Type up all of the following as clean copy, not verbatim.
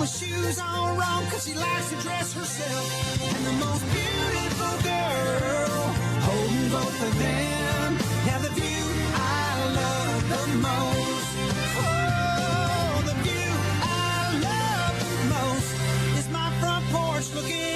with shoes on wrong, cause she likes to dress herself. And the most beautiful girl, holding both of them, have the view I love the most. Oh, the view I love the most is my front porch looking in.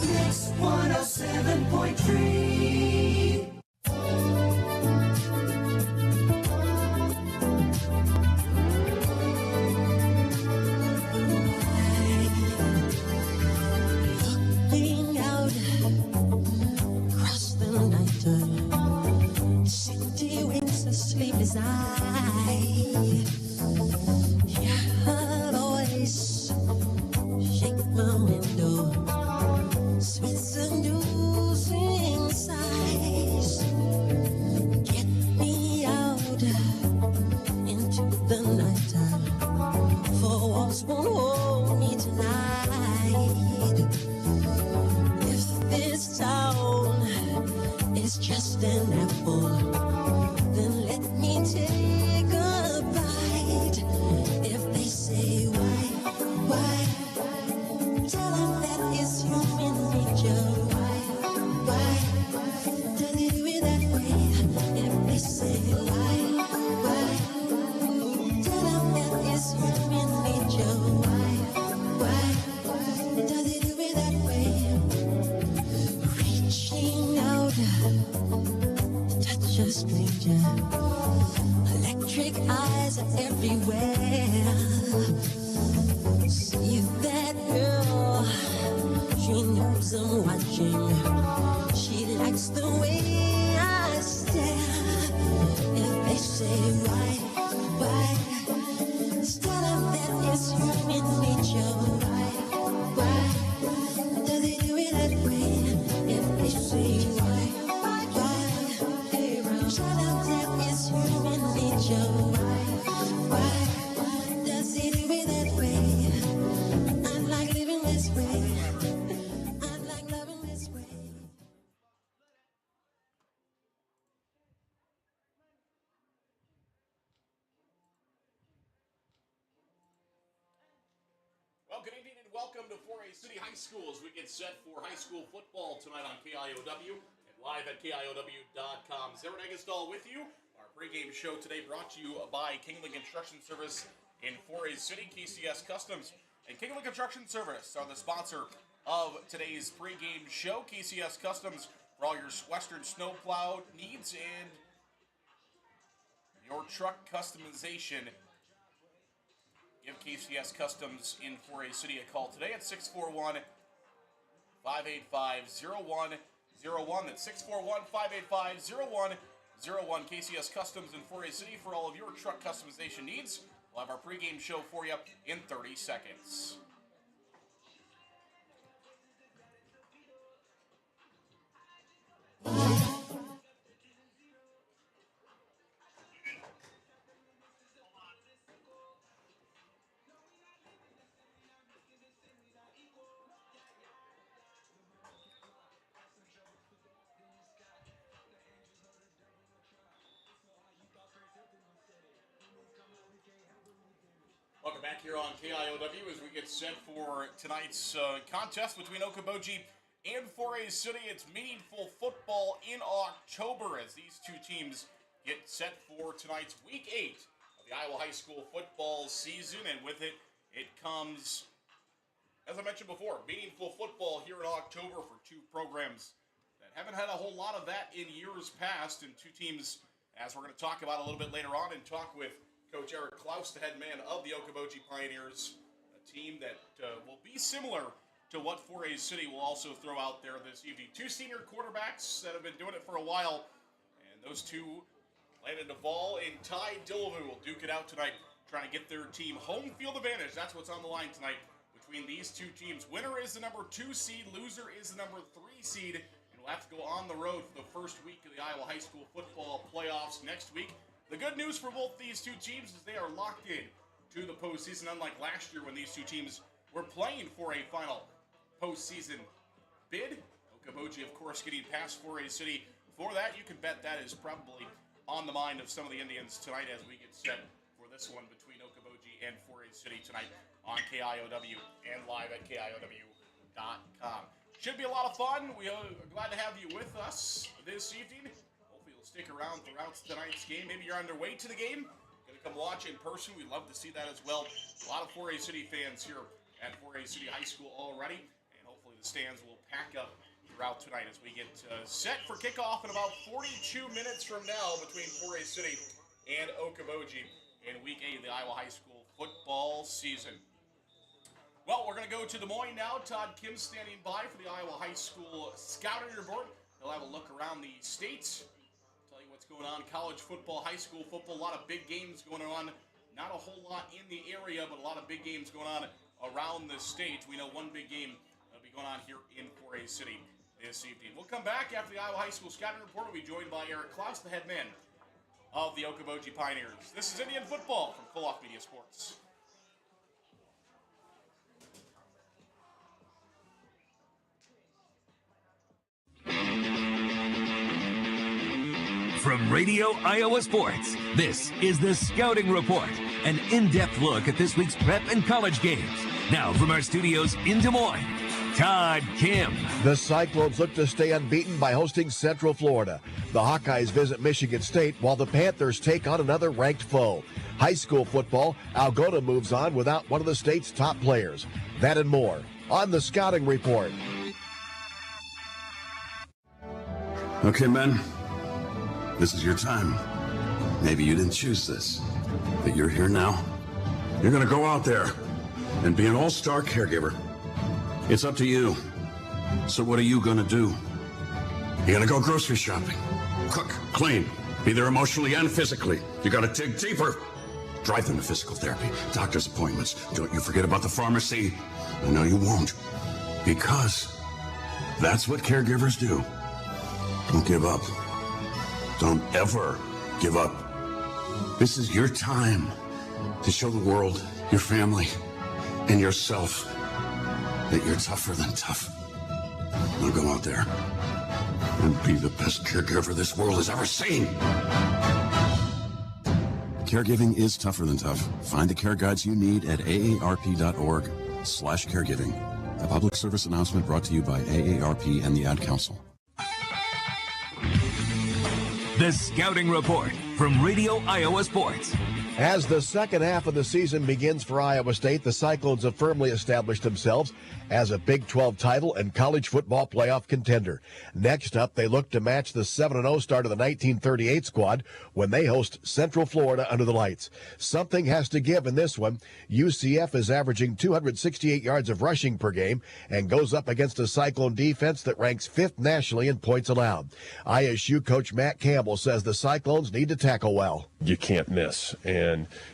Mix 107.3. Looking out across the night, city winks a sleepless eye. Hear her voice shake my window. Sweet seducing sighs, get me out into the night. For walls won't hold me tonight. If this town is just an apple, then let me take a bite. If they say why, tell them that it's human nature. Why does it do it that way? If they say why, tell them that it's human nature. Why does it do it that way? Reaching out, touch a stranger. Electric eyes are everywhere. See that girl, she knows I'm watching. She likes the way I stare. If they say why, tell them that it's human nature. Why does it do it that way? If they say why, tell them that it's human nature. Why does it do it that way? I like living this way. I like loving this way. Well, good evening and welcome to 4A City High School as we get set for high school football tonight on KIOW and live at KIOW.com. Zarin Eggestal with you. Our pregame show today brought to you by Kingland Construction Service in 4A City, KCS Customs. And Kingland Construction Service are the sponsor of today's pregame show. KCS Customs for all your Western snowplow needs and your truck customization. Give KCS Customs in 4A City a call today at 641-585-0101. That's 641-585-0101. KCS Customs in 4A City for all of your truck customization needs. We'll have our pregame show for you in 30 seconds. Welcome back here on KIOW as we get set for tonight's contest between Okoboji and 4A City. It's meaningful football in October as these two teams get set for tonight's Week 8 of the Iowa High School football season. And with it, it comes, as I mentioned before, meaningful football here in October for two programs that haven't had a whole lot of that in years past. And two teams, as we're going to talk about a little bit later on and talk with Coach Eric Klaus, the head man of the Okoboji Pioneers, a team that will be similar to what 4A City will also throw out there this evening. Two senior quarterbacks that have been doing it for a while, and those two, Landon Duvall and Ty Dillvu, will duke it out tonight, trying to get their team home field advantage. That's what's on the line tonight between these two teams. Winner is the number 2 seed, loser is the number 3 seed, and we'll have to go on the road for the first week of the Iowa High School football playoffs next week. The good news for both these two teams is they are locked in to the postseason, unlike last year when these two teams were playing for a final postseason bid. Okoboji, of course, getting past 4A City. For that, you can bet that is probably on the mind of some of the Indians tonight as we get set for this one between Okoboji and 4A City tonight on KIOW and live at KIOW.com. Should be a lot of fun. We are glad to have you with us this evening. Hopefully you'll stick around throughout tonight's game. Maybe you're on your way to the game. Going to come watch in person. We'd love to see that as well. A lot of 4A City fans here at 4A City High School already. And hopefully the stands will pack up throughout tonight as we get set for kickoff in about 42 minutes from now between 4A City and Okoboji in Week 8 of the Iowa High School football season. Well, we're going to go to Des Moines now. Todd Kim standing by for the Iowa High School scouting report. He'll have a look around the state, tell you what's going on in college football, high school football, a lot of big games going on. Not a whole lot in the area, but a lot of big games going on around the state. We know one big game will be going on here in 4A City this evening. We'll come back after the Iowa High School scouting report. We'll be joined by Eric Klaus, the head man of the Okoboji Pioneers. This is Indian Football from Koloff Media Sports. From Radio Iowa Sports, this is the Scouting Report, an in-depth look at this week's prep and college games. Now from our studios in Des Moines, Todd Kim. The Cyclones look to stay unbeaten by hosting Central Florida. The Hawkeyes visit Michigan State while the Panthers take on another ranked foe. High school football, Algona moves on without one of the state's top players. That and more on the Scouting Report. Okay, men. This is your time. Maybe you didn't choose this, but you're here now. You're gonna go out there and be an all-star caregiver. It's up to you. So what are you gonna do? You're gonna go grocery shopping, cook, clean, be there emotionally and physically. You gotta dig deeper. Drive them to physical therapy, doctor's appointments. Don't you forget about the pharmacy. I know you won't, because that's what caregivers do. Don't give up. Don't ever give up. This is your time to show the world, your family, and yourself that you're tougher than tough. Now go out there and be the best caregiver this world has ever seen. Caregiving is tougher than tough. Find the care guides you need at aarp.org/caregiving. A public service announcement brought to you by AARP and the Ad Council. The Scouting Report from Radio Iowa Sports. As the second half of the season begins for Iowa State, the Cyclones have firmly established themselves as a Big 12 title and college football playoff contender. Next up, they look to match the 7-0 start of the 1938 squad when they host Central Florida under the lights. Something has to give in this one. UCF is averaging 268 yards of rushing per game and goes up against a Cyclone defense that ranks 5th nationally in points allowed. ISU coach Matt Campbell says the Cyclones need to tackle well. You can't miss. And,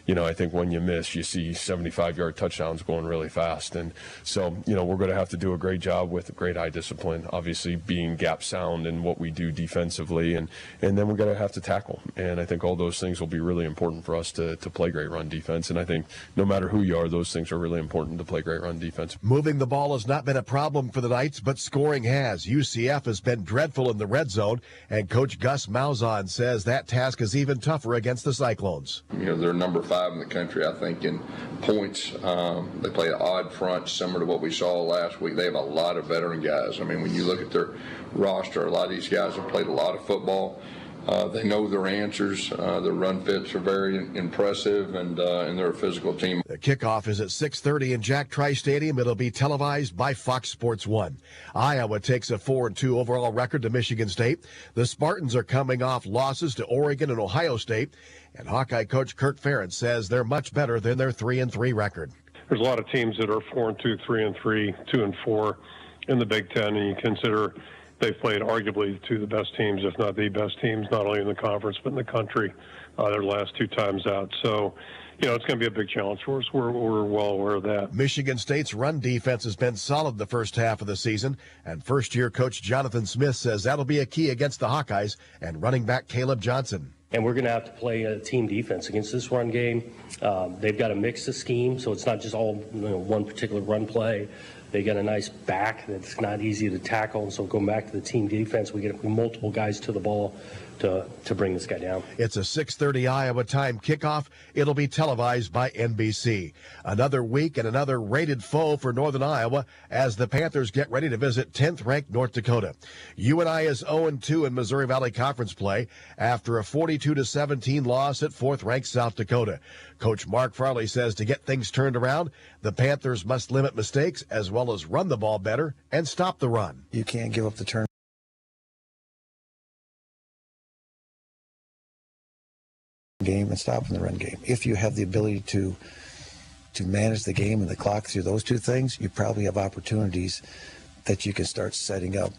I think when you miss, you see 75-yard touchdowns going really fast. And so, we're going to have to do a great job with great eye discipline, obviously being gap sound in what we do defensively. And then we're going to have to tackle. And I think all those things will be really important for us to play great run defense. And I think no matter who you are, those things are really important to play great run defense. Moving the ball has not been a problem for the Knights, but scoring has. UCF has been dreadful in the red zone, and Coach Gus Malzahn says that task is even tougher against the Cyclones. They're number 5 in the country, I think, in points. They play an odd front, similar to what we saw last week. They have a lot of veteran guys. When you look at their roster, a lot of these guys have played a lot of football. They know their answers. Their run fits are very impressive, and they're a physical team. The kickoff is at 6:30 in Jack Trice Stadium. It'll be televised by Fox Sports 1. Iowa takes a 4-2 overall record to Michigan State. The Spartans are coming off losses to Oregon and Ohio State, and Hawkeye coach Kirk Ferentz says they're much better than their 3-3 record. There's a lot of teams that are 4-2, 3-3, 2-4 in the Big Ten, and you consider they've played arguably two of the best teams, if not the best teams, not only in the conference but in the country their last two times out. So, it's going to be a big challenge for us. We're well aware of that. Michigan State's run defense has been solid the first half of the season, and first-year coach Jonathan Smith says that'll be a key against the Hawkeyes and running back Caleb Johnson. And we're going to have to play a team defense against this run game. They've got a mix of scheme, so it's not just all one particular run play. They got a nice back that's not easy to tackle, and so going back to the team defense, we get multiple guys to the ball to bring this guy down. It's a 6:30 Iowa time kickoff. It'll be televised by NBC. Another week and another rated foe for Northern Iowa as the Panthers get ready to visit 10th-ranked North Dakota. UNI is 0-2 in Missouri Valley Conference play after a 42-17 loss at 4th-ranked South Dakota. Coach Mark Farley says to get things turned around, the Panthers must limit mistakes as well as run the ball better and stop the run. You can't give up the turn game and stopping the run game. If you have the ability to manage the game and the clock through those two things, you probably have opportunities that you can start setting up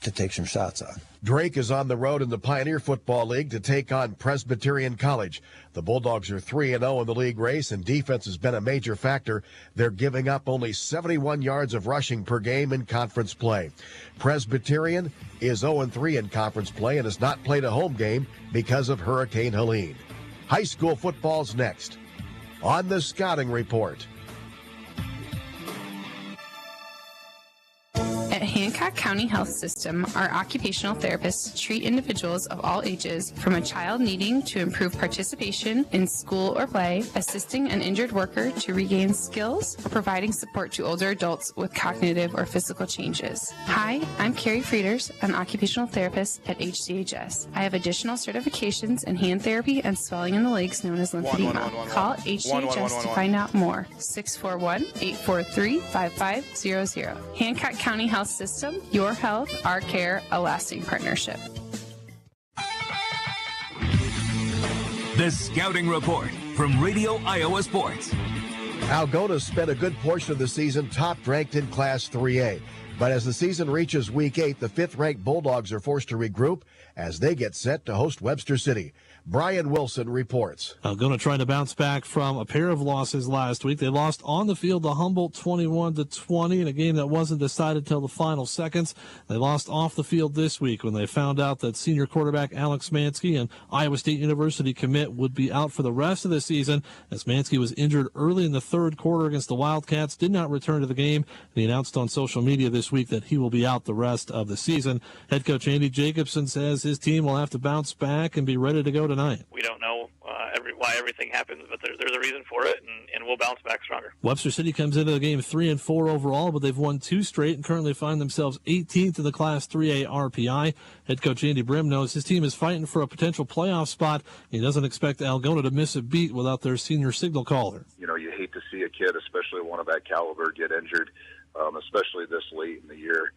to take some shots on. Drake is on the road in the Pioneer Football League to take on Presbyterian College. The Bulldogs are 3-0 in the league race, and defense has been a major factor. They're giving up only 71 yards of rushing per game in conference play. Presbyterian is 0-3 in conference play and has not played a home game because of Hurricane Helene. High school football's next on the Scouting Report. At Hancock County Health System, our occupational therapists treat individuals of all ages, from a child needing to improve participation in school or play, assisting an injured worker to regain skills, or providing support to older adults with cognitive or physical changes. Hi, I'm Carrie Frieders, an occupational therapist at HCHS. I have additional certifications in hand therapy and swelling in the legs known as lymphedema. Call HCHS to find out more. 641-843-5500. Hancock County Health System, your health, our care, a lasting partnership. The Scouting Report from Radio Iowa Sports. Algona spent a good portion of the season top-ranked in Class 3A. But as the season reaches Week 8, the 5th-ranked Bulldogs are forced to regroup as they get set to host Webster City. Brian Wilson reports. Algona trying to bounce back from a pair of losses last week. They lost on the field to Humboldt 21-20 in a game that wasn't decided till the final seconds. They lost off the field this week when they found out that senior quarterback Alex Mansky and Iowa State University commit would be out for the rest of the season, as Mansky was injured early in the third quarter against the Wildcats, did not return to the game. He announced on social media this week that he will be out the rest of the season. Head coach Andy Jacobson says his team will have to bounce back and be ready to go tonight. We don't know why everything happens, but there's a reason for it, and we'll bounce back stronger. Webster City comes into the game 3-4 overall, but they've won 2 straight and currently find themselves 18th in the Class 3A RPI. Head coach Andy Brim knows his team is fighting for a potential playoff spot. He doesn't expect Algona to miss a beat without their senior signal caller. You hate to see a kid, especially one of that caliber, get injured, especially this late in the year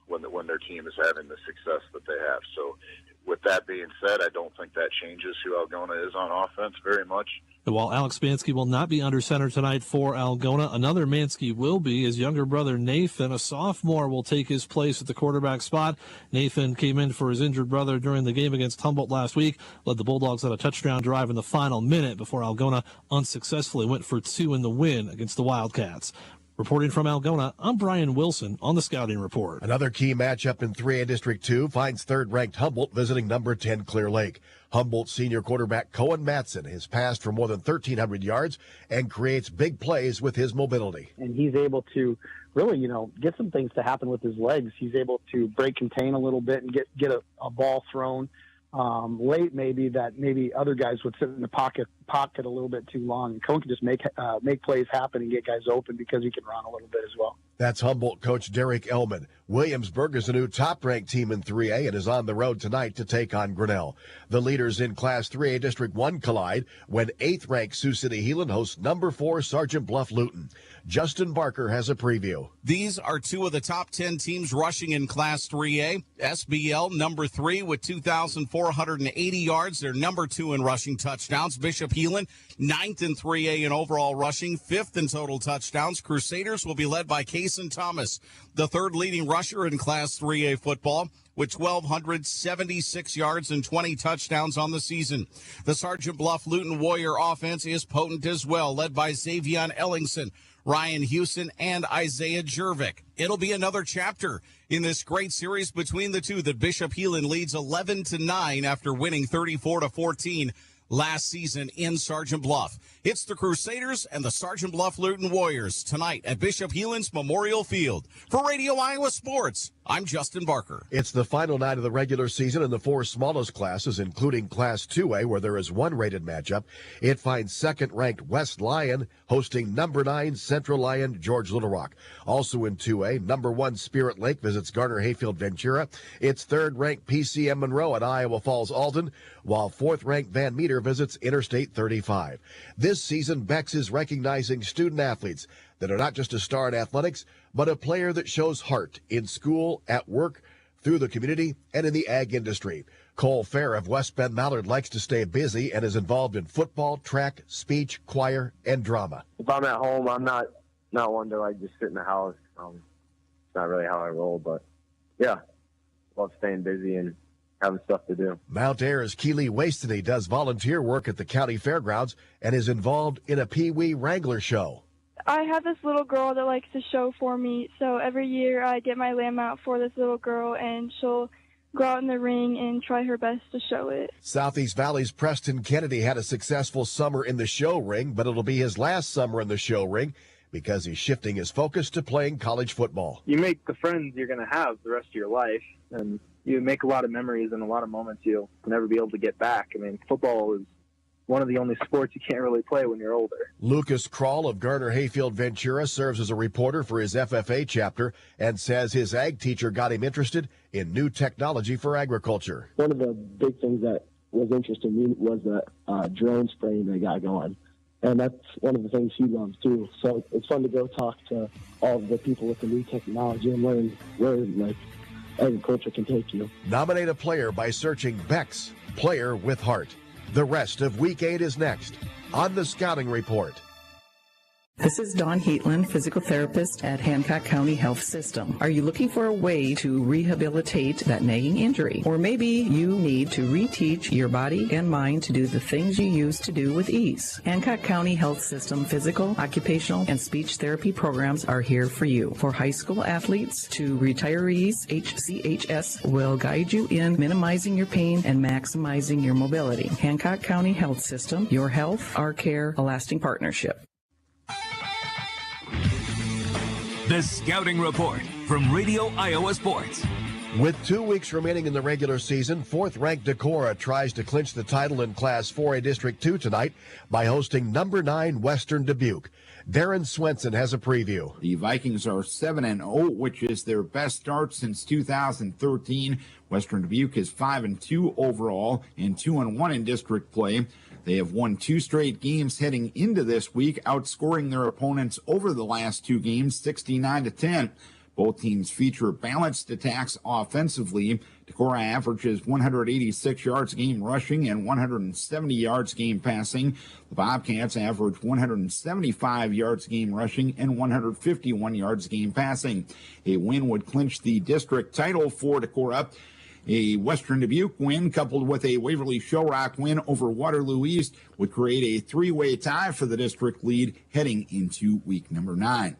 when their team is having the success that they have. So with that being said, I don't think that changes who Algona is on offense very much. And while Alex Mansky will not be under center tonight for Algona, another Mansky will be. His younger brother Nathan, a sophomore, will take his place at the quarterback spot. Nathan came in for his injured brother during the game against Humboldt last week, led the Bulldogs on a touchdown drive in the final minute before Algona unsuccessfully went for 2 in the win against the Wildcats. Reporting from Algona, I'm Brian Wilson on the Scouting Report. Another key matchup in 3A District 2 finds 3rd-ranked Humboldt visiting number 10 Clear Lake. Humboldt senior quarterback Cohen Matson has passed for more than 1,300 yards and creates big plays with his mobility. And he's able to really, get some things to happen with his legs. He's able to break contain a little bit and get a ball thrown late maybe other guys would sit in the pocket pocket a little bit too long. Cone can just make plays happen and get guys open because he can run a little bit as well. That's Humboldt coach Derek Ellman. Williamsburg is a new top-ranked team in 3A and is on the road tonight to take on Grinnell. The leaders in Class 3A District 1 collide when 8th-ranked Sioux City Heelan hosts number 4 Sergeant Bluff Luton. Justin Barker has a preview. These are two of the top 10 teams rushing in Class 3A. SBL number 3 with 2,480 yards. They're number 2 in rushing touchdowns. Bishop Heelan 9th in 3A in overall rushing, 5th in total touchdowns. Crusaders will be led by Cason Thomas, the 3rd leading rusher in Class 3A football, with 1,276 yards and 20 touchdowns on the season. The Sergeant Bluff Luton Warrior offense is potent as well, led by Xavion Ellingson, Ryan Houston, and Isaiah Jervik. It'll be another chapter in this great series between the two that Bishop Heelan leads 11-9 after winning 34-14 last season in Sergeant Bluff. It's the Crusaders and the Sergeant Bluff Luton Warriors tonight at Bishop Heelan's Memorial Field. For Radio Iowa Sports, I'm Justin Barker. It's the final night of the regular season in the 4 smallest classes, including Class 2A, where there is one rated matchup. It finds 2nd-ranked West Lyon hosting number 9 Central Lyon George Little Rock. Also in 2A, number 1 Spirit Lake visits Garner Hayfield Ventura. It's 3rd-ranked PCM Monroe at Iowa Falls Alton, while 4th-ranked Van Meter visits Interstate 35. This season, Bex is recognizing student athletes that are not just a star in athletics, but a player that shows heart in school, at work, through the community, and in the ag industry. Cole Fair of West Bend Mallard likes to stay busy and is involved in football, track, speech, choir, and drama. If I'm at home, I'm not one to like just sit in the house. It's not really how I roll, but yeah, love staying busy and having stuff to do. Mount Air's Keely Wastony does volunteer work at the county fairgrounds and is involved in a Pee Wee Wrangler show. I have this little girl that likes to show for me, so every year I get my lamb out for this little girl, and she'll go out in the ring and try her best to show it. Southeast Valley's Preston Kennedy had a successful summer in the show ring, but it'll be his last summer in the show ring because he's shifting his focus to playing college football. You make the friends you're going to have the rest of your life, and you make a lot of memories and a lot of moments you'll never be able to get back. I mean, football is one of the only sports you can't really play when you're older. Lucas Kroll of Garner Hayfield Ventura serves as a reporter for his FFA chapter and says his ag teacher got him interested in new technology for agriculture. One of the big things that was interesting to me was that drone spraying they got going. And that's one of the things he loves too. So it's fun to go talk to all of the people with the new technology and learn where like agriculture can take you. Nominate a player by searching Beck's Player with Heart. The rest of Week 8 is next on the Scouting Report. This is Dawn Heatland, physical therapist at Hancock County Health System. Are you looking for a way to rehabilitate that nagging injury? Or maybe you need to reteach your body and mind to do the things you used to do with ease. Hancock County Health System physical, occupational, and speech therapy programs are here for you. For high school athletes to retirees, HCHS will guide you in minimizing your pain and maximizing your mobility. Hancock County Health System, your health, our care, a lasting partnership. The Scouting Report from Radio Iowa Sports. With 2 weeks remaining in the regular season, 4th-ranked Decorah tries to clinch the title in Class 4A District 2 tonight by hosting number 9 Western Dubuque. Darren Swenson has a preview. The Vikings are 7-0, which is their best start since 2013. Western Dubuque is 5-2 overall and 2-1 in district play. They have won 2 straight games heading into this week, outscoring their opponents over the last 2 games 69-10. Both teams feature balanced attacks offensively. Decorah averages 186 yards a game rushing and 170 yards a game passing. The Bobcats average 175 yards a game rushing and 151 yards a game passing. A win would clinch the district title for Decorah. A Western Dubuque win coupled with a Waverly Showrock win over Waterloo East would create a 3-way tie for the district lead heading into week number 9.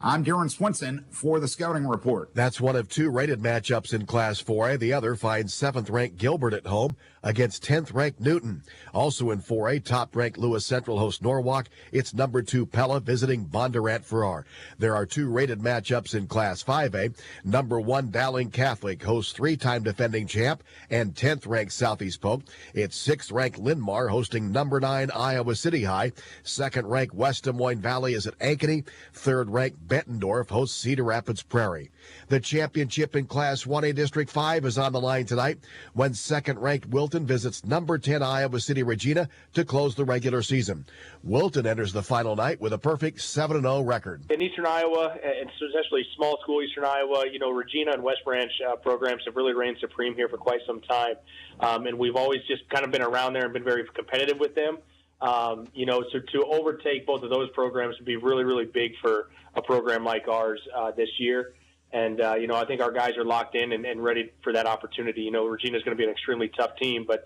I'm Darren Swenson for the Scouting Report. That's one of 2 rated matchups in Class 4A. The other finds 7th-ranked Gilbert at home against 10th-ranked Newton. Also in 4A, top-ranked Lewis Central hosts Norwalk. It's number 2 Pella visiting Bondurant Farrar. There are 2 rated matchups in Class 5A. Number 1 Dowling Catholic hosts 3-time defending champ and 10th-ranked Southeast Polk. It's 6th-ranked Linn-Mar hosting number 9 Iowa City High. 2nd-ranked West Des Moines Valley is at Ankeny. 3rd-ranked Bettendorf hosts Cedar Rapids Prairie. The championship in Class 1A District 5 is on the line tonight when 2nd-ranked Wilton visits number 10 Iowa City Regina to close the regular season. Wilton enters the final night with a perfect 7-0 record. In Eastern Iowa, and especially small school Eastern Iowa, Regina and West Branch programs have really reigned supreme here for quite some time. And we've always just kind of been around there and been very competitive with them. So to overtake both of those programs would be really, really big for a program like ours this year. And, I think our guys are locked in and ready for that opportunity. Regina's going to be an extremely tough team, but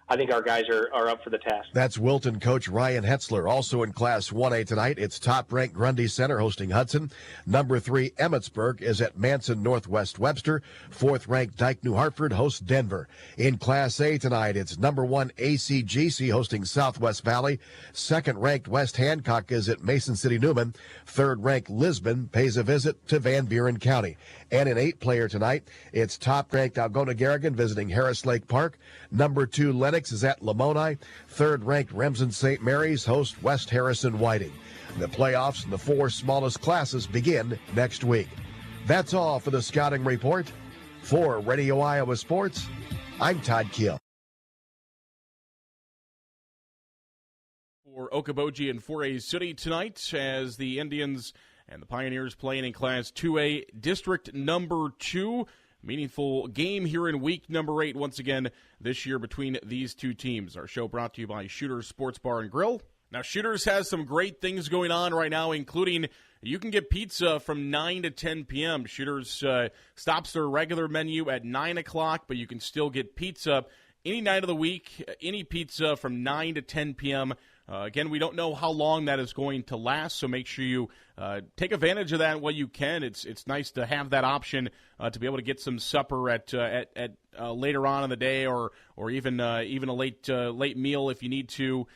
I think our guys are up for the task. That's Wilton coach Ryan Hetzler. Also in Class 1A tonight, it's top-ranked Grundy Center hosting Hudson. Number 3 Emmetsburg is at Manson Northwest Webster. 4th-ranked Dike New Hartford hosts Denver. In Class A tonight, it's number 1 ACGC hosting Southwest Valley. 2nd-ranked West Hancock is at Mason City Newman. 3rd-ranked Lisbon pays a visit to Van Buren County. And in 8-player tonight, it's top-ranked Algona Garrigan visiting Harris Lake Park. Number 2 Lennox is at Lamoni. 3rd-ranked Remsen St. Mary's host West Harrison Whiting. The playoffs in the 4 smallest classes begin next week. That's all for the Scouting Report. For Radio Iowa Sports, I'm Todd Keel. For Okoboji and 4A City tonight as the Indians and the Pioneers playing in Class 2A District number 2. Meaningful game here in week number 8 once again this year between these two teams. Our show brought to you by Shooters Sports Bar and Grill. Now, Shooters has some great things going on right now, including you can get pizza from 9 to 10 p.m. Shooters stops their regular menu at 9 o'clock, but you can still get pizza any night of the week, any pizza from 9 to 10 p.m. Again, we don't know how long that is going to last, so make sure you take advantage of that while you can. It's nice to have that option to be able to get some supper at later on in the day, or even a late meal if you need to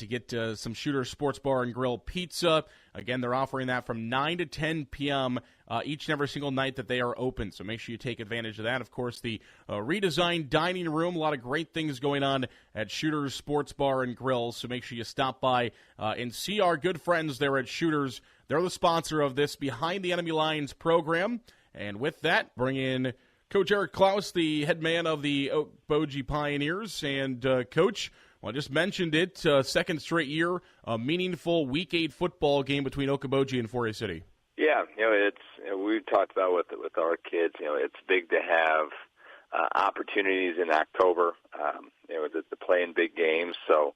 get some Shooter Sports Bar and Grill pizza. Again, they're offering that from 9 to 10 p.m. Each and every single night that they are open. So make sure you take advantage of that. Of course, the redesigned dining room, a lot of great things going on at Shooters Sports Bar and Grill. So make sure you stop by and see our good friends there at Shooters. They're the sponsor of this Behind the Enemy Lines program. And with that, bring in Coach Eric Klaus, the head man of the Okoboji Pioneers. And, Coach, well, I just mentioned it, second straight year, a meaningful Week 8 football game between Okoboji and 4A City. Yeah, we've talked about with our kids, it's big to have opportunities in October, to play in big games. So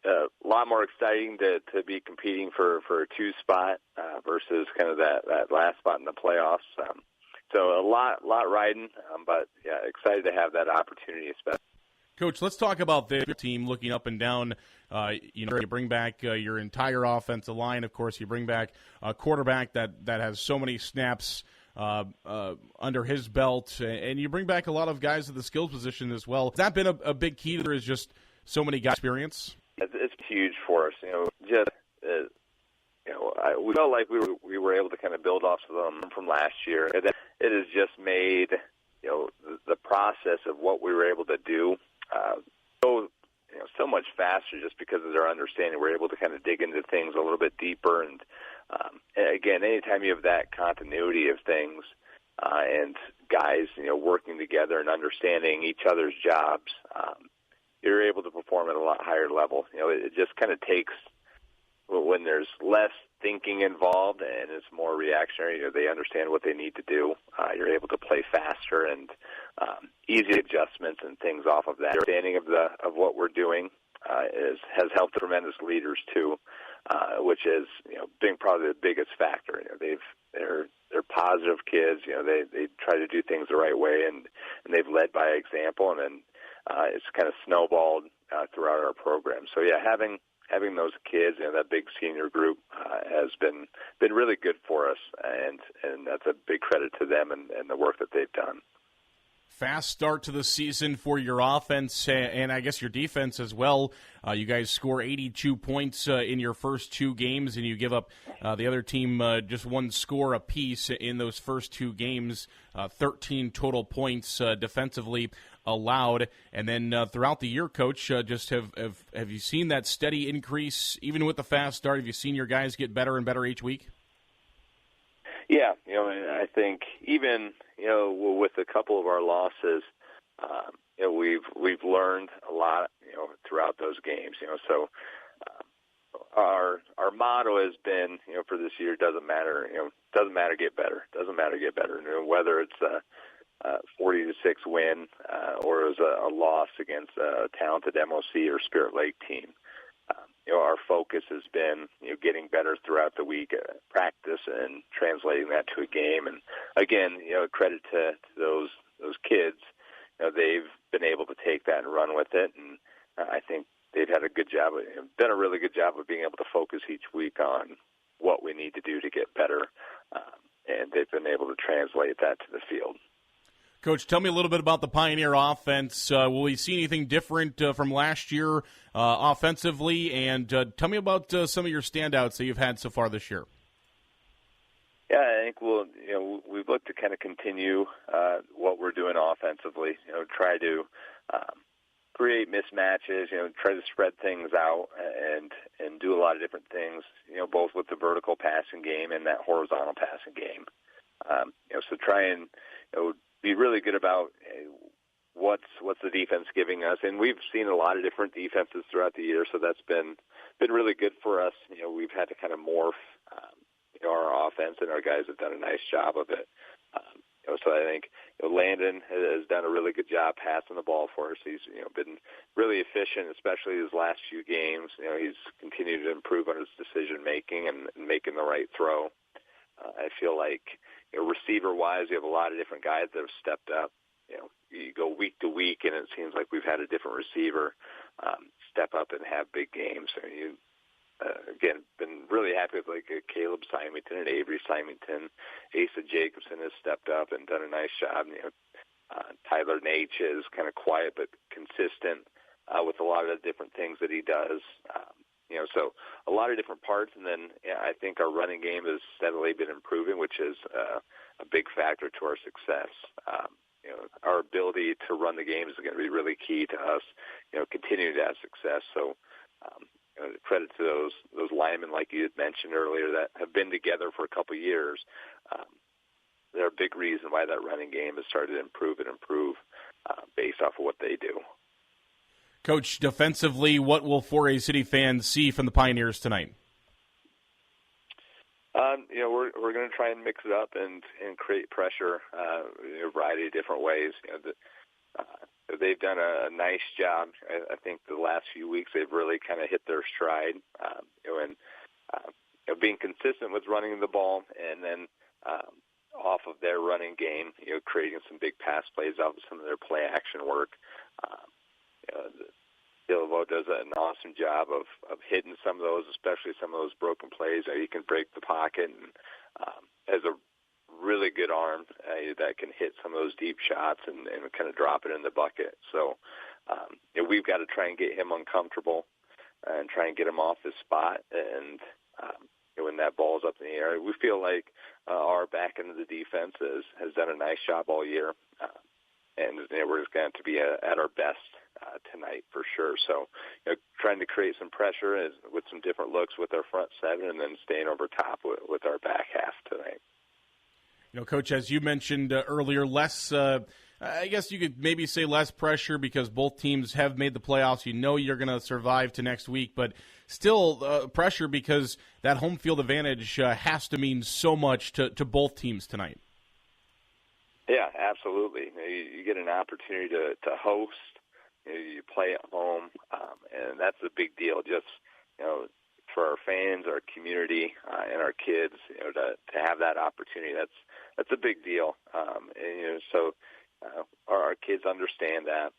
a lot more exciting to be competing for a 2 spot versus kind of that last spot in the playoffs. So a lot riding, but yeah, excited to have that opportunity, especially. Coach, let's talk about this team looking up and down. You bring back your entire offensive line. Of course, you bring back a quarterback that has so many snaps under his belt, and you bring back a lot of guys at the skills position as well. Has that been a big key? There is just so many guys' experience. It's huge for us. We felt like we were able to kind of build off of them from last year. And it has just made the process of what we were able to do so much faster just because of their understanding. We're able to kind of dig into things a little bit deeper. And again, anytime you have that continuity of things and guys, working together and understanding each other's jobs, you're able to perform at a lot higher level. It just kind of takes, when there's less thinking involved and it's more reactionary, they understand what they need to do. You're able to play faster and easy adjustments and things off of that. Understanding of what we're doing has helped tremendous leaders too, which is being probably the biggest factor. They're positive kids. They try to do things the right way, and they've led by example, and then it's kind of snowballed throughout our program. So yeah, having those kids, that big senior group has been really good for us, and that's a big credit to them and the work that they've done. Fast start to the season for your offense and I guess your defense as well. You guys score 82 points in your first 2 games, and you give up the other team just 1 score apiece in those first 2 games, 13 total points defensively allowed. And then throughout the year, Coach, just have you seen that steady increase, even with the fast start? Have you seen your guys get better and better each week? Yeah, I think even with a couple of our losses, we've learned a lot throughout those games. So our motto has been for this year, doesn't matter get better, whether it's a 40-6 win or it was a loss against a talented MOC or Spirit Lake team. Our focus has been, getting better throughout the week, practice, and translating that to a game. And again, credit to those kids. They've been able to take that and run with it. And I think they've had done a really good job of being able to focus each week on what we need to do to get better. And they've been able to translate that to the field. Coach, tell me a little bit about the Pioneer offense. Will we see anything different from last year offensively? And tell me about some of your standouts that you've had so far this year. Yeah, I think we've looked to kind of continue what we're doing offensively. Try to create mismatches. Try to spread things out and do a lot of different things. Both with the vertical passing game and that horizontal passing game. So try and be really good about what's the defense giving us, and we've seen a lot of different defenses throughout the year, so that's been really good for us. We've had to kind of morph our offense, and our guys have done a nice job of it. So I think Landon has done a really good job passing the ball for us. He's been really efficient, especially his last few games. He's continued to improve on his decision making and making the right throw. I feel like receiver-wise, you have a lot of different guys that have stepped up. You go week to week, and it seems like we've had a different receiver step up and have big games. Again, been really happy with Caleb Symington and Avery Symington. Asa Jacobson has stepped up and done a nice job. Tyler Nate is kind of quiet but consistent with a lot of the different things that he does. So a lot of different parts, and then I think our running game has steadily been improving, which is a big factor to our success. Our ability to run the game is going to be really key to us, continuing to have success. So credit to those linemen, like you had mentioned earlier, that have been together for a couple of years. They're a big reason why that running game has started to improve based off of what they do. Coach, defensively, what will 4A City fans see from the Pioneers tonight? We're going to try and mix it up and create pressure in a variety of different ways. They've done a nice job. I think the last few weeks they've really kind of hit their stride, and being consistent with running the ball, and then off of their running game, creating some big pass plays out of some of their play action work. Bilbo does an awesome job of hitting some of those, especially some of those broken plays. He can break the pocket and has a really good arm that can hit some of those deep shots and kind of drop it in the bucket. So we've got to try and get him uncomfortable and try and get him off his spot. And when that ball's up in the air, we feel like our back end of the defense has done a nice job all year. And we're just going to be at our best tonight for sure. So trying to create some pressure with some different looks with our front seven, and then staying over top with our back half tonight. Coach, as you mentioned earlier, less, I guess you could maybe say less pressure because both teams have made the playoffs. You're going to survive to next week, but still pressure because that home field advantage has to mean so much to both teams tonight. Yeah, absolutely. You get an opportunity to host. You play at home, and that's a big deal. Just for our fans, our community, and our kids, to have that opportunity. That's a big deal. So our kids understand that,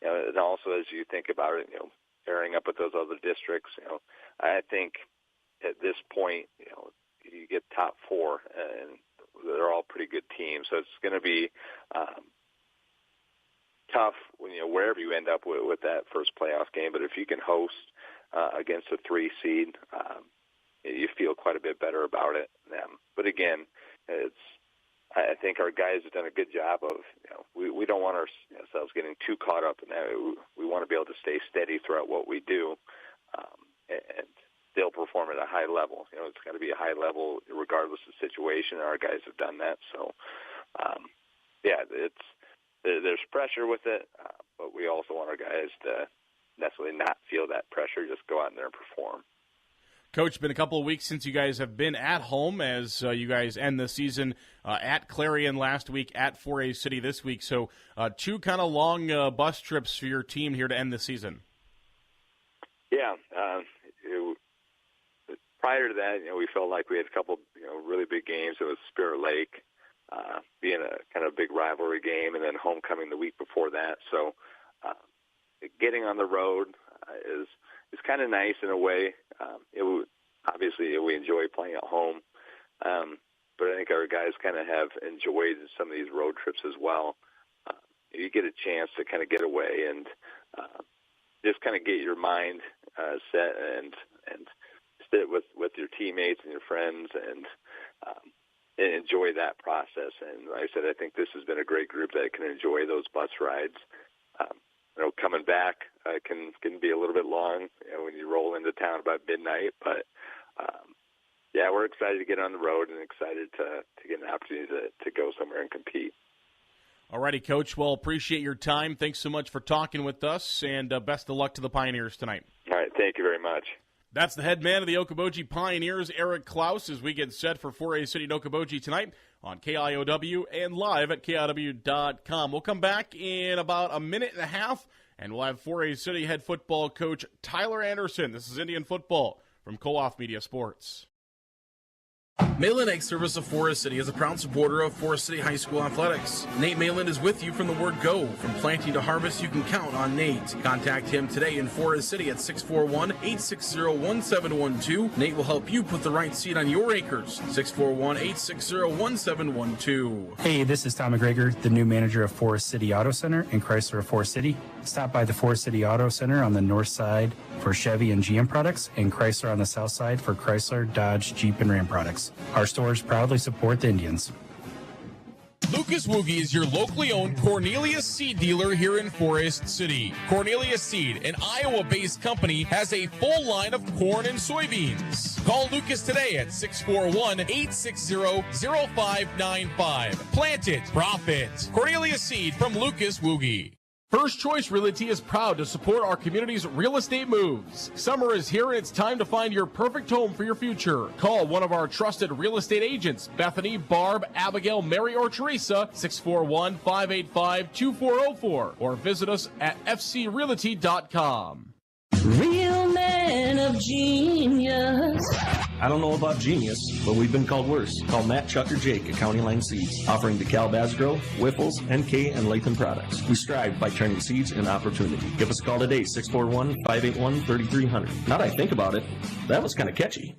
and also as you think about it, pairing up with those other districts, I think at this point, you get top four, and they're all pretty good teams. So it's going to be tough when wherever you end up with that first playoff game. But if you can host against a 3 seed, you feel quite a bit better about it. But again, I think our guys have done a good job of, we don't want ourselves getting too caught up in that. We want to be able to stay steady throughout what we do and still perform at a high level. It's got to be a high level regardless of the situation. Our guys have done that. So, there's pressure with it, but we also want our guys to necessarily not feel that pressure, just go out there and perform. Coach, been a couple of weeks since you guys have been at home as you guys end the season at Clarion last week, at 4A City this week. So 2 kind of long bus trips for your team here to end the season. Yeah. Prior to that, we felt like we had a couple really big games. It was Spirit Lake being a kind of big rivalry game, and then homecoming the week before that. So getting on the road is kind of nice in a way. Obviously, we enjoy playing at home, but I think our guys kind of have enjoyed some of these road trips as well. You get a chance to kind of get away and just kind of get your mind set and sit with your teammates and your friends and enjoy that process. And like I said, I think this has been a great group that can enjoy those bus rides. Coming back can be a little bit long when you roll into town about midnight. But, we're excited to get on the road and excited to get an opportunity to go somewhere and compete. All righty, Coach. Well, appreciate your time. Thanks so much for talking with us, and best of luck to the Pioneers tonight. All right, thank you very much. That's the head man of the Okoboji Pioneers, Eric Klaus, as we get set for 4A City and Okoboji tonight on KIOW and live at KIOW.com. We'll come back in about a minute and a half, and we'll have 4A City head football coach Tyler Anderson. This is Indian Football from Co-op Media Sports. Malin Egg Service of Forest City is a proud supporter of Forest City High School athletics. Nate Malin is with you from the word go. From planting to harvest, you can count on Nate. Contact him today in Forest City at 641-860-1712. Nate will help you put the right seed on your acres. 641-860-1712. Hey, this is Tom McGregor, the new manager of Forest City Auto Center in Chrysler of Forest City. Stop by the Forest City Auto Center on the north side for Chevy and GM products, and Chrysler on the south side for Chrysler, Dodge, Jeep, and Ram products. Our stores proudly support the Indians. Lucas Woogie is your locally owned Cornelius Seed dealer here in Forest City. Cornelius Seed, an Iowa-based company, has a full line of corn and soybeans. Call Lucas today at 641-860-0595. Plant it, profit. Cornelius Seed from Lucas Woogie. First Choice Realty is proud to support our community's real estate moves. Summer is here and it's time to find your perfect home for your future. Call one of our trusted real estate agents, Bethany, Barb, Abigail, Mary, or Teresa, 641-585-2404, or visit us at fcrealty.com. Real man of genius. I don't know about genius, but we've been called worse. Call Matt, Chuck, or Jake at County Line Seeds, offering DeKalb Asgrow, Whiffles, NK, and Latham products. We strive by turning seeds into opportunity. Give us a call today, 641-581-3300. Now that I think about it, that was kind of catchy.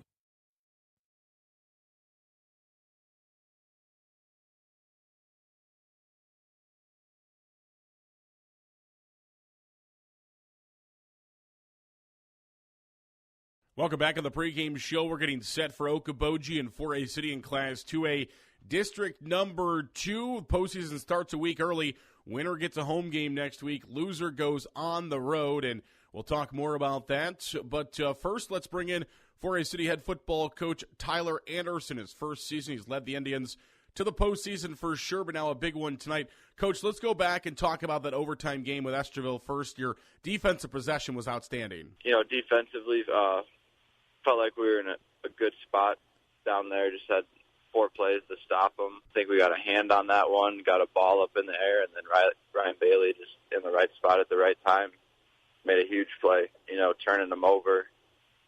Welcome back on the pregame show. We're getting set for Okoboji and 4A City in Class 2A District number 2. Postseason starts a week early. Winner gets a home game next week. Loser goes on the road, and we'll talk more about that. But first, let's bring in 4A City head football coach Tyler Anderson. His first season, he's led the Indians to the postseason for sure, but now a big one tonight. Coach, let's go back and talk about that overtime game with Esterville first. Your defensive possession was outstanding. Defensively, felt like we were in a good spot down there. Just had 4 plays to stop them. I think we got a hand on that one, got a ball up in the air, and then Ryan Bailey just in the right spot at the right time made a huge play, turning them over,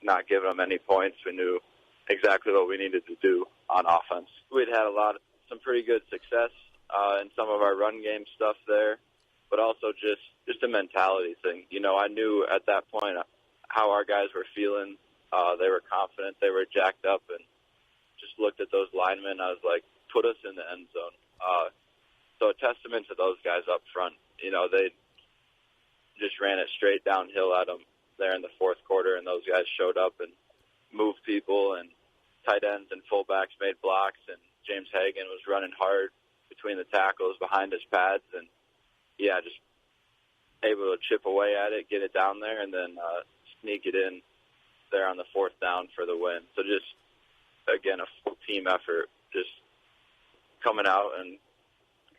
not giving them any points. We knew exactly what we needed to do on offense. We'd had some pretty good success in some of our run game stuff there, but also just a mentality thing. I knew at that point how our guys were feeling. They were confident. They were jacked up, and just looked at those linemen. I was like, put us in the end zone. So a testament to those guys up front. They just ran it straight downhill at them there in the fourth quarter, and those guys showed up and moved people, and tight ends and fullbacks made blocks, and James Hagan was running hard between the tackles behind his pads, and just able to chip away at it, get it down there, and then sneak it in there on the fourth down for the win. So just, again, a full team effort, just coming out and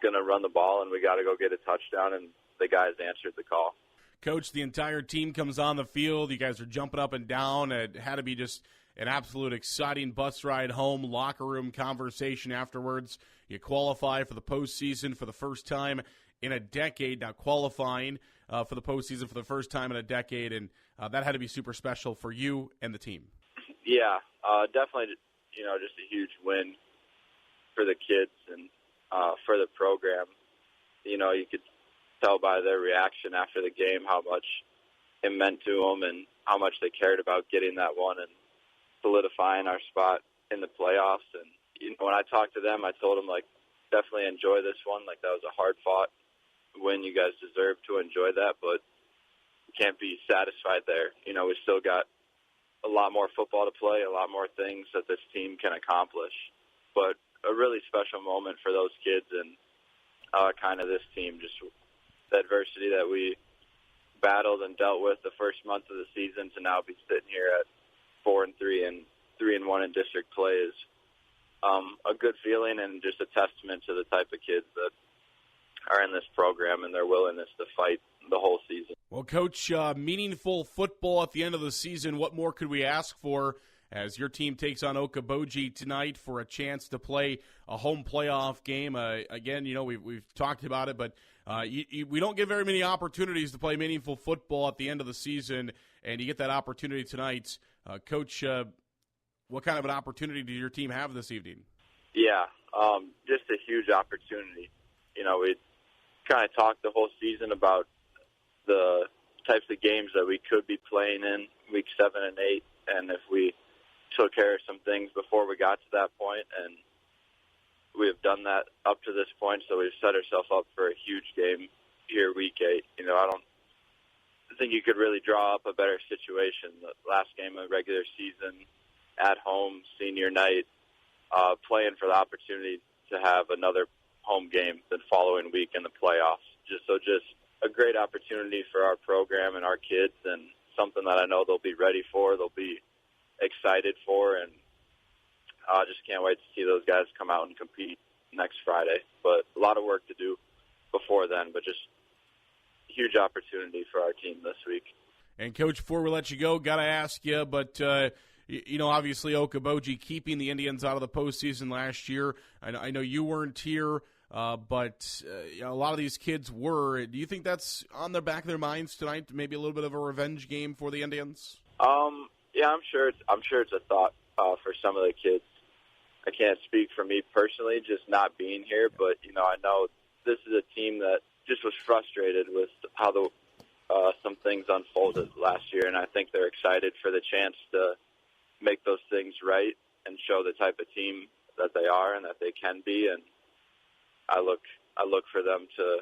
going to run the ball, and we got to go get a touchdown, and the guys answered the call. Coach, the entire team comes on the field. You guys are jumping up and down. It had to be just an absolute exciting bus ride home, locker room conversation afterwards. You qualify for the postseason for the first time in a decade. Now qualifying for the postseason for the first time in a decade, and that had to be super special for you and the team. Yeah, definitely, just a huge win for the kids and for the program. You could tell by their reaction after the game how much it meant to them and how much they cared about getting that one and solidifying our spot in the playoffs. And when I talked to them, I told them, definitely enjoy this one. That was a hard-fought win. You guys deserve to enjoy that, but you can't be satisfied there. We still got a lot more football to play, a lot more things that this team can accomplish. But a really special moment for those kids and kind of this team, just the adversity that we battled and dealt with the first month of the season to now be sitting here at 4-3 and 3-1 in district play is a good feeling and just a testament to the type of kids that are in this program and their willingness to fight the whole season. Well, Coach, meaningful football at the end of the season. What more could we ask for as your team takes on Okoboji tonight for a chance to play a home playoff game? Again, we've talked about it, but we don't get very many opportunities to play meaningful football at the end of the season, and you get that opportunity tonight. Coach, what kind of an opportunity do your team have this evening? Yeah, just a huge opportunity. We kind of talked the whole season about the types of games that we could be playing in week 7 and 8, and if we took care of some things before we got to that point, and we have done that up to this point, so we've set ourselves up for a huge game here week 8. I don't think you could really draw up a better situation. The last game of regular season, at home, senior night, playing for the opportunity to have another home game the following week in the playoffs. Just a great opportunity for our program and our kids, and something that I know they'll be ready for, they'll be excited for, and I just can't wait to see those guys come out and compete next Friday. But a lot of work to do before then, but just huge opportunity for our team this week. And, Coach, before we let you go, got to ask you, but, obviously Okoboji keeping the Indians out of the postseason last year. I know you weren't here, but a lot of these kids were. Do you think that's on the back of their minds tonight, maybe a little bit of a revenge game for the Indians? Yeah, I'm sure it's a thought for some of the kids. I can't speak for me personally, just not being here, but I know this is a team that just was frustrated with how some things unfolded last year, and I think they're excited for the chance to make those things right and show the type of team that they are and that they can be. And I look for them to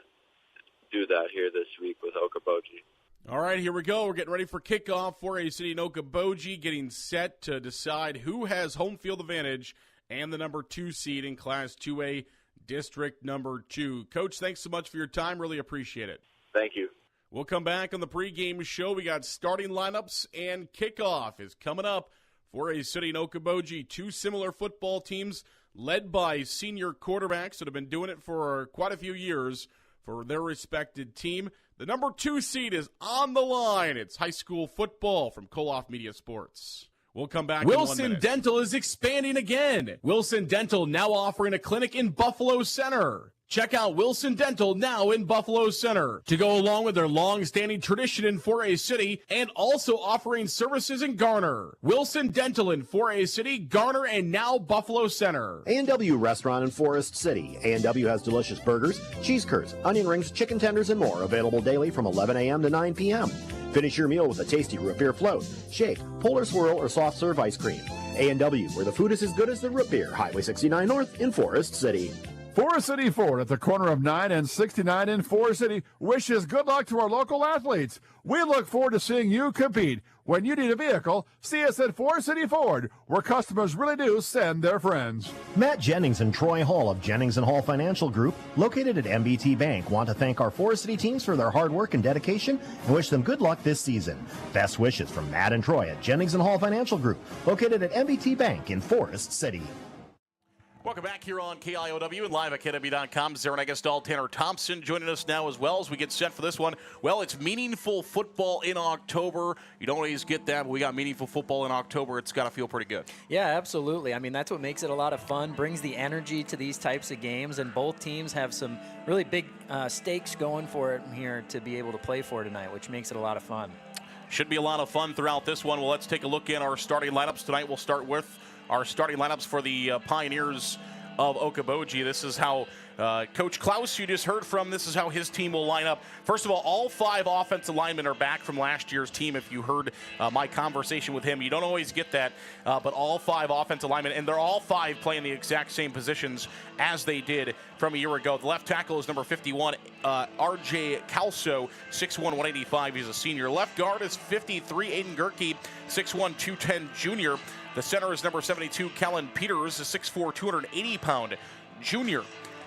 do that here this week with Okoboji. All right, here we go. We're getting ready for kickoff for a city in Okoboji, getting set to decide who has home field advantage and the number 2 seed in Class 2A, District number 2. Coach, thanks so much for your time. Really appreciate it. Thank you. We'll come back on the pregame show. We got starting lineups, and kickoff is coming up for a city in Okoboji. 2 similar football teams led by senior quarterbacks that have been doing it for quite a few years for their respected team. The number 2 seed is on the line. It's high school football from Koloff Media Sports. We'll come back in 1 minute. Wilson Dental is expanding again. Wilson Dental now offering a clinic in Buffalo Center. Check out Wilson Dental now in Buffalo Center to go along with their long-standing tradition in 4A City and also offering services in Garner. Wilson Dental in 4A City, Garner, and now Buffalo Center. A&W Restaurant in Forest City. A&W has delicious burgers, cheese curds, onion rings, chicken tenders, and more available daily from 11 a.m. to 9 p.m. Finish your meal with a tasty root beer float, shake, polar swirl, or soft serve ice cream. A&W, where the food is as good as the root beer. Highway 69 North in Forest City. Forest City Ford at the corner of 9 and 69 in Forest City wishes good luck to our local athletes. We look forward to seeing you compete. When you need a vehicle, see us at Forest City Ford, where customers really do send their friends. Matt Jennings and Troy Hall of Jennings & Hall Financial Group, located at MBT Bank, want to thank our Forest City teams for their hard work and dedication and wish them good luck this season. Best wishes from Matt and Troy at Jennings & Hall Financial Group, located at MBT Bank in Forest City. Welcome back here on KIOW and live at KW.com. Zaron Eggestal, Tanner Thompson joining us now as well as we get set for this one. Well, it's meaningful football in October. You don't always get that, but we got meaningful football in October. It's got to feel pretty good. Yeah, absolutely. I mean, that's what makes it a lot of fun, brings the energy to these types of games, and both teams have some really big stakes going for it here to be able to play for tonight, which makes it a lot of fun. Should be a lot of fun throughout this one. Well, let's take a look at our starting lineups tonight. We'll start with our starting lineups for the Pioneers of Okoboji. This is how Coach Klaus, you just heard from, this is how his team will line up. First of all 5 offensive linemen are back from last year's team. If you heard my conversation with him, you don't always get that, but all 5 offensive linemen, and they're all 5 playing the exact same positions as they did from a year ago. The left tackle is number 51, R.J. Calso, 6'1", 185. He's a senior. Left guard is 53, Aiden Gerke, 6'1", 210 junior. The center is number 72, Callan Peters, a 6'4", 280-pound junior.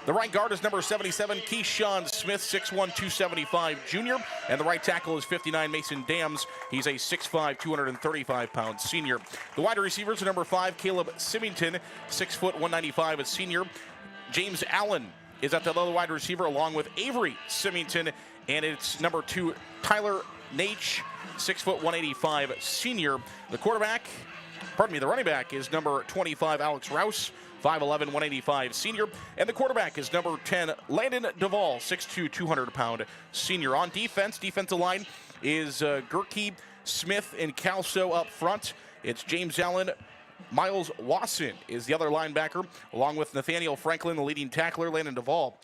The right guard is number 77, Keyshawn Smith, 6'1", 275 junior. And the right tackle is 59, Mason Dams. He's a 6'5", 235-pound senior. The wide receivers are number 5, Caleb Symington, 6', 195, a senior. James Allen is at the other wide receiver along with Avery Symington. And it's number 2, Tyler Nate, 6', 185, senior. The running back is number 25, Alex Rouse, 5'11", 185 senior. And the quarterback is number 10, Landon Duvall, 6'2", 200-pound senior. On defensive line is Gerke, Smith, and Calso up front. It's James Allen. Miles Wasson is the other linebacker, along with Nathaniel Franklin, the leading tackler. Landon Duvall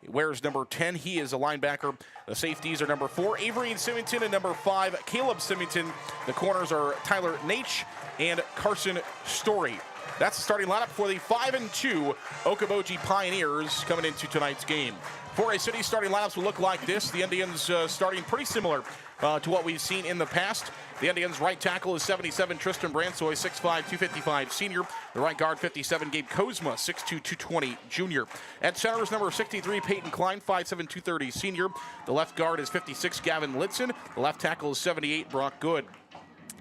wears number 10. He is a linebacker. The safeties are number 4, Avery and Symington, and number 5, Caleb Symington. The corners are Tyler Nate and Carson Story. That's the starting lineup for the 5-2 Okoboji Pioneers coming into tonight's game. Forest City starting lineups will look like this. The Indians starting pretty similar to what we've seen in the past. The Indians' right tackle is 77, Tristan Bransoy, 6'5", 255 senior. The right guard, 57, Gabe Kozma, 6'2", 220 junior. At center is number 63, Peyton Klein, 5'7", 230 senior. The left guard is 56, Gavin Litzen. The left tackle is 78, Brock Good.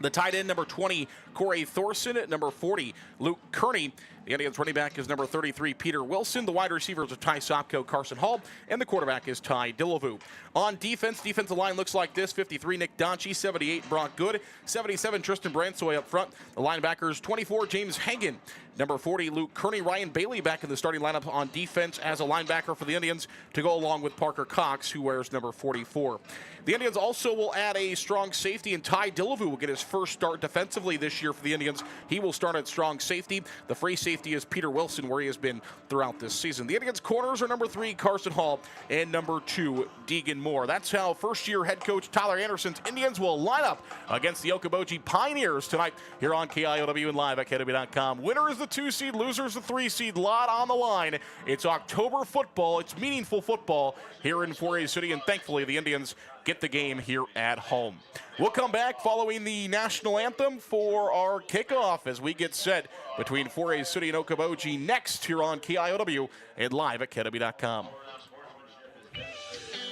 The tight end, number 20, Corey Thorson. Number 40, Luke Kearney. The Indians running back is number 33, Peter Wilson. The wide receivers are Ty Sopko, Carson Hall, and the quarterback is Ty Dillavu. On defensive line looks like this: 53, Nick Donchie, 78, Brock Good, 77, Tristan Bransoy up front. The linebackers, 24, James Hagen. Number 40, Luke Kearney. Ryan Bailey back in the starting lineup on defense as a linebacker for the Indians to go along with Parker Cox, who wears number 44. The Indians also will add a strong safety, and Ty Dillavu will get his first start defensively this year for the Indians. He will start at strong safety. The free safety is Peter Wilson, where he has been throughout this season. The Indians' corners are number 3, Carson Hall, and number 2, Deegan Moore. That's how first-year head coach Tyler Anderson's Indians will line up against the Okoboji Pioneers tonight here on KIOW and live at KW.com. Winner is the 2 seed, loser is the 3 seed. Lot on the line. It's October football. It's meaningful football here in Forest City, and thankfully the Indians get the game here at home. We'll come back following the national anthem for our kickoff as we get set between Forest City and Okoboji next here on KIOW and live at KW.com.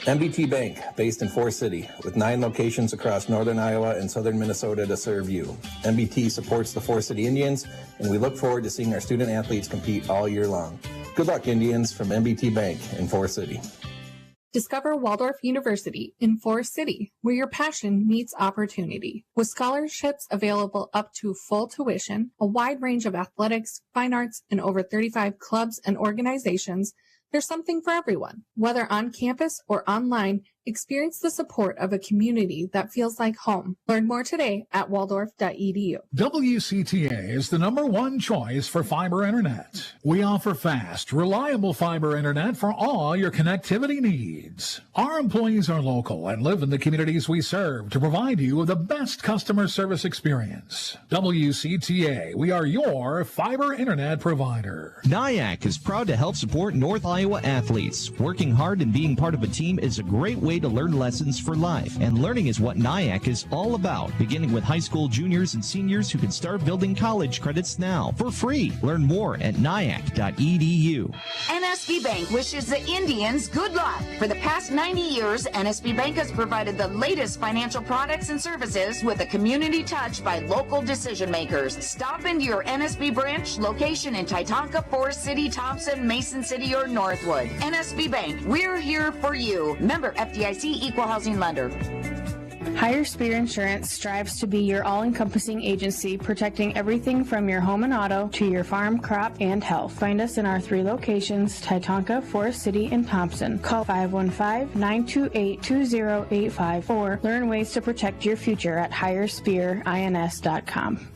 MBT Bank, based in Forest City, with 9 locations across northern Iowa and southern Minnesota to serve you. MBT supports the Forest City Indians, and we look forward to seeing our student athletes compete all year long. Good luck, Indians, from MBT Bank in Forest City. Discover Waldorf University in Forest City, where your passion meets opportunity. With scholarships available up to full tuition, a wide range of athletics, fine arts, and over 35 clubs and organizations, there's something for everyone. Whether on campus or online, Experience the support of a community that feels like home. Learn more today at waldorf.edu. WCTA is the #1 choice for fiber internet. We offer fast, reliable fiber internet for all your connectivity needs. Our employees are local and live in the communities we serve to provide you with the best customer service experience. WCTA, we are your fiber internet provider. NIAC is proud to help support North Iowa athletes. Working hard and being part of a team is a great way to learn lessons for life, and learning is what NIAC is all about, beginning with high school juniors and seniors who can start building college credits now for free. Learn more at niac.edu. NSB Bank wishes the Indians good luck. For the past 90 years, NSB Bank has provided the latest financial products and services with a community touch by local decision makers. Stop into your NSB branch location in Titanca, Forest City, Thompson, Mason City, or Northwood. NSB Bank, we're here for you. Member FDIC Equal Housing Lender. Higher Spear Insurance strives to be your all-encompassing agency, protecting everything from your home and auto to your farm, crop, and health. Find us in our 3 locations, Titanca, Forest City, and Thompson. Call 515-928-2085 or learn ways to protect your future at higherspearins.com.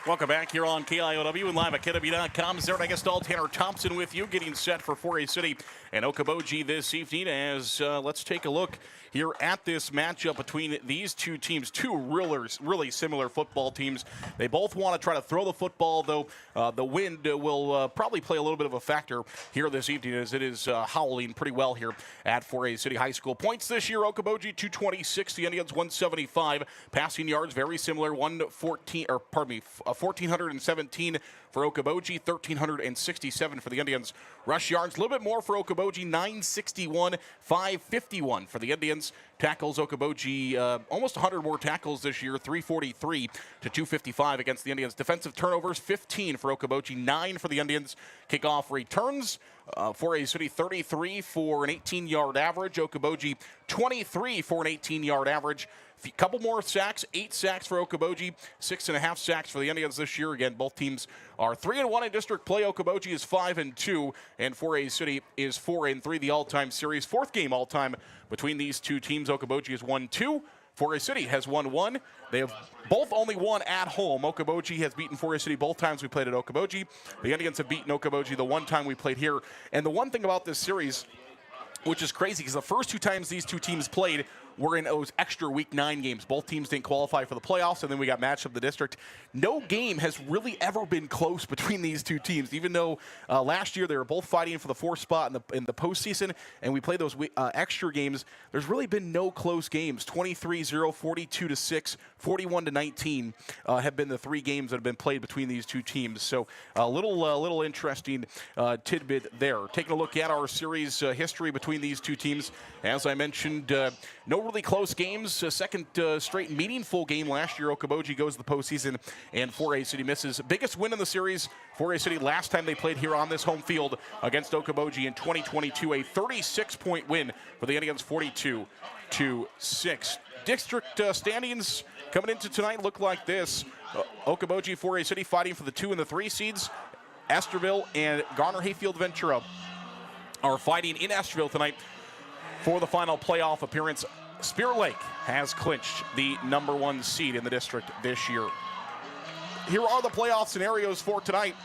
Welcome back here on KIOW and live at KW.com. Zaret Agastol, Tanner Thompson with you, getting set for 4A City and Okoboji this evening. As let's take a look here at this matchup between these two teams, two really similar football teams. They both want to try to throw the football, though the wind will probably play a little bit of a factor here this evening, as it is howling pretty well here at 4A City High School. Points this year, Okoboji 226, the Indians 175. Passing yards very similar, 1,417 for Okoboji, 1,367 for the Indians. Rush yards a little bit more for Okoboji, 961, 551 for the Indians. Tackles, Okoboji almost 100 more tackles this year, 343 to 255 against the Indians. Defensive turnovers, 15 for Okoboji, 9 for the Indians. Kickoff returns, 4A City 33 for an 18-yard average. Okoboji 23 for an 18-yard average. A couple more sacks, 8 sacks for Okoboji, 6.5 sacks for the Indians this year. Again, both teams are 3-1 in district play. Okoboji is 5-2, and 4A City is 4-3, the all-time series. 4th game all-time between these two teams. Okoboji has won 2. 4A City has won 1. They have both only won at home. Okoboji has beaten 4A City both times we played at Okoboji. The Indians have beaten Okoboji the one time we played here. And the one thing about this series, which is crazy, because the first 2 times these two teams played were in those extra Week 9 games. Both teams didn't qualify for the playoffs, and then we got matched up the district. No game has really ever been close between these two teams, even though last year they were both fighting for the 4th spot in the postseason, and we played those extra games. There's really been no close games. 23-0, 42-6, 41-19 have been the 3 games that have been played between these two teams. So a little interesting tidbit there. Taking a look at our series history between these two teams, as I mentioned, no really close games. Second straight meaningful game last year. Okoboji goes to the postseason, and 4A City misses. Biggest win in the series, 4A City last time they played here on this home field against Okoboji in 2022. A 36-point win for the Indians, 42-6. District standings coming into tonight look like this. Okoboji, 4A City fighting for the 2 and the 3 seeds. Esterville and Garner-Hayfield Ventura are fighting in Esterville tonight for the final playoff appearance. Spirit Lake has clinched the #1 seed in the district this year. Here are the playoff scenarios for tonight.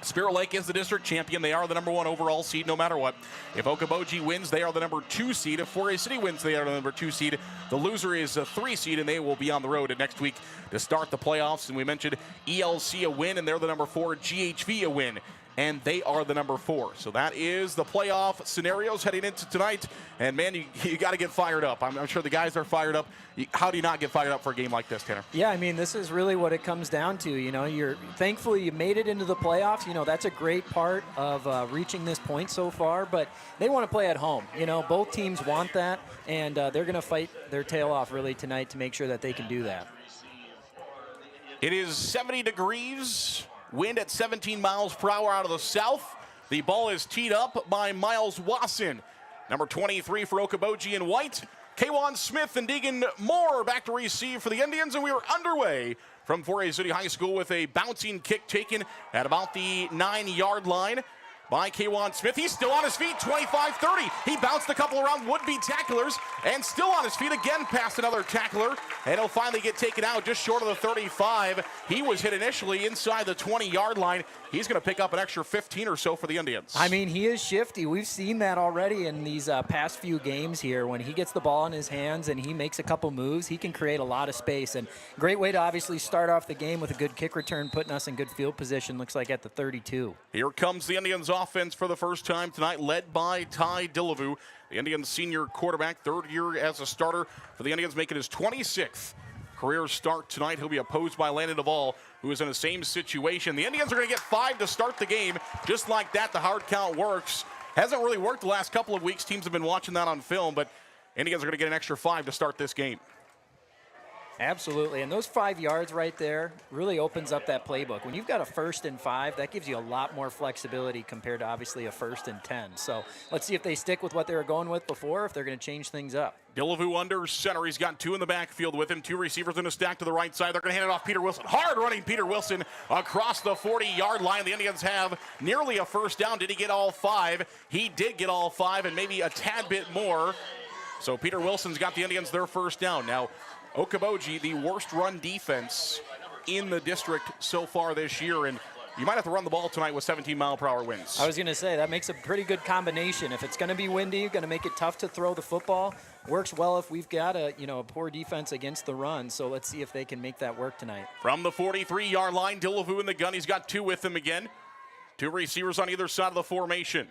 Spirit Lake is the district champion. They are the #1 overall seed no matter what. If Okoboji wins, they are the #2 seed. If 4A City wins, they are the #2 seed. The loser is a 3 seed, and they will be on the road next week to start the playoffs. And we mentioned ELC a win, and they're the #4. GHV a win, and they are the #4. So that is the playoff scenarios heading into tonight. And, man, you got to get fired up. I'm sure the guys are fired up. How do you not get fired up for a game like this, Tanner? Yeah, I mean, this is really what it comes down to. You know, thankfully you made it into the playoffs. You know, that's a great part of reaching this point so far. But they want to play at home. You know, both teams want that, and they're going to fight their tail off really tonight to make sure that they can do that. It is 70 degrees. Wind at 17 miles per hour out of the south. The ball is teed up by Miles Wasson. Number 23 for Okoboji in white. Kwan Smith and Deegan Moore back to receive for the Indians, and we are underway from 4A City High School with a bouncing kick taken at about the 9-yard line. by Kwan Smith. He's still on his feet, 25-30. He bounced a couple around would-be tacklers and still on his feet again past another tackler. And he'll finally get taken out just short of the 35. He was hit initially inside the 20-yard line. He's going to pick up an extra 15 or so for the Indians. I mean, he is shifty. We've seen that already in these past few games here. When he gets the ball in his hands and he makes a couple moves, he can create a lot of space. And great way to obviously start off the game with a good kick return, putting us in good field position, looks like at the 32. Here comes the Indians offense for the first time tonight, led by Ty Dillevu, the Indians senior quarterback, third year as a starter for the Indians, making his 26th career start tonight. He'll be opposed by Landon Duvall, who is in the same situation. The Indians are going to get 5 to start the game. Just like that, the hard count works. Hasn't really worked the last couple of weeks. Teams have been watching that on film, but Indians are going to get an extra 5 to start this game. Absolutely, and those 5 yards right there really opens up that playbook. When you've got a 1st and 5, that gives you a lot more flexibility compared to obviously a 1st and 10. So let's see if they stick with what they were going with before, if they're going to change things up. Dillevu under center. He's got 2 in the backfield with him. 2 receivers in a stack to the right side. They're going to hand it off Peter Wilson. Hard running Peter Wilson across the 40-yard line. The Indians have nearly a first down. Did he get all 5? He did get all 5 and maybe a tad bit more. So Peter Wilson's got the Indians their first down. Now, Okoboji, the worst run defense in the district so far this year, and you might have to run the ball tonight with 17-mile-per-hour winds. I was going to say, that makes a pretty good combination. If it's going to be windy, going to make it tough to throw the football. Works well if we've got a poor defense against the run, so let's see if they can make that work tonight. From the 43-yard line, Dillevu in the gun. He's got 2 with him again. 2 receivers on either side of the formation.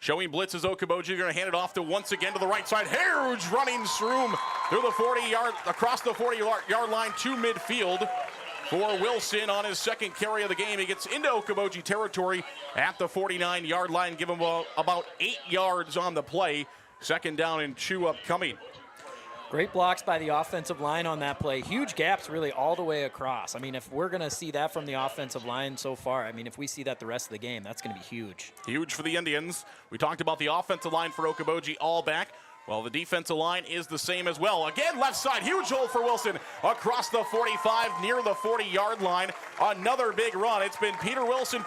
Showing blitz is Okoboji. Going to hand it off to once again to the right side. Huge running Sroom through the 40-yard, across the 40-yard line to midfield for Wilson on his second carry of the game. He gets into Okoboji territory at the 49-yard line. Give him about 8 yards on the play. Second down and 2 upcoming. Great blocks by the offensive line on that play. Huge gaps really all the way across. I mean, if we're going to see that from the offensive line so far, I mean, if we see that the rest of the game, that's going to be huge. Huge for the Indians. We talked about the offensive line for Okoboji, all back. Well, the defensive line is the same as well. Again, left side, huge hole for Wilson across the 45 near the 40-yard line. Another big run. It's been Peter Wilson, and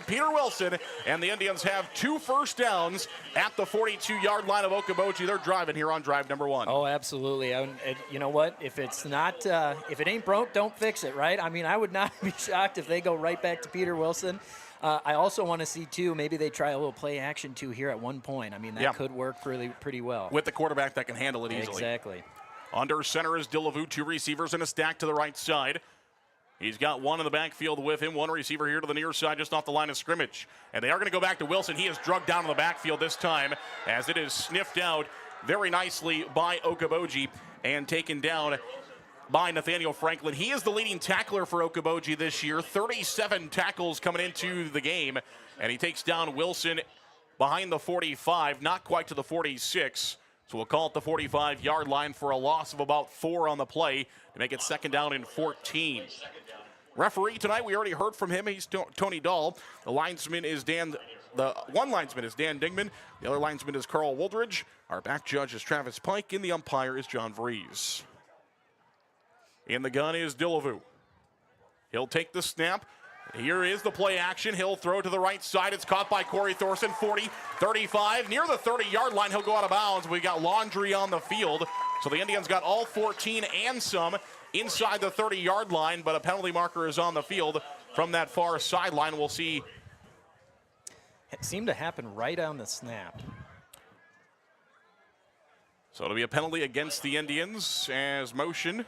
Peter Wilson, and the Indians have 2 first downs at the 42-yard line of Okoboji. They're driving here on drive number 1. Oh, absolutely. You know what? If it's not, if it ain't broke, don't fix it, right? I mean, I would not be shocked if they go right back to Peter Wilson. I also want to see, too, maybe they try a little play action, too, here at one point. I mean, that could work pretty well. With the quarterback that can handle it easily. Exactly. Under center is Dillevu, 2 receivers in a stack to the right side. He's got 1 in the backfield with him, 1 receiver here to the near side, just off the line of scrimmage. And they are going to go back to Wilson. He is drugged down in the backfield this time, as it is sniffed out very nicely by Okoboji and taken down by Nathaniel Franklin. He is the leading tackler for Okoboji this year. 37 tackles coming into the game. And he takes down Wilson behind the 45, not quite to the 46. So we'll call it the 45-yard line for a loss of about 4 on the play to make it second down and 14. Referee tonight, we already heard from him. He's Tony Dahl. The one linesman is Dan Dingman. The other linesman is Carl Woldridge. Our back judge is Travis Pike, and the umpire is John Vries. In the gun is Dillevu. He'll take the snap. Here is the play action. He'll throw to the right side. It's caught by Corey Thorson. 40, 35. Near the 30-yard line, he'll go out of bounds. We got laundry on the field. So the Indians got all 14 and some inside the 30-yard line, but a penalty marker is on the field from that far sideline. We'll see. It seemed to happen right on the snap. So it'll be a penalty against the Indians as motion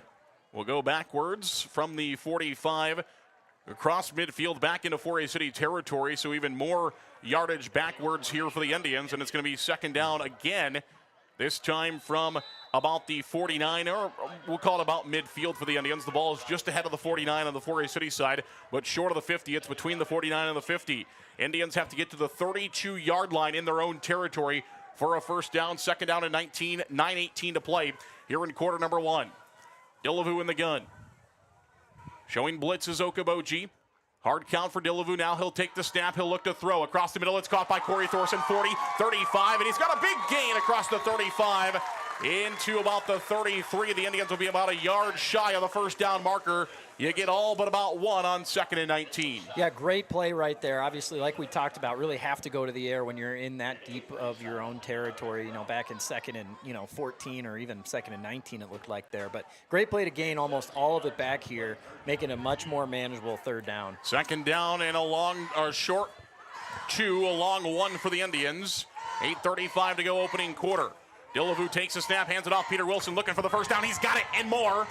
will go backwards from the 45 across midfield back into 4A City territory. So even more yardage backwards here for the Indians, and it's going to be second down again, this time from about the 49, or we'll call it about midfield for the Indians. The ball is just ahead of the 49 on the 4A City side, but short of the 50. It's between the 49 and the 50. Indians have to get to the 32-yard line in their own territory for a first down. Second down and 19, 9:18 to play here in quarter number 1. Dillevu in the gun. Showing blitz is Okoboji. Hard count for Dillevu. Now he'll take the snap. He'll look to throw. Across the middle, it's caught by Corey Thorson. 40, 35, and he's got a big gain across the 35. into about the 33. The Indians will be about a yard shy of the first down marker. You get all but about one on 2nd and 19. Yeah, great play right there. Obviously, like we talked about, really have to go to the air when you're in that deep of your own territory, back in 2nd and, 14 or even 2nd and 19 it looked like there. But great play to gain almost all of it back here, making a much more manageable 3rd down. 2nd down and a short 2, a long 1 for the Indians. 8:35 to go opening quarter. Dillevue takes a snap, hands it off. Peter Wilson looking for the first down. He's got it and more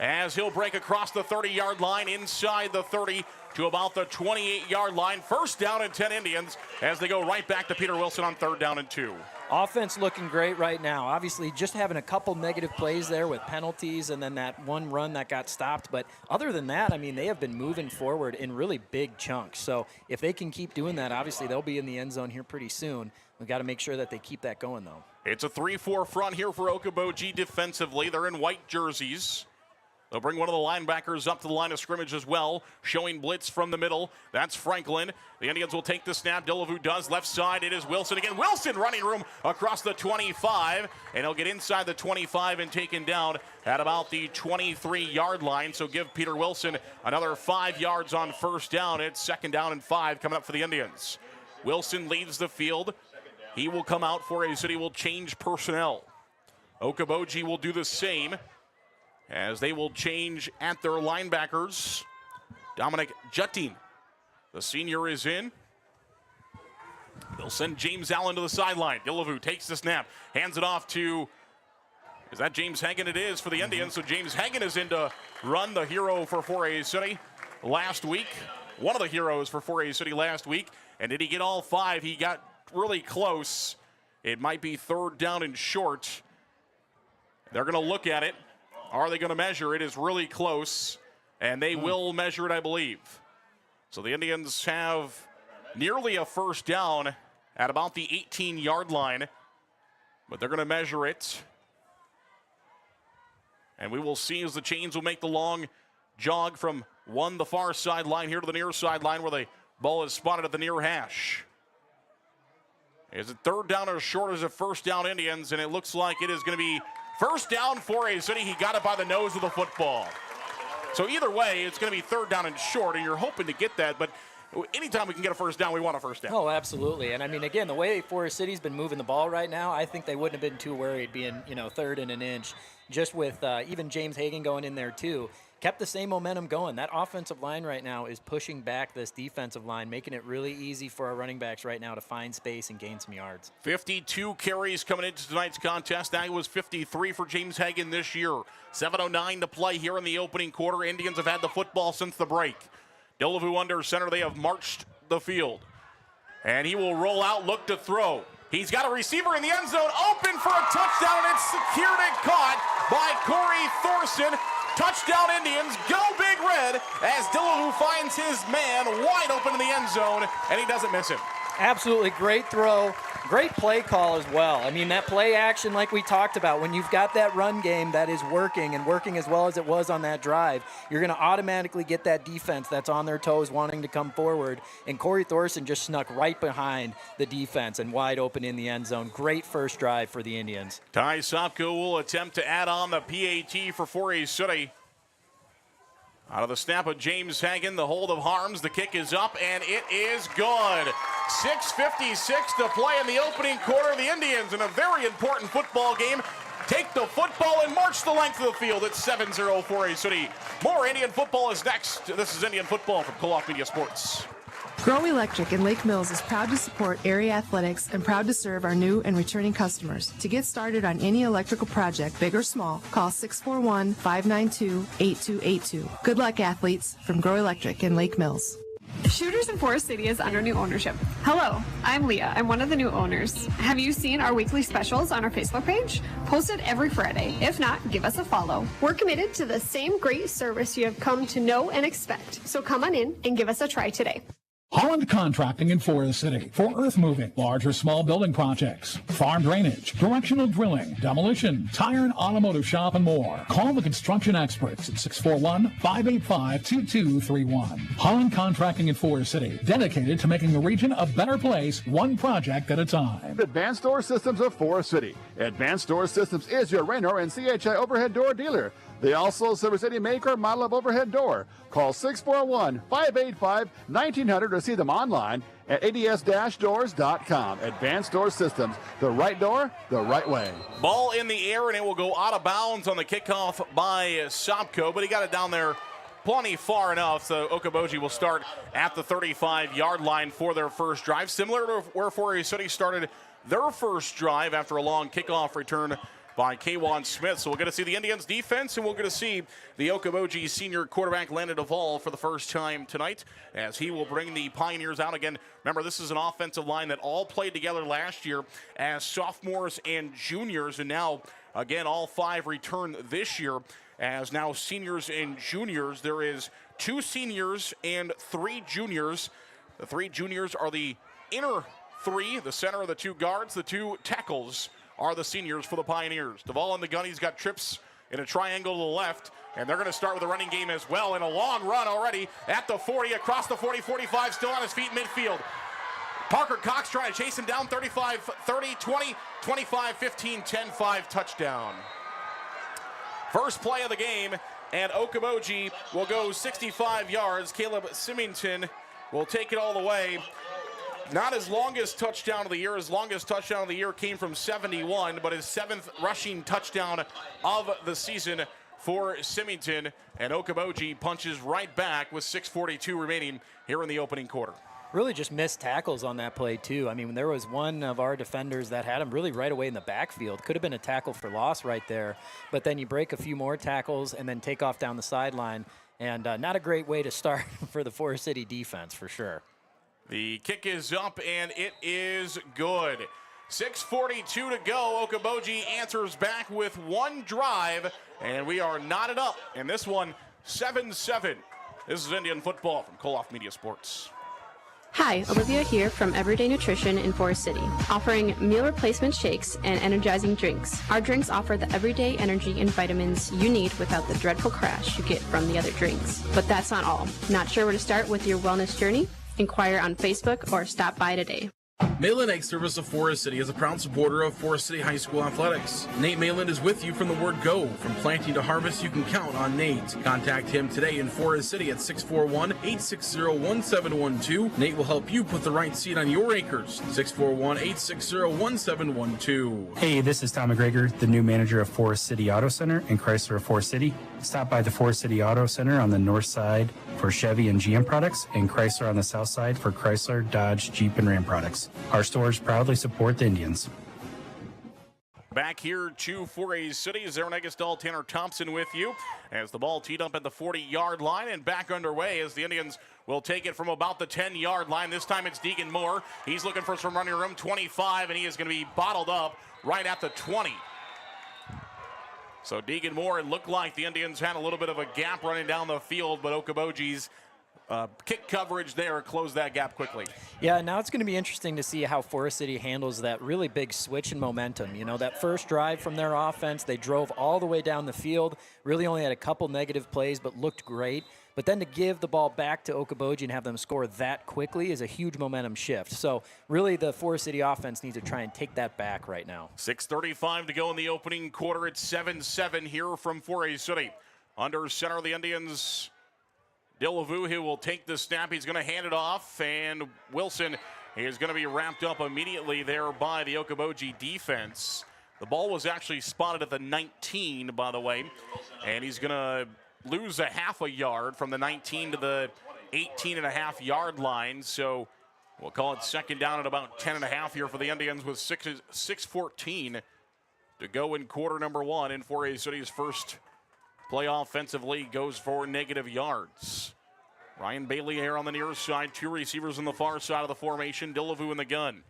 as he'll break across the 30-yard line inside the 30 to about the 28-yard line. First down and 10 Indians as they go right back to Peter Wilson on 3rd down and 2. Offense looking great right now. Obviously, just having a couple negative plays there with penalties and then that one run that got stopped. But other than that, they have been moving forward in really big chunks. So if they can keep doing that, obviously they'll be in the end zone here pretty soon. We've got to make sure that they keep that going, though. It's a 3-4 front here for Okoboji defensively. They're in white jerseys. They'll bring one of the linebackers up to the line of scrimmage as well, showing blitz from the middle. That's Franklin. The Indians will take the snap. Dillevue does. Left side, it is Wilson again. Wilson running room across the 25, and he'll get inside the 25 and taken down at about the 23-yard line. So give Peter Wilson another 5 yards on first down. It's 2nd down and 5 coming up for the Indians. Wilson leads the field. He will come out for a City will change personnel. Okoboji will do the same as they will change at their linebackers. Dominic Jutting, the senior, is in. They'll send James Allen to the sideline. Dillevue takes the snap, hands it off to, is that James Hagan? It is for the Indians. So James Hagan is in to run, the hero for 4A City last week. One of the heroes for 4A City last week. And did he get all 5? He got really close. It might be 3rd down and short. They're going to look at it. Are they going to measure it? Is really close, and they will measure it, I believe. So the Indians have nearly a first down at about the 18-yard line, but they're going to measure it. And we will see as the chains will make the long jog from the far sideline here to the near sideline where the ball is spotted at the near hash. Is it 3rd down or short as a first down Indians? And it looks like it is going to be first down for a City. He got it by the nose of the football. So either way, it's going to be 3rd down and short, and you're hoping to get that. But anytime we can get a first down, we want a first down. Oh, absolutely. And again, the way Forest City's been moving the ball right now, I think they wouldn't have been too worried being, 3rd and an inch. Just with even James Hagan going in there too. Kept the same momentum going. That offensive line right now is pushing back this defensive line, making it really easy for our running backs right now to find space and gain some yards. 52 carries coming into tonight's contest. That was 53 for James Hagan this year. 7:09 to play here in the opening quarter. Indians have had the football since the break. Dillevue under center. They have marched the field. And he will roll out, look to throw. He's got a receiver in the end zone, open for a touchdown, and it's secured and caught by Corey Thorson. Touchdown Indians, go Big Red, as Dillevue finds his man wide open in the end zone, and he doesn't miss him. Absolutely great throw. Great play call as well. That play action like we talked about, when you've got that run game that is working and working as well as it was on that drive, you're going to automatically get that defense that's on their toes wanting to come forward. And Corey Thorson just snuck right behind the defense and wide open in the end zone. Great first drive for the Indians. Ty Sopko will attempt to add on the PAT for 4A City. Out of the snap of James Hagan, the hold of Harms, the kick is up, and it is good. 6:56 to play in the opening quarter. The Indians, in a very important football game, take the football and march the length of the field. It's 7-0 4A City. More Indian football is next. This is Indian football from Co-op Media Sports. Grow Electric in Lake Mills is proud to support area athletics and proud to serve our new and returning customers. To get started on any electrical project, big or small, call 641-592-8282. Good luck, athletes, from Grow Electric in Lake Mills. Shooters in Forest City is under new ownership. Hello, I'm Leah. I'm one of the new owners. Have you seen our weekly specials on our Facebook page? Posted every Friday. If not, give us a follow. We're committed to the same great service you have come to know and expect. So come on in and give us a try today. Holland Contracting in Forest City for earth moving, large or small building projects, farm drainage, directional drilling, demolition, tire and automotive shop, and more. Call the construction experts at 641-585-2231. Holland Contracting in Forest City, dedicated to making the region a better place, one project at a time. Advanced Door Systems of Forest City. Advanced Door Systems is your Raynor and CHI overhead door dealer. They also service any make or model of overhead door. Call 641-585-1900 or see them online at ads-doors.com. Advanced Door Systems, the right door, the right way. Ball in the air, and it will go out of bounds on the kickoff by Sopko, but he got it down there plenty far enough, so Okoboji will start at the 35-yard line for their first drive, similar to where Forest City started their first drive after a long kickoff return by Kwan Smith. So we're going to see the Indians defense, and we're going to see the Okoboji senior quarterback Landon Duvall for the first time tonight as he will bring the Pioneers out again. Remember, this is an offensive line that all played together last year as sophomores and juniors, and now, again, all five return this year as now seniors and juniors. There is 2 seniors and 3 juniors. The 3 juniors are the inner 3, the center of the 2 guards, the 2 tackles are the seniors for the Pioneers. Duvall in the gun, he's got trips in a triangle to the left, and they're going to start with a running game as well, and a long run already at the 40, across the 40, 45, still on his feet midfield. Parker Cox trying to chase him down, 35, 30, 20, 25, 15, 10, 5, touchdown. First play of the game, and Okoboji will go 65 yards. Caleb Symington will take it all the way. Not his longest touchdown of the year. His longest touchdown of the year came from 71, but his 7th rushing touchdown of the season for Symington. And Okoboji punches right back with 6:42 remaining here in the opening quarter. Really just missed tackles on that play, too. I mean, there was one of our defenders that had him really right away in the backfield. Could have been a tackle for loss right there. But then you break a few more tackles and then take off down the sideline. And not a great way to start for the Forest City defense, for sure. The kick is up, and it is good. 6:42 to go. Okoboji answers back with one drive, and we are knotted up. And this one, 7-7. This is Indian football from Koloff Media Sports. Hi, Olivia here from Everyday Nutrition in Forest City, offering meal replacement shakes and energizing drinks. Our drinks offer the everyday energy and vitamins you need without the dreadful crash you get from the other drinks. But that's not all. Not sure where to start with your wellness journey? Inquire on Facebook or stop by today. Malin Egg Service of Forest City is a proud supporter of Forest City High School athletics. Nate Malin is with you from the word go. From planting to harvest, you can count on Nate. Contact him today in Forest City at 641-860-1712. Nate will help you put the right seed on your acres. 641-860-1712. Hey, this is Tom McGregor, the new manager of Forest City Auto Center in Chrysler of Forest City. Stop by the Forest City Auto Center on the north side for Chevy and GM products, and Chrysler on the south side for Chrysler, Dodge, Jeep, and Ram products. Our stores proudly support the Indians. Back here to Forest City, Aaron Eggesdahl, Tanner Thompson with you as the ball teed up at the 40-yard line and back underway as the Indians will take it from about the 10-yard line. This time it's Deegan Moore. He's looking for some running room, 25, and he is going to be bottled up right at the 20. So Deegan Moore, it looked like the Indians had a little bit of a gap running down the field, but Okoboji's kick coverage there closed that gap quickly. Yeah, now it's going to be interesting to see how Forest City handles that really big switch in momentum. You know, that first drive from their offense, they drove all the way down the field, really only had a couple negative plays, but looked great. But then to give the ball back to Okoboji and have them score that quickly is a huge momentum shift. So really the Forest City offense needs to try and take that back right now. 6:35 to go in the opening quarter. It's 7-7 here from Forest City. Under center of the Indians, Dillavu will take the snap. He's going to hand it off, and Wilson is going to be wrapped up immediately there by the Okoboji defense. The ball was actually spotted at the 19, by the way, and he's going to lose a half a yard from the 19 to the 18.5-yard line. So we'll call it second down at about 10.5 here for the Indians with 6:14 to go in quarter number one. And Forest City's first play offensively goes for negative yards. Ryan Bailey here on the near side. 2 receivers on the far side of the formation. Dillavu in the gun.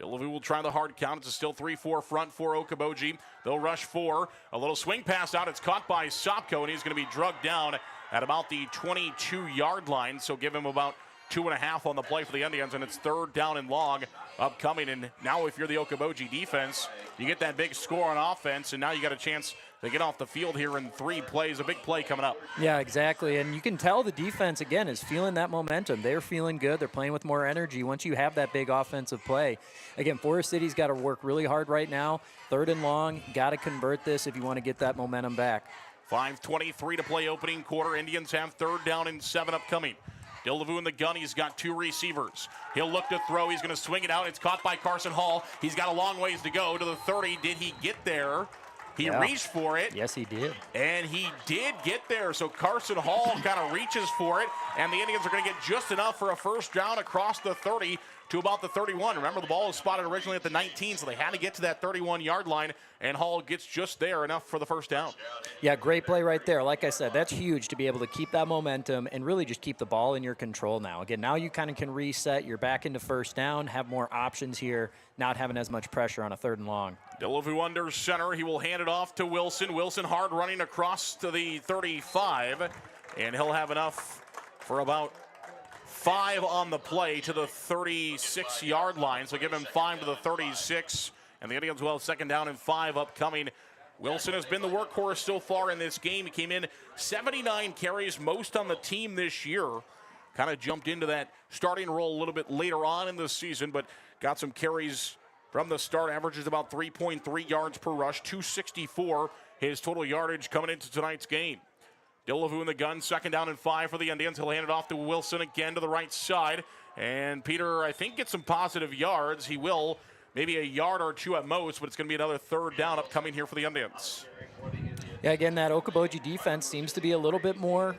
Dillavu will try the hard count. It's a still 3-4 front for Okoboji. They'll rush 4. A little swing pass out. It's caught by Sopko, and he's going to be drugged down at about the 22-yard line. So give him about 2.5 on the play for the Indians, and it's 3rd down and long upcoming. And now if you're the Okoboji defense, you get that big score on offense, and now you got a chance to get off the field here in 3 plays. A big play coming up. Yeah, exactly. And you can tell the defense, again, is feeling that momentum. They're feeling good. They're playing with more energy once you have that big offensive play. Again, Forest City's got to work really hard right now. 3rd and long, got to convert this if you want to get that momentum back. 5:23 to play opening quarter. Indians have 3rd down and 7 upcoming. Delavu in the gun. He's got 2 receivers. He'll look to throw. He's going to swing it out. It's caught by Carson Hall. He's got a long ways to go to the 30. Did he get there? He reached for it. Yes, he did. And he did get there. So Carson Hall kind of reaches for it, and the Indians are going to get just enough for a first down across the 30 to about the 31. Remember, the ball was spotted originally at the 19, so they had to get to that 31-yard line, and Hall gets just there, enough for the first down. Yeah, great play right there. Like I said, that's huge to be able to keep that momentum and really just keep the ball in your control now. Again, now you kind of can reset. You're back into first down, have more options here, not having as much pressure on a 3rd and long. Delavu under center. He will hand it off to Wilson. Wilson hard running across to the 35, and he'll have enough for about 5 on the play to the 36-yard line. So give him 5 to the 36, and the Indians will have 2nd down and 5 upcoming. Wilson has been the workhorse so far in this game. He came in 79 carries, most on the team this year. Kind of jumped into that starting role a little bit later on in the season, but got some carries from the start. Averages about 3.3 yards per rush, 264 his total yardage coming into tonight's game. Delavu in the gun, 2nd down and 5 for the Indians. He'll hand it off to Wilson again to the right side. And Peter, I think, gets some positive yards. He will, maybe a yard or 2 at most, but it's going to be another 3rd down upcoming here for the Indians. Yeah, again, that Okoboji defense seems to be a little bit more,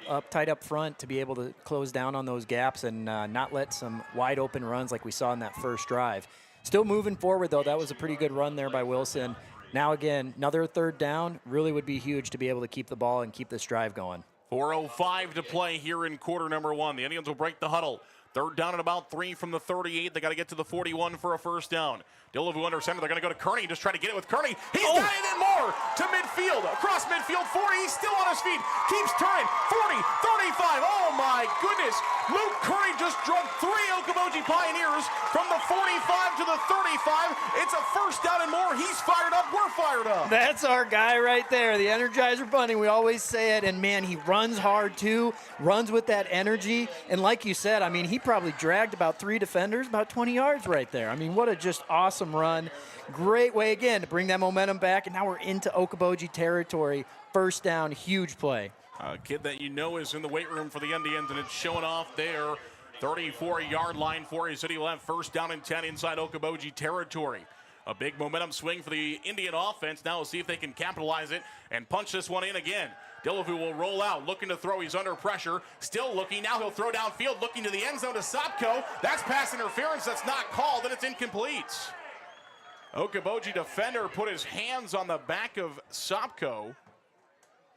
up tight up front to be able to close down on those gaps and not let some wide open runs like we saw in that first drive. Still moving forward, though. That was a pretty good run there by Wilson. Now, again, another 3rd down really would be huge to be able to keep the ball and keep this drive going. 4:05 to play here in quarter number 1. The Indians will break the huddle. 3rd down and about 3 from the 38. They got to get to the 41 for a first down. Delavu under center. They're going to go to Kearney. Just try to get it with Kearney. He's got it in more to midfield. Across midfield, 40. He's still on his feet. Keeps turning. 40, 35. Oh, my goodness. Luke Kearney just drove 3 Okoboji Pioneers from the 45 to the 35. It's a first down and more. He's fired up. We're fired up. That's our guy right there, the Energizer Bunny. We always say it. And, man, he runs hard, too. Runs with that energy. And like you said, I mean, he probably dragged about 3 defenders, about 20 yards right there. I mean, what a just awesome run. Great way, again, to bring that momentum back. And now we're into Okoboji territory. First down, huge play. A kid that you know is in the weight room for the Indians, and it's showing off there. 34-yard line for his city. Will have first down and 10 inside Okoboji territory. A big momentum swing for the Indian offense. Now we'll see if they can capitalize it and punch this one in again. Delavu will roll out, looking to throw. He's under pressure. Still looking. Now he'll throw downfield, looking to the end zone to Sopko. That's pass interference. That's not called, and it's incomplete. Okoboji defender put his hands on the back of Sopko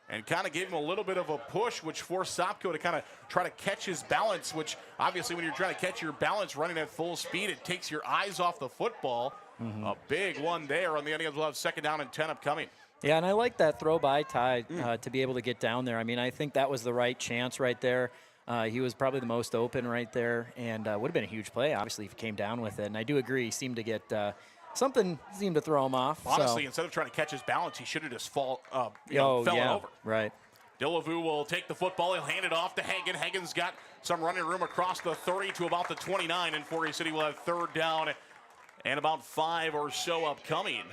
and kind of gave him a little bit of a push, which forced Sopko to kind of try to catch his balance, which obviously when you're trying to catch your balance running at full speed, it takes your eyes off the football. A big one there, and the Indians will have 2nd down and 10 upcoming. Yeah, and I like that throw by Ty to be able to get down there. I mean, I think that was the right chance right there. He was probably the most open right there, and would have been a huge play, obviously, if he came down with it. And I do agree, he seemed to get something seemed to throw him off. Honestly, instead of trying to catch his balance, he should have just fell over. Right. Delavu will take the football. He'll hand it off to Hagen. Hagen's got some running room across the 30 to about the 29, and Forey City will have 3rd down and about 5 or so upcoming.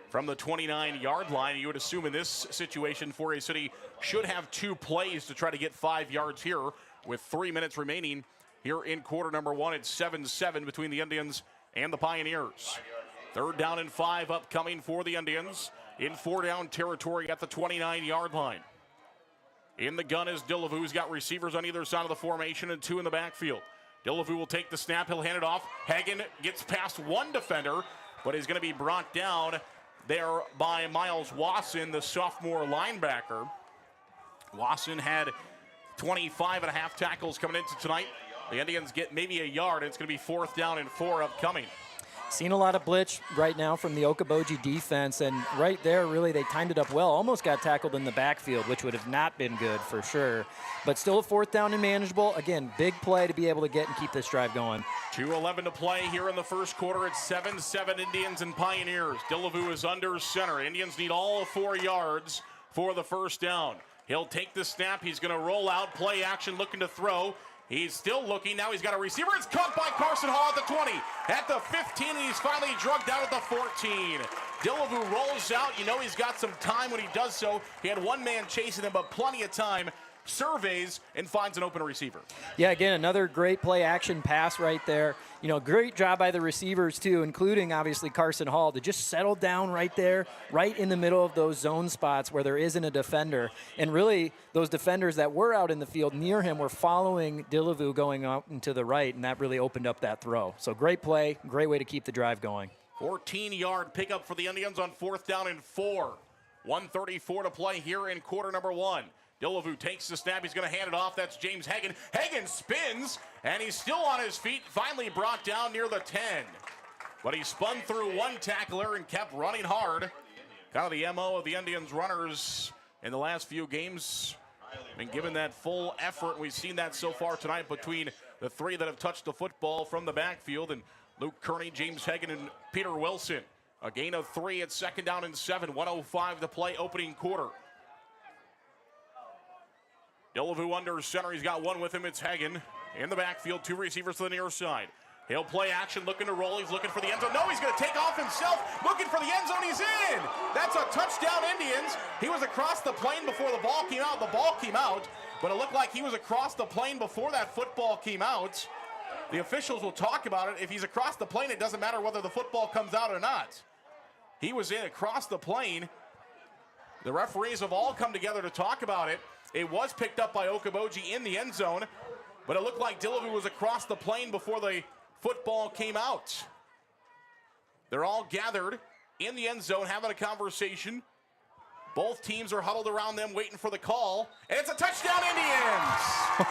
From the 29-yard line, you would assume in this situation, Forey City should have 2 plays to try to get 5 yards here with 3 minutes remaining here in quarter number 1. It's 7-7 between the Indians and the Pioneers. 3rd down and 5 upcoming for the Indians in 4-down territory at the 29-yard line. In the gun is Delavu, who's got receivers on either side of the formation and 2 in the backfield. Delavu will take the snap. He'll hand it off. Hagen gets past 1 defender, but he's going to be brought down there by Miles Wasson, the sophomore linebacker. Wasson had 25 and a half tackles coming into tonight. The Indians get maybe a yard, and it's going to be 4th down and 4 upcoming. Seen a lot of blitz right now from the Okoboji defense, and right there, really, they timed it up well. Almost got tackled in the backfield, which would have not been good for sure. But still a 4th down and manageable. Again, big play to be able to get and keep this drive going. 2:11 to play here in the first quarter. It's 7-7 Indians and Pioneers. Dillevue is under center. Indians need all 4 yards for the first down. He'll take the snap. He's going to roll out, play action, looking to throw. He's still looking. Now he's got a receiver. It's caught by Carson Hall at the 20, at the 15, and he's finally drugged out at the 14. Dillevue rolls out. You know he's got some time when he does so. He had one man chasing him, but plenty of time. Surveys and finds an open receiver. Yeah, again, another great play action pass right there. You know, great job by the receivers too, including obviously Carson Hall, to just settle down right there, right in the middle of those zone spots where there isn't a defender. And really, those defenders that were out in the field near him were following Dillevue going out and to the right, and that really opened up that throw. So great play, great way to keep the drive going. 14-yard pickup for the Indians on 4th down and 4. 1:34 to play here in quarter number 1. Dillevue takes the snap. He's going to hand it off. That's James Hagan. Hagan spins, and he's still on his feet. Finally brought down near the 10. But he spun through one tackler and kept running hard. Kind of the MO of the Indians runners in the last few games. Been given that full effort. We've seen that so far tonight between the 3 that have touched the football from the backfield. And Luke Kearney, James Hagan, and Peter Wilson. A gain of 3 at 2nd down and 7. 1:05 to play opening quarter. Dillevue under center. He's got one with him. It's Hagan in the backfield. 2 receivers to the near side. He'll play action, looking to roll. He's looking for the end zone. No, he's going to take off himself. Looking for the end zone. He's in. That's a touchdown, Indians. He was across the plane before the ball came out. The ball came out, but it looked like he was across the plane before that football came out. The officials will talk about it. If he's across the plane, it doesn't matter whether the football comes out or not. He was in across the plane. The referees have all come together to talk about it. It was picked up by Okoboji in the end zone, but it looked like Dillevue was across the plane before the football came out. They're all gathered in the end zone having a conversation. Both teams are huddled around them waiting for the call, and it's a touchdown, Indians!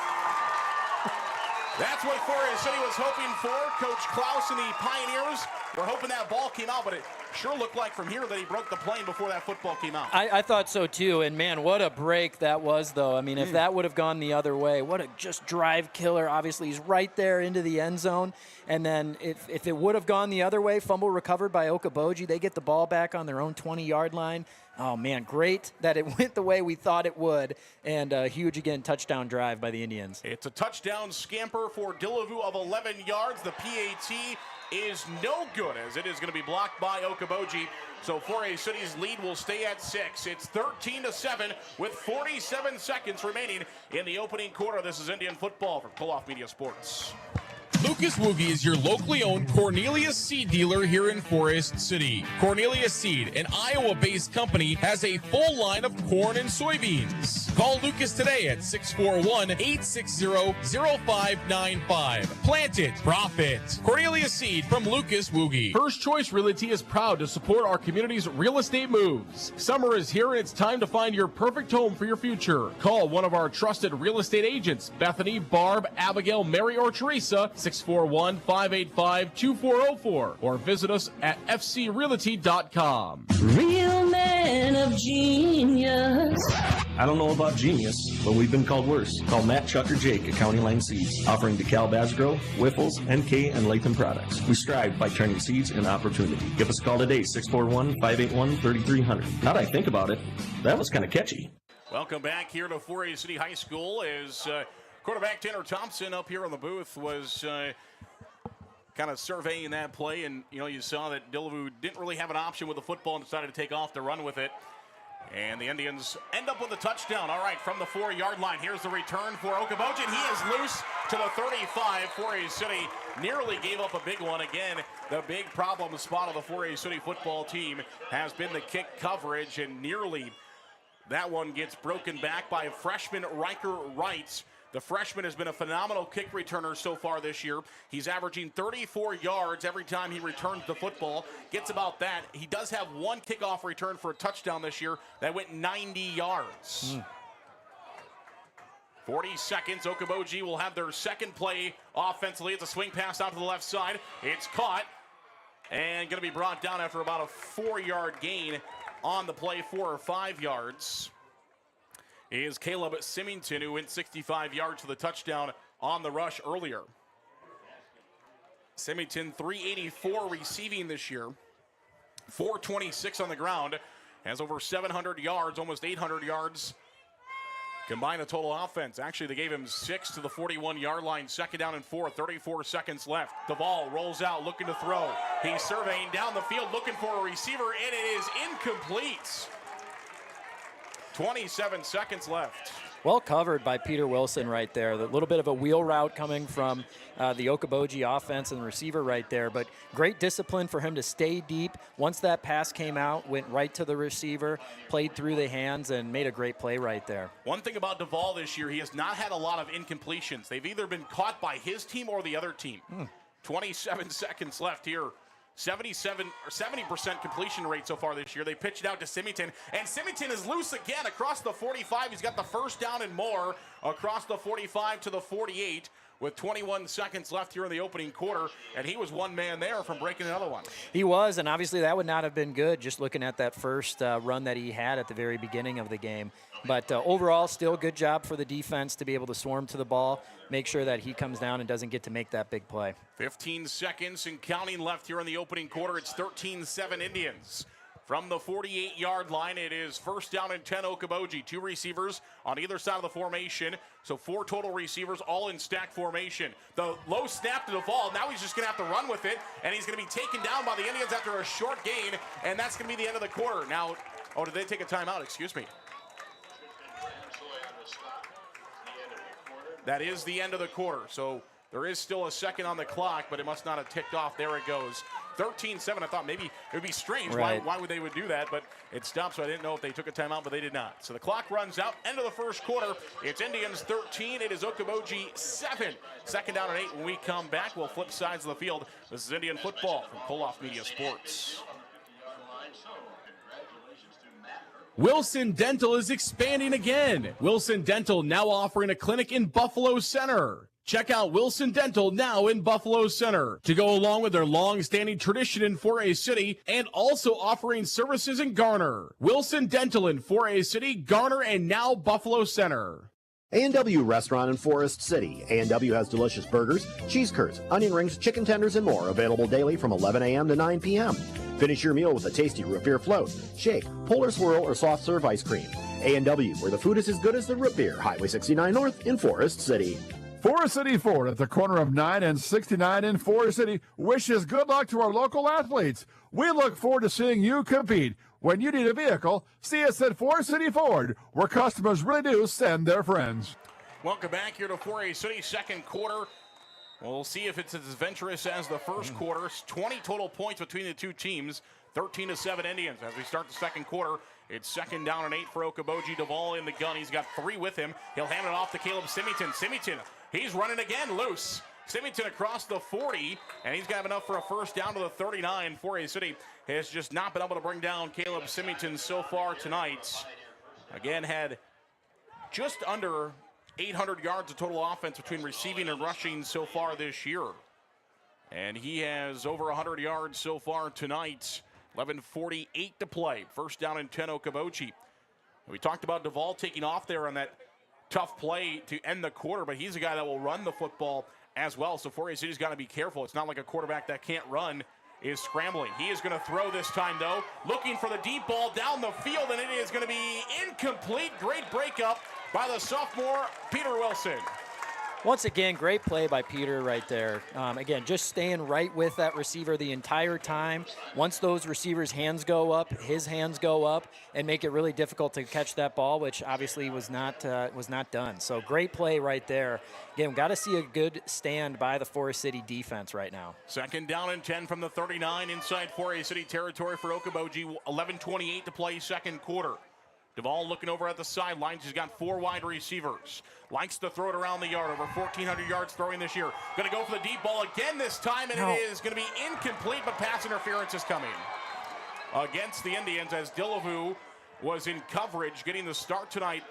That's what Forest City was hoping for. Coach Klaus and the Pioneers were hoping that ball came out, but it sure looked like from here that he broke the plane before that football came out. I thought so too, and man, what a break that was, though. I mean, if that would have gone the other way, what a just drive killer. Obviously, he's right there into the end zone, and then if it would have gone the other way, fumble recovered by Okoboji, they get the ball back on their own 20-yard line. Oh, man, great that it went the way we thought it would, and a huge, again, touchdown drive by the Indians. It's a touchdown scamper for Dillevue of 11 yards. The PAT is no good, as it is going to be blocked by Okoboji. So Forest City's lead will stay at 6. It's 13-7 with 47 seconds remaining in the opening quarter. This is Indian football from Pull-Off Media Sports. Lucas Woogie is your locally owned Cornelius Seed dealer here in Forest City. Cornelius Seed, an Iowa-based company, has a full line of corn and soybeans. Call Lucas today at 641-860-0595. Plant it, profit. Cornelius Seed from Lucas Woogie. First Choice Realty is proud to support our community's real estate moves. Summer is here and it's time to find your perfect home for your future. Call one of our trusted real estate agents, Bethany, Barb, Abigail, Mary, or Teresa, 641-585-2404, or visit us at fcrealty.com. Real man of genius. I don't know about genius, but we've been called worse. Call Matt, Chuck, or Jake at County Line Seeds, offering DeKalb Asgrow, Whiffles, NK, and Latham products. We strive by turning seeds into opportunity. Give us a call today, 641-581-3300. Now that I think about it, that was kind of catchy. Welcome back here to Forest City High School as quarterback Tanner Thompson up here on the booth was kind of surveying that play, and you saw that Dillevue didn't really have an option with the football and decided to take off to run with it. And the Indians end up with a touchdown. All right, from the 4-yard line, here's the return for Okoboji, and he is loose to the 35. Forest City nearly gave up a big one. Again, the big problem spot of the Forest City football team has been the kick coverage, and nearly that one gets broken back by freshman Riker Wright. The freshman has been a phenomenal kick returner so far this year. He's averaging 34 yards every time he returns the football. Gets about that. He does have one kickoff return for a touchdown this year that went 90 yards. 40 seconds. Okoboji will have their second play offensively. It's a swing pass out to the left side. It's caught. And going to be brought down after about a 4-yard gain on the play, 4 or 5 yards. Is Caleb Symington, who went 65 yards for the touchdown on the rush earlier. Symington, 384 receiving this year, 426 on the ground, has over 700 yards, almost 800 yards. Combined a total offense. Actually, they gave him 6 to the 41-yard line. 2nd down and 4, 34 seconds left. Duvall rolls out, looking to throw. He's surveying down the field, looking for a receiver, and it is incomplete. 27 seconds left. Well covered by Peter Wilson right there. A little bit of a wheel route coming from the Okoboji offense and the receiver right there, but great discipline for him to stay deep. Once that pass came out, went right to the receiver, played through the hands, and made a great play right there. One thing about Duvall this year, he has not had a lot of incompletions. They've either been caught by his team or the other team. 27 seconds left here. 70% completion rate so far this year. They pitched it out to Symington, and Symington is loose again across the 45. He's got the first down and more across the 45 to the 48 with 21 seconds left here in the opening quarter, and he was one man there from breaking another one. He was, and obviously that would not have been good just looking at that first run that he had at the very beginning of the game. But overall, still good job for the defense to be able to swarm to the ball, make sure that he comes down and doesn't get to make that big play. 15 seconds and counting left here in the opening quarter. It's 13-7 Indians. From the 48-yard line, it is 1st down and 10 Okoboji. 2 receivers on either side of the formation. So 4 total receivers, all in stack formation. The low snap to the ball. Now he's just going to have to run with it, and he's going to be taken down by the Indians after a short gain, and that's going to be the end of the quarter. Now, did they take a timeout? Excuse me. That is the end of the quarter. So there is still a second on the clock, but it must not have ticked off. There it goes. 13-7. I thought maybe it would be strange. Right. Why would they would do that? But it stopped, so I didn't know if they took a timeout, but they did not. So the clock runs out. End of the first quarter. It's Indians 13. It is Okoboji 7. 2nd down and 8. When we come back, we'll flip sides of the field. This is Indian football from Koloff Media Sports. Wilson Dental is expanding again. Wilson Dental now offering a clinic in Buffalo Center. Check out Wilson Dental now in Buffalo Center to go along with their long-standing tradition in 4A City and also offering services in Garner. Wilson Dental in 4A City, Garner, and now Buffalo Center. A&W Restaurant in Forest City. A&W has delicious burgers, cheese curds, onion rings, chicken tenders, and more available daily from 11 a.m. to 9 p.m. Finish your meal with a tasty root beer float, shake, polar swirl, or soft serve ice cream. A&W, where the food is as good as the root beer. Highway 69 North in Forest City. Forest City Ford at the corner of 9 and 69 in Forest City wishes good luck to our local athletes. We look forward to seeing you compete. When you need a vehicle, see us at Forest City Ford, where customers really do send their friends. Welcome back here to 4A City, second quarter. We'll see if it's as adventurous as the first quarter. It's 20 total points between the two teams, 13-7 Indians. As we start the second quarter, it's 2nd down and 8 for Okoboji. Duvall in the gun. He's got 3 with him. He'll hand it off to Caleb Symington. Symington, he's running again, loose. Symington across the 40, and he's got enough for a first down to the 39. 4A City has just not been able to bring down Caleb Symington so far tonight. Again, had just under 800 yards of total offense between receiving and rushing so far this year. And he has over 100 yards so far tonight. 11:48 to play. 1st down and 10 Okoboji. We talked about Duvall taking off there on that tough play to end the quarter, but he's a guy that will run the football as well. So 4A City's got to be careful. It's not like a quarterback that can't run is scrambling. He is going to throw this time, though. Looking for the deep ball down the field, and it is going to be incomplete. Great breakup by the sophomore, Peter Wilson. Once again, great play by Peter right there. Again, just staying right with that receiver the entire time. Once those receivers' hands go up, his hands go up, and make it really difficult to catch that ball, which obviously was not done. So great play right there. Again, got to see a good stand by the Forest City defense right now. 2nd down and 10 from the 39 inside 4A City territory for Okoboji. 11:28 to play second quarter. Duvall looking over at the sidelines. He's got 4 wide receivers. Likes to throw it around the yard. Over 1,400 yards throwing this year. Going to go for the deep ball again this time, and it is going to be incomplete, but pass interference is coming against the Indians as Dillavu was in coverage, getting the start tonight.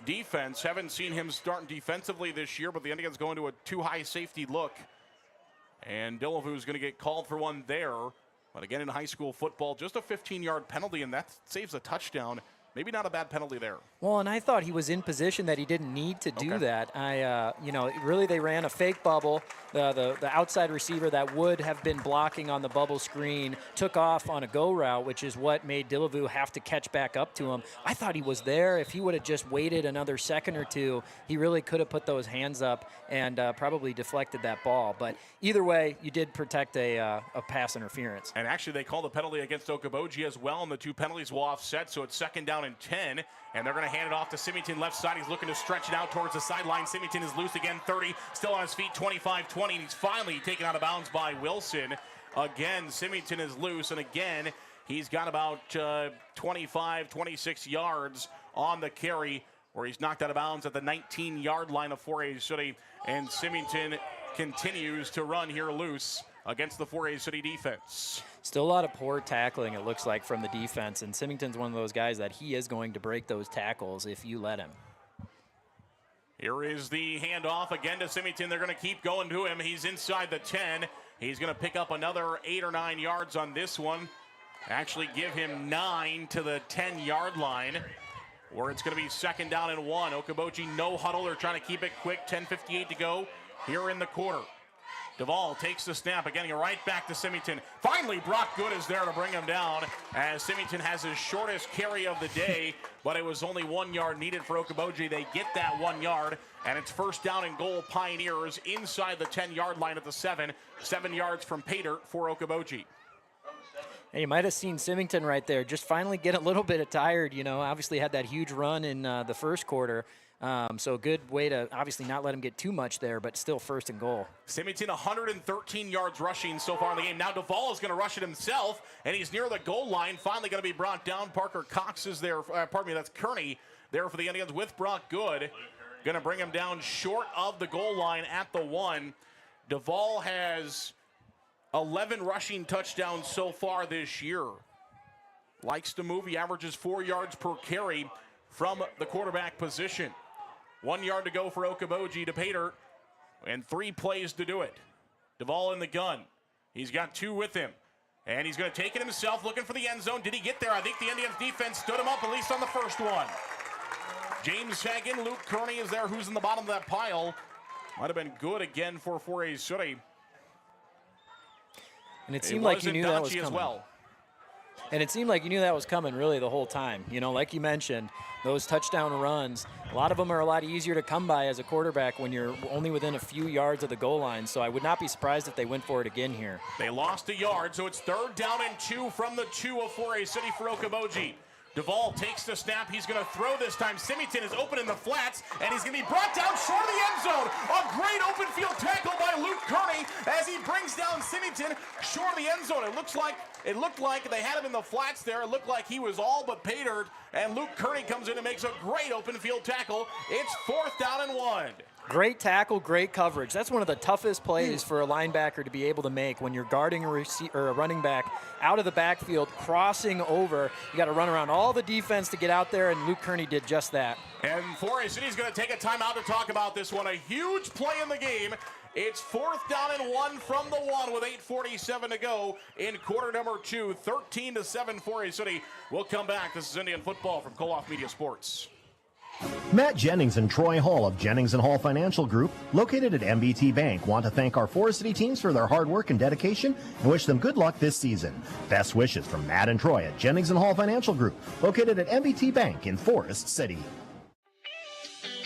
Defense, haven't seen him start defensively this year, but the Indians going to a too high safety look. And Delavue's going to get called for one there. But again, in high school football, just a 15-yard penalty, and that saves a touchdown. Maybe not a bad penalty there. Well, and I thought he was in position that he didn't need to do that. Really they ran a fake bubble. The outside receiver that would have been blocking on the bubble screen took off on a go route, which is what made Delavu have to catch back up to him. I thought he was there. If he would have just waited another second or two, he really could have put those hands up and probably deflected that ball. But either way, you did protect a pass interference. And actually, they called the penalty against Okoboji as well, and the 2 penalties will offset, so it's 2nd down and 10. And they're going to hand it off to Symington left side. He's looking to stretch it out towards the sideline. Symington is loose again, 30, still on his feet, 25-20, and he's finally taken out of bounds by Wilson. Again, Symington is loose, and again, he's got about 25, 26 yards on the carry, where he's knocked out of bounds at the 19-yard line of 4A City, and Symington continues to run here loose against the 4A City defense. Still a lot of poor tackling, it looks like, from the defense, and Symington's one of those guys that he is going to break those tackles if you let him. Here is the handoff again to Symington. They're going to keep going to him. He's inside the 10. He's going to pick up another 8 or 9 yards on this one. Actually give him 9 to the 10-yard line, where it's going to be 2nd down and 1. Okoboji no huddle. They're trying to keep it quick. 10:58 to go here in the quarter. Duvall takes the snap, again, right back to Symington. Finally, Brock Good is there to bring him down, as Symington has his shortest carry of the day, but it was only 1 yard needed for Okoboji. They get that 1 yard, and it's 1st down and goal, Pioneers inside the 10-yard line at the 7 yards from Pater for Okoboji. Hey, you might have seen Symington right there just finally get a little bit tired, obviously had that huge run in the first quarter. So a good way to obviously not let him get too much there, but still 1st and goal. Symington 113 yards rushing so far in the game. Now Duvall is going to rush it himself, and he's near the goal line. Finally going to be brought down. Parker Cox is there. That's Kearney there for the Indians with Brock Good. Going to bring him down short of the goal line at the 1. Duvall has 11 rushing touchdowns so far this year. Likes to move. He averages 4 yards per carry from the quarterback position. 1 yard to go for Okoboji to Pater, and 3 plays to do it. Duvall in the gun. He's got 2 with him, and he's going to take it himself, looking for the end zone. Did he get there? I think the Indians defense stood him up, at least on the first one. James Hagan, Luke Kearney is there, who's in the bottom of that pile. Might have been good again for 4A City. And it seemed like you knew that was coming. As well. And it seemed like you knew that was coming really the whole time. Like you mentioned, those touchdown runs, a lot of them are a lot easier to come by as a quarterback when you're only within a few yards of the goal line. So I would not be surprised if they went for it again here. They lost a yard, so it's 3rd down and 2 from the 2 of 4A City for Okoboji. Duvall takes the snap. He's going to throw this time. Symington is open in the flats, and he's going to be brought down short of the end zone. A great open field tackle by Luke Kearney as he brings down Symington short of the end zone. It looked like they had him in the flats there. It looked like he was all but patered, and Luke Kearney comes in and makes a great open field tackle. It's 4th down and 1. Great tackle, great coverage. That's one of the toughest plays for a linebacker to be able to make when you're guarding a running back out of the backfield, crossing over. You got to run around all the defense to get out there, and Luke Kearney did just that. And 4A City's going to take a timeout to talk about this one. A huge play in the game. It's 4th down and 1 from the 1 with 8:47 to go in quarter number 2. 13-7 4A City. We'll come back. This is Indian Football from Koloff Media Sports. Matt Jennings and Troy Hall of Jennings & Hall Financial Group, located at MBT Bank, want to thank our Forest City teams for their hard work and dedication and wish them good luck this season. Best wishes from Matt and Troy at Jennings & Hall Financial Group, located at MBT Bank in Forest City.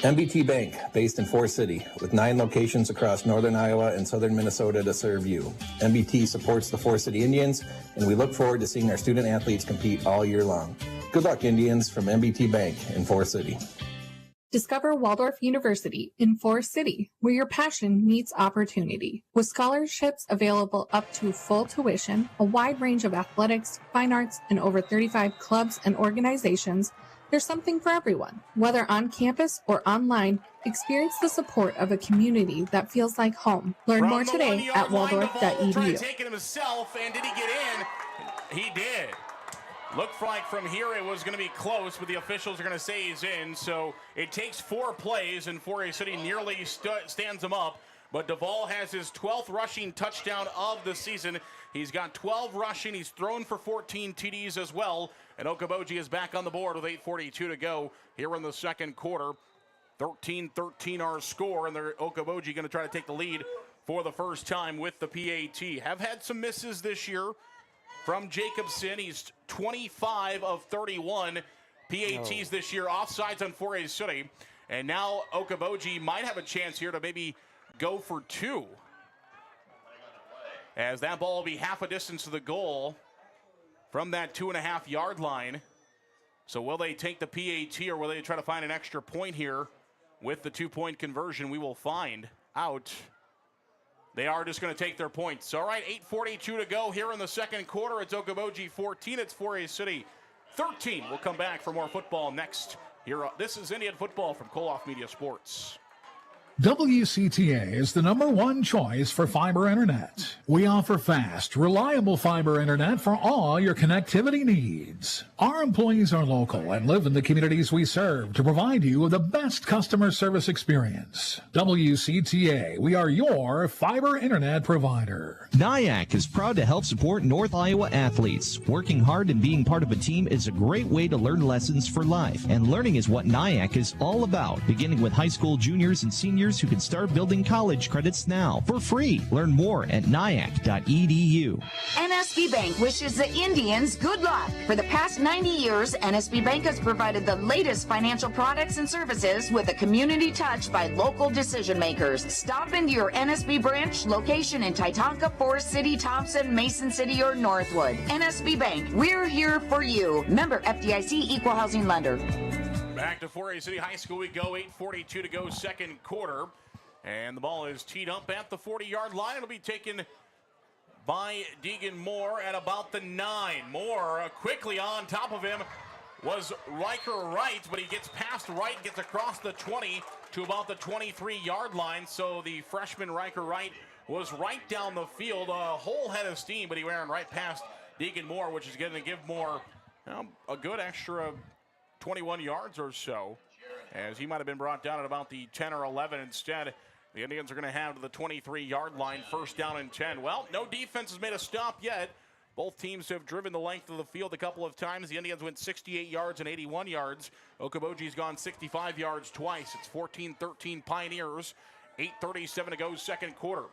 MBT Bank, based in Forest City, with 9 locations across northern Iowa and southern Minnesota to serve you. MBT supports the Forest City Indians, and we look forward to seeing our student athletes compete all year long. Good luck, Indians, from MBT Bank in Forest City. Discover Waldorf University in Forest City, where your passion meets opportunity. With scholarships available up to full tuition, a wide range of athletics, fine arts, and over 35 clubs and organizations, there's something for everyone. Whether on campus or online, experience the support of a community that feels like home. Learn more today at waldorf.edu. Trying to take it himself, and did he get in? He did. Looked like from here it was going to be close, but the officials are going to say he's in. So it takes 4 plays, and 4A City nearly stands him up. But Duvall has his 12th rushing touchdown of the season. He's got 12 rushing. He's thrown for 14 TDs as well. And Okoboji is back on the board with 8:42 to go here in the second quarter. 13-13 our score, and Okoboji going to try to take the lead for the first time with the PAT. Have had some misses this year from Jacobson. He's 25 of 31 PATs this year, offsides on Forest City. And now Okoboji might have a chance here to maybe go for two, as that ball will be half a distance to the goal from that 2.5-yard line. So will they take the PAT, or will they try to find an extra point here with the 2-point conversion? We will find out. They are just going to take their points. All right, 8:42 to go here in the second quarter. It's Okoboji 14. It's Forest City 13. We'll come back for more football next. Here, this is Indian football from Koloff Media Sports. WCTA is the #1 choice for fiber internet. We offer fast, reliable fiber internet for all your connectivity needs. Our employees are local and live in the communities we serve to provide you with the best customer service experience. WCTA, we are your fiber internet provider. NIAC is proud to help support North Iowa athletes. Working hard and being part of a team is a great way to learn lessons for life, and learning is what NIAC is all about, beginning with high school juniors and seniors who can start building college credits now for free. Learn more at nyac.edu. NSB Bank wishes the Indians good luck. For the past 90 years, NSB Bank has provided the latest financial products and services with a community touch by local decision makers. Stop into your NSB branch location in Titonka, Forest City, Thompson, Mason City, or Northwood. NSB Bank, we're here for you. Member FDIC Equal Housing Lender. Back to Forest City High School we go. 8:42 to go, second quarter. And the ball is teed up at the 40-yard line. It'll be taken by Deegan Moore at about the 9. Moore quickly on top of him was Riker Wright, but he gets past Wright, gets across the 20 to about the 23-yard line. So the freshman Riker Wright was right down the field, a whole head of steam, but he ran right past Deegan Moore, which is going to give Moore a good extra 21 yards or so, as he might have been brought down at about the 10 or 11. Instead, the Indians are going to have to the 23-yard line, first down and 10. Well, no defense has made a stop yet. Both teams have driven the length of the field a couple of times. The Indians went 68 yards and 81 yards. Okoboji's gone 65 yards twice. It's 14-13 Pioneers. 8:37 to go, second quarter.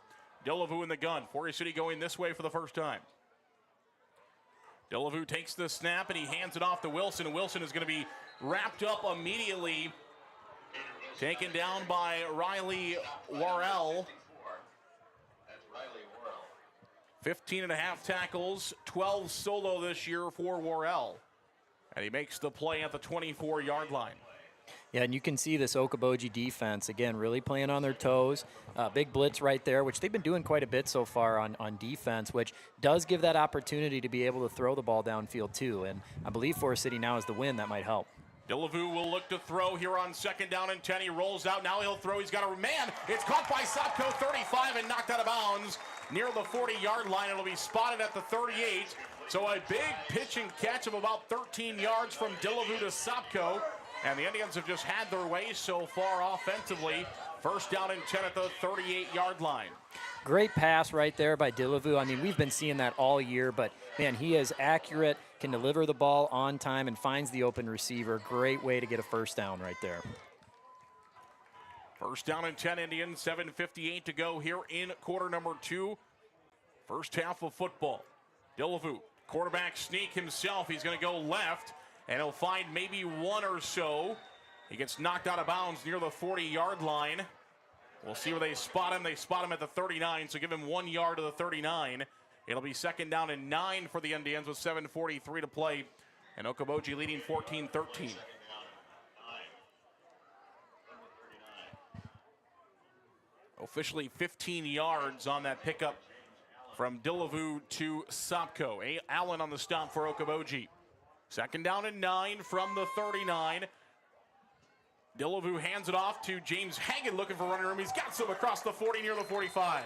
Delavu in the gun. Forest City going this way for the first time. Delavu takes the snap and he hands it off to Wilson. Wilson is going to be wrapped up immediately. Taken down by Riley Worrell. 15.5 tackles, 12 solo this year for Worrell. And he makes the play at the 24-yard line. Yeah, and you can see this Okoboji defense, again, really playing on their toes. Big blitz right there, which they've been doing quite a bit so far on defense, which does give that opportunity to be able to throw the ball downfield too. And I believe Forest City now is the win. That might help. Delavu will look to throw here on second down and 10. He rolls out. Now he'll throw. He's got a man. It's caught by Sopko, 35, and knocked out of bounds near the 40-yard line. It'll be spotted at the 38. So a big pitch and catch of about 13 yards from Delavu to Sopko. And the Indians have just had their way so far offensively. First down and 10 at the 38-yard line. Great pass right there by Delavu. I mean, we've been seeing that all year, but, man, he is accurate, can deliver the ball on time, and finds the open receiver. Great way to get a first down right there. First down and 10 Indians, 7:58 to go here in quarter number 2. First half of football. Delavu, quarterback sneak himself. He's going to go left, and he'll find maybe one or so. He gets knocked out of bounds near the 40-yard line. We'll see where they spot him. They spot him at the 39, so give him 1 yard to the 39. It'll be second down and 9 for the Indians with 7:43 to play. And Okoboji leading 14-13. Officially 15 yards on that pickup from Delavu to Sopko. Allen on the stop for Okoboji. Second down and 9 from the 39. Delavu hands it off to James Hagan looking for running room. He's got some across the 40 near the 45.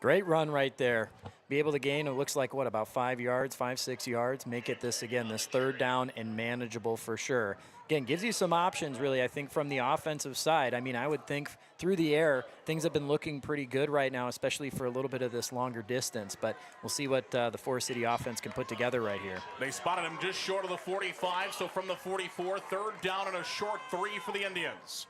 Great run right there be able to gain, it looks like, about 5 yards, 5-6 yards, make it this 3rd down and manageable for sure. Again, gives you some options, really, I think, from the offensive side. I mean, I would think through the air, things have been looking pretty good right now, especially for a little bit of this longer distance. But we'll see what the Forest City offense can put together right here. They spotted him just short of the 45, so from the 44, 3rd down and a short 3 for the Indians.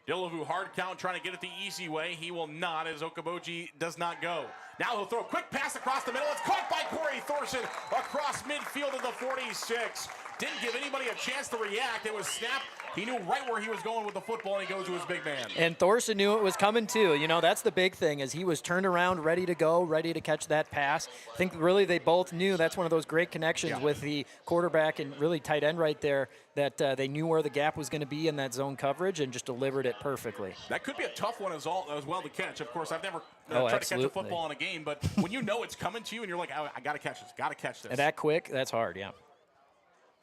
Dillevue hard count, trying to get it the easy way. He will not, as Okoboji does not go. Now he'll throw a quick pass across the middle. It's caught by Corey Thorson across midfield to the 46. Didn't give anybody a chance to react. It was snapped. He knew right where he was going with the football, and he goes to his big man. And Thorson knew it was coming too. You know, that's the big thing, is he was turned around, ready to go, ready to catch that pass. I think really they both knew. That's one of those great connections with the quarterback and really tight end right there, that they knew where the gap was going to be in that zone coverage and just delivered it perfectly. That could be a tough one as well to catch. Of course, I've never tried to catch a football in a game, but when you know it's coming to you and you're like, I got to catch this, And that quick, that's hard, yeah.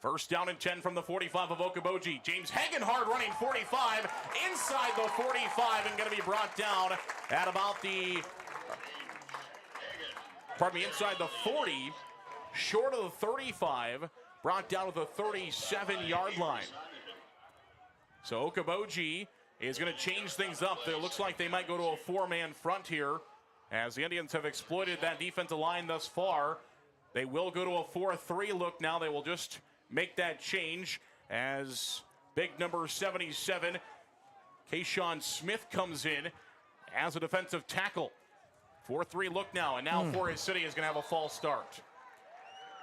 1st down and 10 from the 45 of Okoboji. James Hagan hard running 45 inside the 45 and going to be brought down at about inside the 40, short of the 35, brought down to the 37-yard line. So Okoboji is going to change things up. It looks like they might go to a 4-man front here, as the Indians have exploited that defensive line thus far. They will go to a 4-3 look now. They will just make that change as big number 77, Kayshawn Smith, comes in as a defensive tackle. 4-3 look now, and now Forest City is going to have a false start.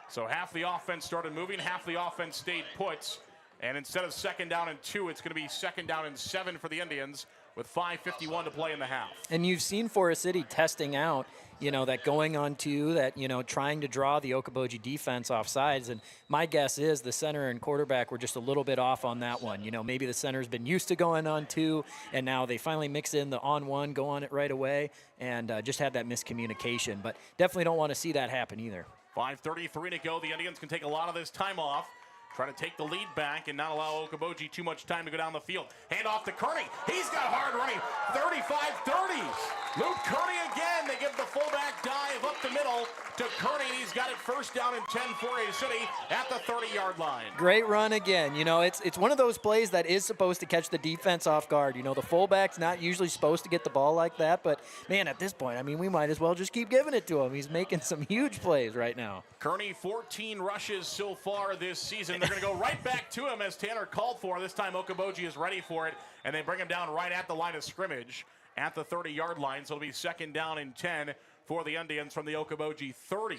So half the offense started moving, half the offense stayed put, and instead of 2nd down and 2, it's going to be 2nd down and 7 for the Indians with 5:51 to play in the half. And you've seen Forest City testing out, that going on 2, that, trying to draw the Okoboji defense off sides. And my guess is the center and quarterback were just a little bit off on that one. Maybe the center's been used to going on 2, and now they finally mix in the on 1, go on it right away, and just had that miscommunication. But definitely don't want to see that happen either. 5:33 to go. The Indians can take a lot of this time off. Try to take the lead back and not allow Okoboji too much time to go down the field. Hand off to Kearney. He's got hard running. 35-30s. Luke Kearney again. They give the fullback dive up the middle to Kearney. He's got it 1st down and 10 for a City at the 30-yard line. Great run again. It's one of those plays that is supposed to catch the defense off guard. The fullback's not usually supposed to get the ball like that, but man, at this point, we might as well just keep giving it to him. He's making some huge plays right now. Kearney, 14 rushes so far this season. They're going to go right back to him as Tanner called for. This time Okoboji is ready for it, and they bring him down right at the line of scrimmage at the 30-yard line. So it'll be 2nd down and 10 for the Indians from the Okoboji 30.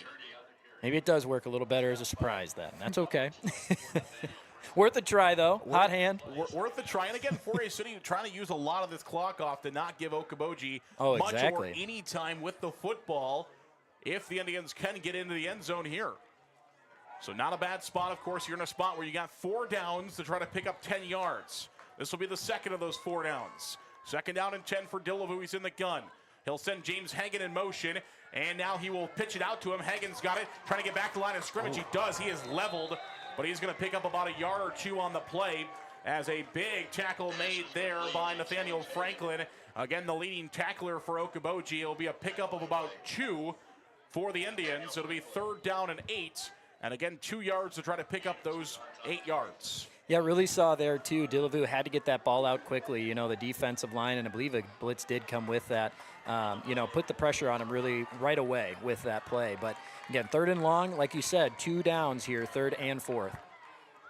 Maybe it does work a little better as a surprise then. That's okay. Worth a try, though. Hot hand. Worth a try. And again, Forest City trying to use a lot of this clock off to not give Okoboji much or any time with the football if the Indians can get into the end zone here. So not a bad spot. Of course, you're in a spot where you got 4 downs to try to pick up 10 yards. This will be the 2nd of those 4 downs. 2nd down and 10 for Dillevue. He's in the gun. He'll send James Hagan in motion, and now he will pitch it out to him. Hagan's got it, trying to get back to the line of scrimmage. He does. He is leveled, but he's going to pick up about a yard or 2 on the play as a big tackle made there by Nathaniel Franklin. Again, the leading tackler for Okoboji. It'll be a pickup of about 2 for the Indians. It'll be 3rd down and 8. And again, 2 yards to try to pick up those 8 yards. Yeah, really saw there, too. Dillevue had to get that ball out quickly. The defensive line, and I believe a blitz did come with that. Put the pressure on him really right away with that play. But, again, 3rd and long, like you said, 2 downs here, 3rd and 4th.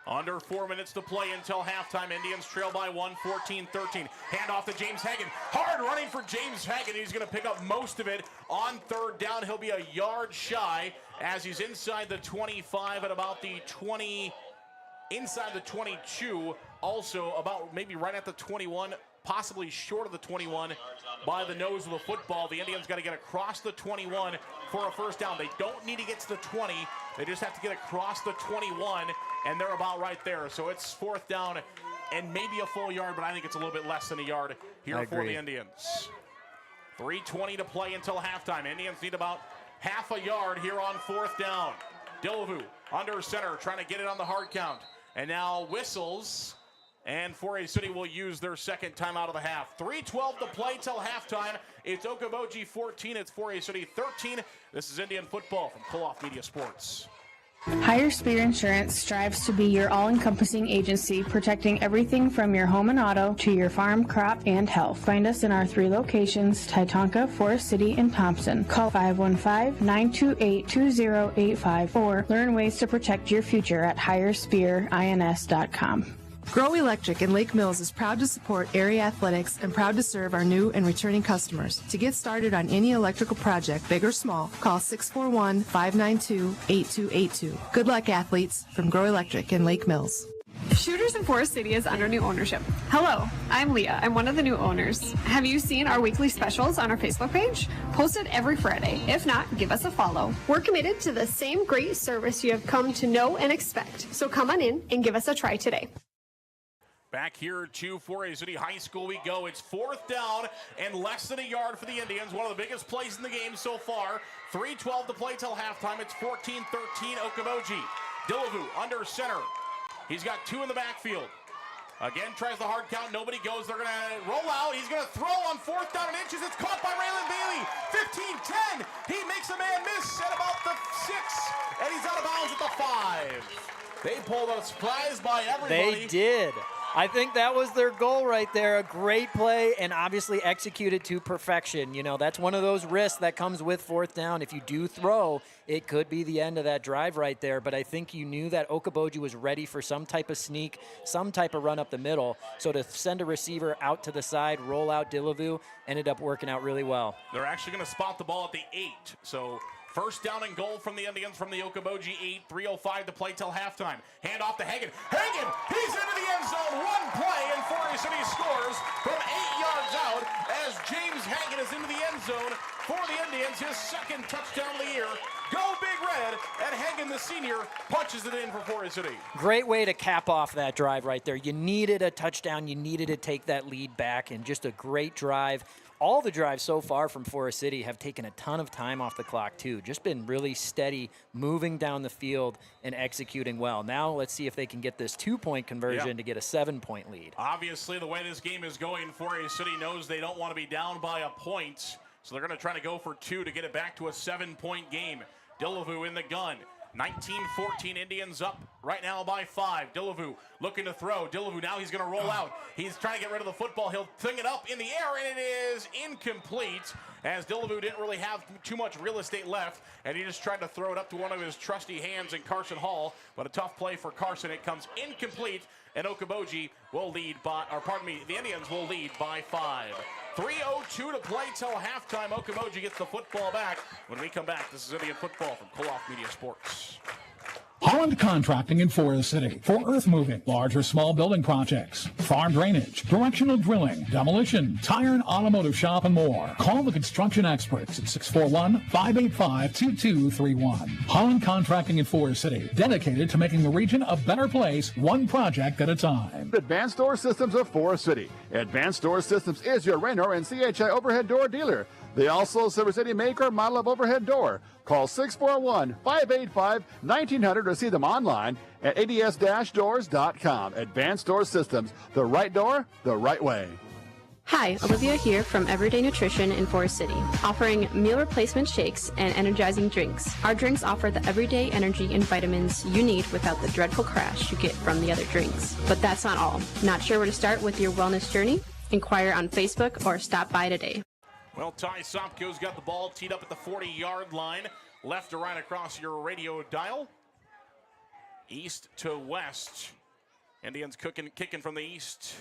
Under 4 minutes to play until halftime. Indians trail by 1, 14-13. Hand off to James Hagan. Hard running for James Hagan. He's going to pick up most of it on 3rd down. He'll be a yard shy as he's inside the 25 at about the 20, inside the 22. Also about maybe right at the 21, possibly short of the 21 by the nose of the football. The Indians got to get across the 21 for a 1st down. They don't need to get to the 20. They just have to get across the 21, and they're about right there. So it's 4th down and maybe a full yard, but I think it's a little bit less than a yard here for the Indians. 3:20 to play until halftime. Indians need about half a yard here on 4th down. Dillevue under center, trying to get it on the hard count. And now whistles And 4A City will use their second timeout of the half. 3:12 to play till halftime. It's Okoboji 14. It's 4A City 13. This is Indian football from Koloff Media Sports. Higher Spear Insurance strives to be your all-encompassing agency, protecting everything from your home and auto to your farm, crop, and health. Find us in our 3 locations, Titonka, Forest City, and Thompson. Call 515-928-2085 or learn ways to protect your future at higherspearins.com. Grow Electric in Lake Mills is proud to support area athletics and proud to serve our new and returning customers. To get started on any electrical project, big or small, call 641-592-8282. Good luck, athletes, from Grow Electric in Lake Mills. Shooters in Forest City is under new ownership. Hello, I'm Leah. I'm one of the new owners. Have you seen our weekly specials on our Facebook page? Posted every Friday. If not, give us a follow. We're committed to the same great service you have come to know and expect. So come on in and give us a try today. Back here to 4A City High School we go. It's 4th down and less than a yard for the Indians. One of the biggest plays in the game so far. 3:12 to play till halftime. It's 14-13 Okoboji. Dillavu under center. He's got 2 in the backfield. Again, tries the hard count. Nobody goes. They're going to roll out. He's going to throw on 4th down and inches. It's caught by Raylan Bailey. 15-10. He makes a man miss at about the 6, and he's out of bounds at the 5. They pulled a surprise by everybody. They did. I think that was their goal right there. A great play and obviously executed to perfection. You know, that's one of those risks that comes with 4th down. If you do throw, it could be the end of that drive right there. But I think you knew that Okoboji was ready for some type of sneak, some type of run up the middle. So to send a receiver out to the side, roll out Dillavu, ended up working out really well. They're actually going to spot the ball at the 8. So first down and goal from the Indians from the Okoboji 8. 3:05 to play till halftime. Hand off to Hagan. Hagan! He's into the end zone. One play and 4A City scores from 8 yards out as James Hagan is into the end zone for the Indians. His second touchdown of the year. Go Big Red! And Hagan, the senior, punches it in for 4A City. Great way to cap off that drive right there. You needed a touchdown. You needed to take that lead back, and just a great drive. All the drives so far from Forest City have taken a ton of time off the clock, too. Just been really steady, moving down the field and executing well. Now let's see if they can get this 2-point conversion to get a 7-point lead. Obviously, the way this game is going, 4A City knows they don't want to be down by a point, so they're going to try to go for 2 to get it back to a 7-point game. Dillavu in the gun. 19-14 Indians up right now by 5. Dillavu looking to throw. Dillavu now he's going to roll out. He's trying to get rid of the football. He'll fling it up in the air, and it is incomplete as Dillavu didn't really have too much real estate left, and he just tried to throw it up to one of his trusty hands in Carson Hall, but a tough play for Carson. It comes incomplete, and Okoboji will lead by, or pardon me, the Indians will lead by 5. 3:02 to play till halftime. Okoboji gets the football back. When we come back, this is Indian football from Koloff Media Sports. Holland Contracting in Forest City for earth moving, large or small building projects, farm drainage, directional drilling, demolition, tire and automotive shop, and more. Call the construction experts at 641-585-2231. Holland Contracting in Forest City, dedicated to making the region a better place, one project at a time. Advanced Door Systems of Forest City. Advanced Door Systems is your Raynor and CHI overhead door dealer. They also service any make or model of overhead door. Call 641-585-1900 to see them online at ads-doors.com. Advanced Door Systems, the right door, the right way. Hi, Olivia here from Everyday Nutrition in Forest City, offering meal replacement shakes and energizing drinks. Our drinks offer the everyday energy and vitamins you need without the dreadful crash you get from the other drinks. But that's not all. Not sure where to start with your wellness journey? Inquire on Facebook or stop by today. Well, Ty Sopko's got the ball teed up at the 40-yard line. Left to right across your radio dial. East to west. Indians kicking from the east.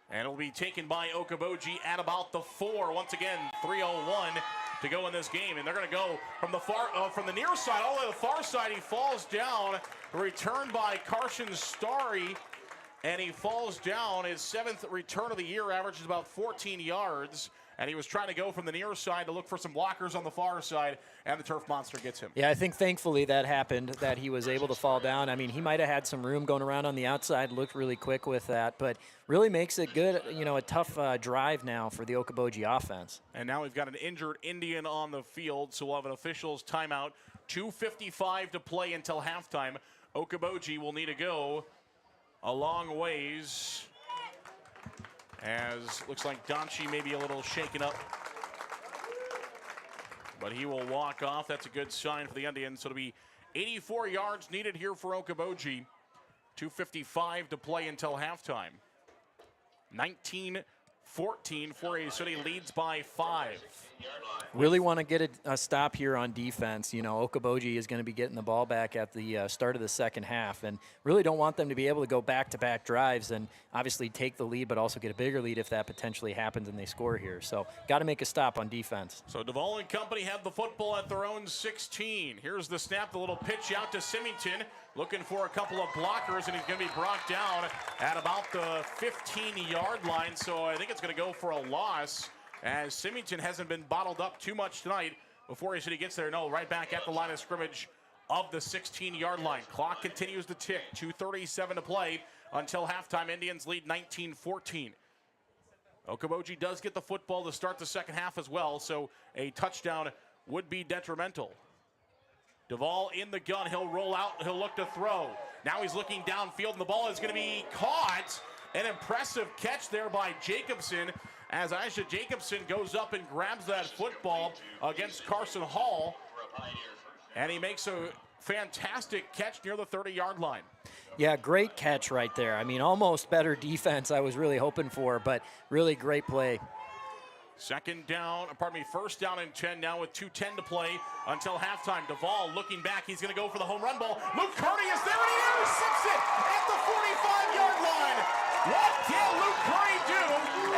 And it'll be taken by Okoboji at about the 4. Once again, 3:01 to go in this game. And they're going to go from the from the near side all the way to the far side. He falls down. Returned by Carson Starry. And he falls down. His 7th return of the year, averages about 14 yards. And he was trying to go from the near side to look for some blockers on the far side, and the turf monster gets him. Yeah, I think thankfully that happened, that he was able to fall down. I mean, he might have had some room going around on the outside, looked really quick with that, but really makes it good, a tough drive now for the Okoboji offense. And now we've got an injured Indian on the field, so we'll have an official's timeout. 2:55 to play until halftime. Okoboji will need to go a long ways. As looks like Donchi may be a little shaken up. But he will walk off. That's a good sign for the Indians. So it'll be 84 yards needed here for Okoboji. 2:55 to play until halftime. 19-14, 4A City leads by 5. Really want to get a stop here on defense. You know, Okoboji is going to be getting the ball back at the start of the second half, and really don't want them to be able to go back-to-back drives and obviously take the lead, but also get a bigger lead if that potentially happens and they score here. So got to make a stop on defense. So Duvall and company have the football at their own 16. Here's the snap, the little pitch out to Symington, looking for a couple of blockers, and he's going to be brought down at about the 15-yard line. So I think it's going to go for a loss, as Symington hasn't been bottled up too much tonight. Before he gets there, no, right back at the line of scrimmage of the 16-yard line. Clock continues to tick, 2:37 to play until halftime. Indians lead 19-14. Okoboji does get the football to start the second half as well, so a touchdown would be detrimental. Duvall in the gun, he'll roll out, he'll look to throw. Now he's looking downfield, and the ball is going to be caught. An impressive catch there by Jacobson, as Aisha Jacobson goes up and grabs that football against Carson Hall. And he makes a fantastic catch near the 30-yard line. Yeah, great catch right there. I mean, almost better defense I was really hoping for, but really great play. First down and 10 now with 2:10 to play until halftime. Duvall looking back, he's going to go for the home run ball. Luke Kearney is there, and he intercepts it at the 45-yard line. What can Luke Kearney do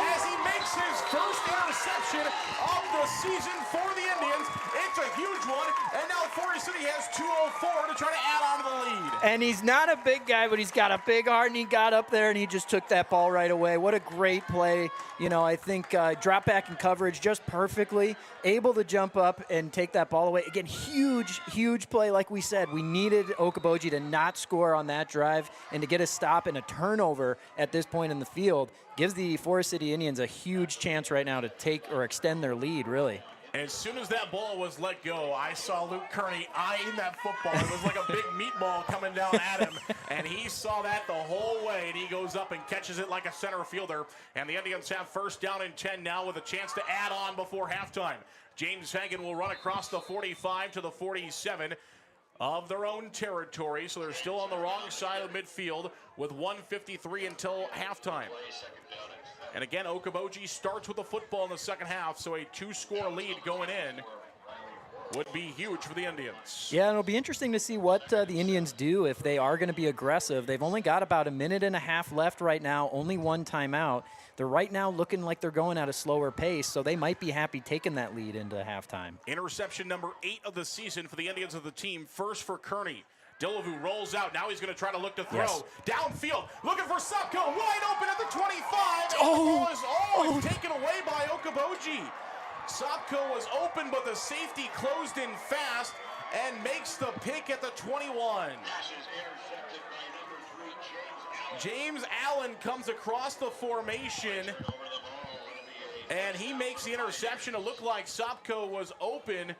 as he makes his first interception of the season for the Indians? It's a huge one, and now Forest City has 2:04 to try to add on to the lead. And he's not a big guy, but he's got a big heart, and he got up there, and he just took that ball right away. What a great play. You know, I think drop back in coverage just perfectly, able to jump up and take that ball away. Again, huge play. Like we said, we needed Okoboji to not score on that drive, and to get a stop and a turnover at this point in the field gives the Forest City Indians a huge chance right now to take or extend their lead, really. As soon as that ball was let go, I saw Luke Kearney eyeing that football. It was like a big meatball coming down at him, and he saw that the whole way, and he goes up and catches it like a center fielder. And the Indians have first down and 10 now with a chance to add on before halftime. James Hagan will run across the 45 to the 47 of their own territory, so they're still on the wrong side of midfield with 1:53 until halftime. And again, Okoboji starts with the football in the second half, so a 2-score lead going in would be huge for the Indians. Yeah, and it'll be interesting to see what the Indians do if they are going to be aggressive. They've only got about a minute and a half left right now, only one timeout. They're right now looking like they're going at a slower pace, so they might be happy taking that lead into halftime. Interception number 8 of the season for the Indians of the team, first for Kearney. Dillavu rolls out. Now he's going to try to look to throw. Yes. Downfield, looking for Supko, wide open at the 25. Oh. And the ball is taken away by Okoboji. Supko was open, but the safety closed in fast and makes the pick at the 21. James Allen comes across the formation, and he makes the interception. It looked like Supko was open,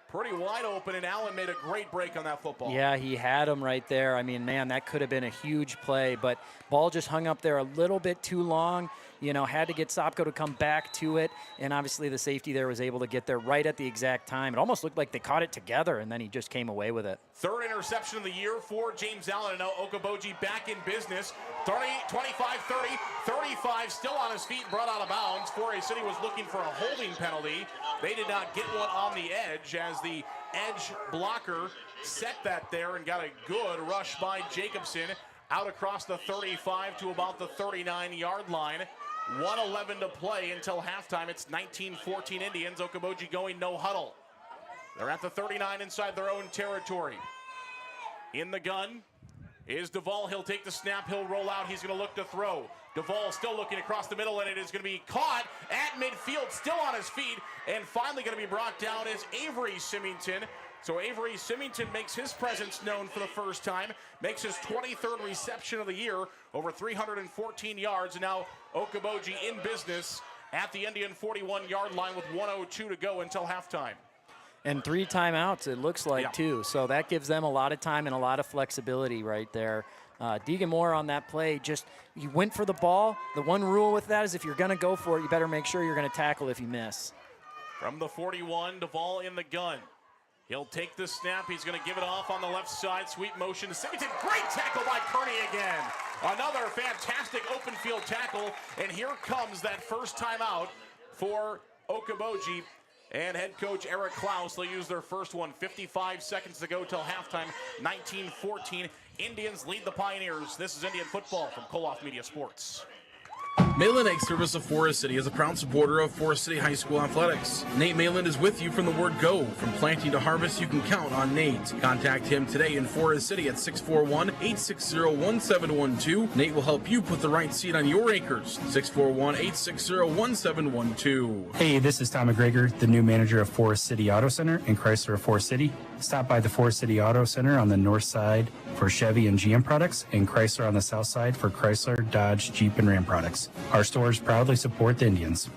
pretty wide open, and Allen made a great break on that football. Yeah, he had him right there. I mean, man, that could have been a huge play, but ball just hung up there a little bit too long. You know, had to get Supko to come back to it, and obviously the safety there was able to get there right at the exact time. It almost looked like they caught it together, and then he just came away with it. Third interception of the year for James Allen, and now Okoboji back in business. 30, 25, 30, 35, still on his feet, brought out of bounds. 4A City was looking for a holding penalty. They did not get one on the edge, as the edge blocker set that there and got a good rush by Jacobson out across the 35 to about the 39-yard line. 1:11 to play until halftime. It's 19-14 Indians. Okoboji going no huddle. They're at the 39 inside their own territory. In the gun is Duvall. He'll take the snap. He'll roll out. He's going to look to throw. Duvall still looking across the middle, and it is going to be caught at midfield, still on his feet, and finally going to be brought down is Avery Symington. So Avery Symington makes his presence known for the first time, makes his 23rd reception of the year, over 314 yards, and now Okoboji in business at the Indian 41-yard line with 1:02 to go until halftime. And 3 timeouts, it looks like, Yeah. too. So that gives them a lot of time and a lot of flexibility right there. Deegan Moore on that play, you went for the ball. The one rule with that is if you're going to go for it, you better make sure you're going to tackle if you miss. From the 41, Duvall in the gun. He'll take the snap. He's going to give it off on the left side. Sweep motion to Symington. Great tackle by Kearney again. Another fantastic open field tackle. And here comes that first timeout for Okoboji and head coach Eric Klaus. They'll use their first one. 55 seconds to go till halftime. 19-14. Indians lead the Pioneers. This is Indian football from Koloff Media Sports. Malin Egg Service of Forest City is a proud supporter of Forest City High School athletics. Nate Malin is with you from the word go. From planting to harvest, you can count on Nate. Contact him today in Forest City at 641-860-1712. Nate will help you put the right seed on your acres. 641-860-1712. Hey, this is Tom McGregor, the new manager of Forest City Auto Center in Chrysler of Forest City. Stop by the Forest City Auto Center on the north side for Chevy and GM products, and Chrysler on the south side for Chrysler, Dodge, Jeep, and Ram products. Our stores proudly support the Indians.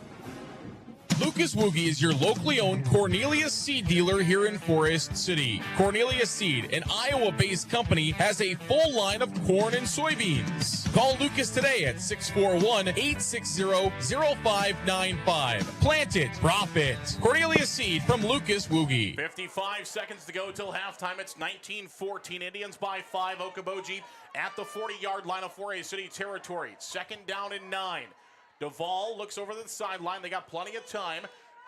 Lucas Woogie is your locally owned Cornelius Seed dealer here in Forest City. Cornelius Seed, an Iowa-based company, has a full line of corn and soybeans. Call Lucas today at 641-860-0595. Plant it, profit. Cornelius Seed from Lucas Woogie. 55 seconds to go till halftime. It's 19-14. Indians by 5. Okoboji at the 40-yard line of Forest City territory. Second down and 9. Duvall looks over the sideline. They got plenty of time.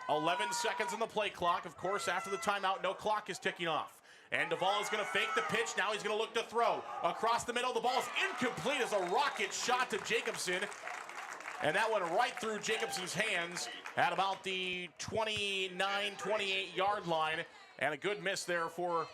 11 seconds on the play clock. Of course, after the timeout, no clock is ticking off. And Duvall is going to fake the pitch. Now he's going to look to throw. Across the middle, the ball is incomplete as a rocket shot to Jacobson. And that went right through Jacobson's hands at about the 29-28-yard line. And a good miss there for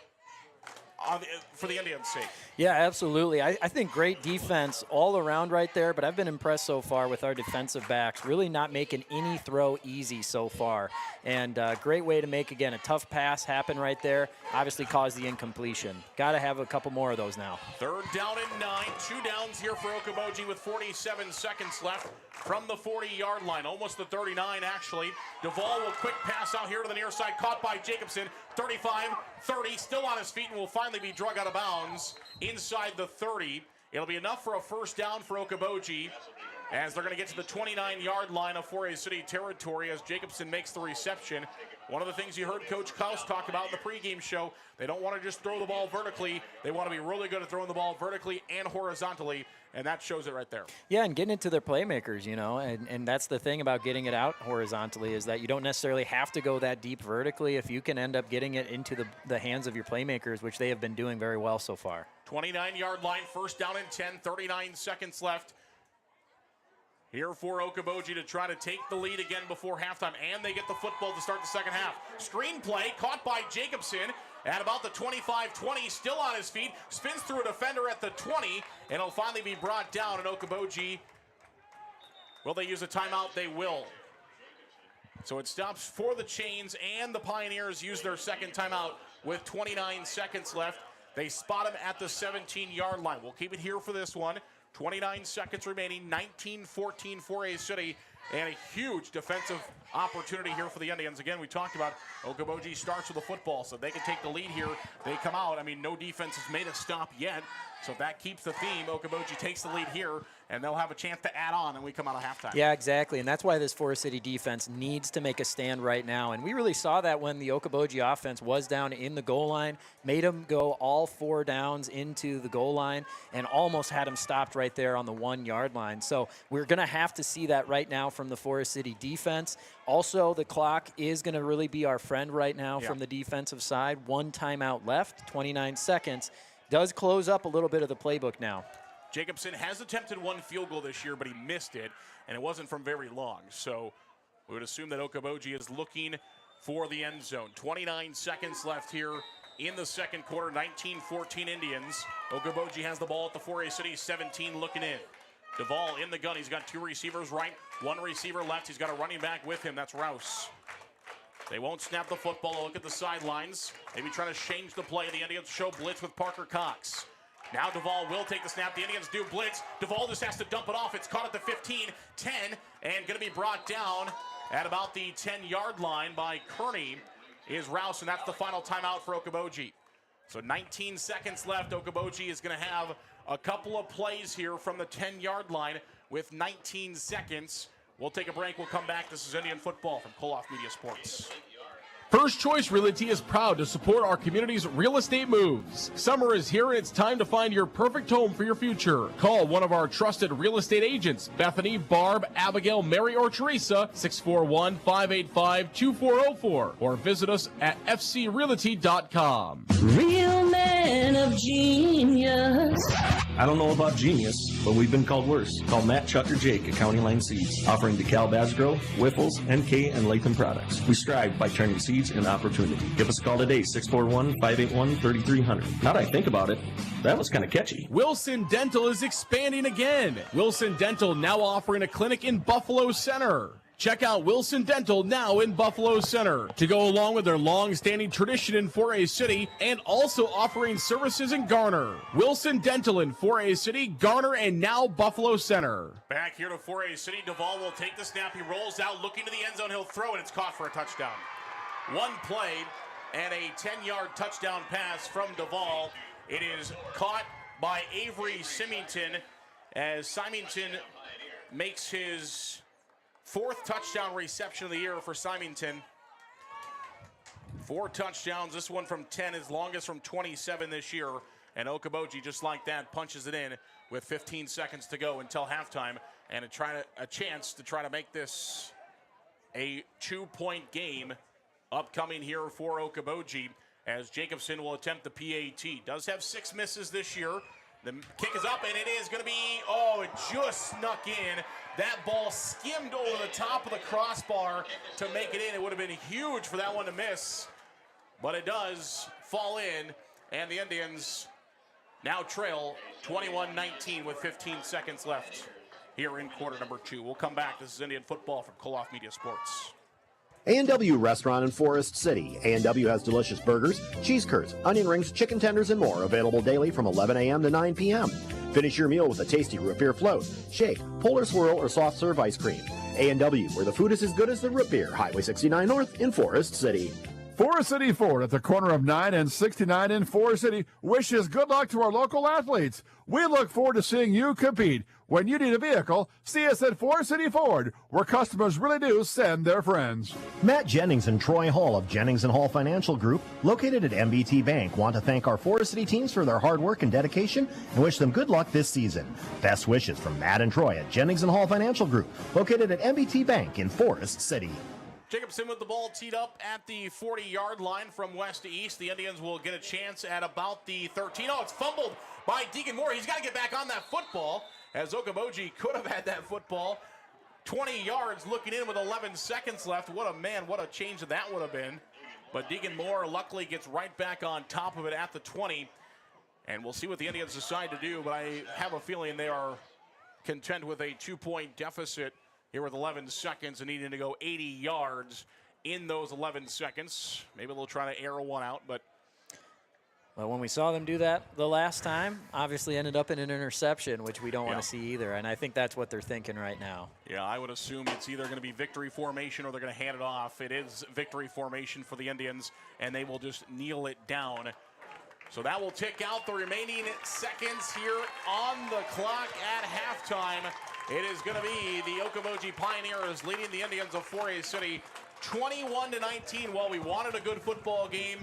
the Indians' sake. Yeah, absolutely. I think great defense all around right there, but I've been impressed so far with our defensive backs, really not making any throw easy so far. And great way to make, again, a tough pass happen right there, obviously caused the incompletion. Got to have a couple more of those now. Third down and 9. 2 downs here for Okoboji with 47 seconds left from the 40-yard line, almost the 39 actually. Duvall will quick pass out here to the near side, caught by Jacobson. 35, 30, still on his feet, and will finally be drug out of bounds inside the 30. It'll be enough for a first down for Okoboji as they're going to get to the 29-yard line of Forest City territory as Jacobson makes the reception. One of the things you heard Coach Klaus talk about in the pregame show, they don't want to just throw the ball vertically. They want to be really good at throwing the ball vertically and horizontally, and that shows it right there. Yeah, and getting it to their playmakers, you know, and that's the thing about getting it out horizontally is that you don't necessarily have to go that deep vertically if you can end up getting it into the hands of your playmakers, which they have been doing very well so far. 29-yard line, first down and 10, 39 seconds left. Here for Okoboji to try to take the lead again before halftime, and they get the football to start the second half. Screen play caught by Jacobson at about the 25-20, still on his feet, spins through a defender at the 20, and it'll finally be brought down. And Okoboji, will they use a timeout? They will. So it stops for the Chains, and the Pioneers use their second timeout with 29 seconds left. They spot him at the 17-yard line. We'll keep it here for this one. 29 seconds remaining, 19-14 for a City, and a huge defensive opportunity here for the Indians. Again, we talked about Okoboji starts with the football, so they can take the lead here. They come out. I mean, no defense has made a stop yet, so if that keeps the theme, Okoboji takes the lead here, and they'll have a chance to add on, and we come out of halftime. Yeah, exactly, and that's why this Forest City defense needs to make a stand right now, and we really saw that when the Okoboji offense was down in the goal line, made them go all 4 downs into the goal line, and almost had them stopped right there on the 1-yard line. So we're going to have to see that right now from the Forest City defense. Also, the clock is going to really be our friend right now from the defensive side. 1 timeout left, 29 seconds. Does close up a little bit of the playbook now. Jacobson has attempted 1 field goal this year, but he missed it, and it wasn't from very long. So we would assume that Okoboji is looking for the end zone. 29 seconds left here in the second quarter, 19-14 Indians. Okoboji has the ball at the Forest City 17, looking in. Duvall in the gun. He's got 2 receivers right, 1 receiver left. He's got a running back with him. That's Rouse. They won't snap the football. Look at the sidelines. Maybe trying to change the play. The Indians show blitz with Parker Cox. Now Duvall will take the snap. The Indians do blitz. Duvall just has to dump it off. It's caught at the 15, 10, and going to be brought down at about the 10-yard line by Kearney is Rouse, and that's the final timeout for Okoboji. So 19 seconds left. Okoboji is going to have a couple of plays here from the 10-yard line with 19 seconds. We'll take a break. We'll come back. This is Indian Football from Koloff Media Sports. First Choice Realty is proud to support our community's real estate moves. Summer is here and it's time to find your perfect home for your future. Call one of our trusted real estate agents, Bethany, Barb, Abigail, Mary, or Teresa, 641-585-2404, or visit us at fcrealty.com. Real man of genius. I don't know about genius, but we've been called worse. Call Matt, Chuck, or Jake at County Line Seeds, offering DeKalb Asgrow, Whiffles, NK, and Latham products. We strive by turning seeds into opportunity. Give us a call today, 641-581-3300. Now that I think about it, that was kind of catchy. Wilson Dental is expanding again. Wilson Dental now offering a clinic in Buffalo Center. Check out Wilson Dental now in Buffalo Center to go along with their long-standing tradition in 4A City and also offering services in Garner. Wilson Dental in 4A City, Garner, and now Buffalo Center. Back here to 4A City, Duvall will take the snap. He rolls out, looking to the end zone. He'll throw, and it's caught for a touchdown. One play and a 10-yard touchdown pass from Duvall. It is caught by Avery Symington as Symington makes his fourth touchdown reception of the year for Symington. 4 touchdowns, this one from 10, his longest from 27 this year. And Okoboji, just like that, punches it in with 15 seconds to go until halftime. And a chance to try to make this a 2-point game upcoming here for Okoboji, as Jacobson will attempt the PAT. Does have 6 misses this year. The kick is up, and it is going to be, it just snuck in. That ball skimmed over the top of the crossbar to make it in. It would have been huge for that one to miss, but it does fall in, and the Indians now trail 21-19 with 15 seconds left here in quarter number 2. We'll come back. This is Indian Football from Koloff Media Sports. A&W Restaurant in Forest City. A&W has delicious burgers, cheese curds, onion rings, chicken tenders, and more, available daily from 11 a.m. to 9 p.m. Finish your meal with a tasty root beer float, shake, polar swirl, or soft serve ice cream. A&W, where the food is as good as the root beer. Highway 69 North in Forest City. Forest City Ford at the corner of 9 and 69 in Forest City wishes good luck to our local athletes. We look forward to seeing you compete. When you need a vehicle, see us at Forest City Ford, where customers really do send their friends. Matt Jennings and Troy Hall of Jennings & Hall Financial Group, located at MBT Bank, want to thank our Forest City teams for their hard work and dedication and wish them good luck this season. Best wishes from Matt and Troy at Jennings & Hall Financial Group, located at MBT Bank in Forest City. Jacobson with the ball teed up at the 40-yard line from west to east. The Indians will get a chance at about the 13. It's fumbled by Deacon Moore. He's got to get back on that football, as Okoboji could have had that football. 20 yards looking in with 11 seconds left. What a change that would have been. But Deacon Moore luckily gets right back on top of it at the 20. And we'll see what the Indians decide to do, but I have a feeling they are content with a 2-point deficit here with 11 seconds and needing to go 80 yards in those 11 seconds. Maybe they'll try to air one out, but well, when we saw them do that the last time, obviously ended up in an interception, which we don't want to see either. And I think that's what they're thinking right now. Yeah, I would assume it's either going to be victory formation or they're going to hand it off. It is victory formation for the Indians, and they will just kneel it down. So that will tick out the remaining seconds here on the clock at halftime. It is going to be the Okoboji Pioneers leading the Indians of 4A City 21-19. Well, we wanted a good football game.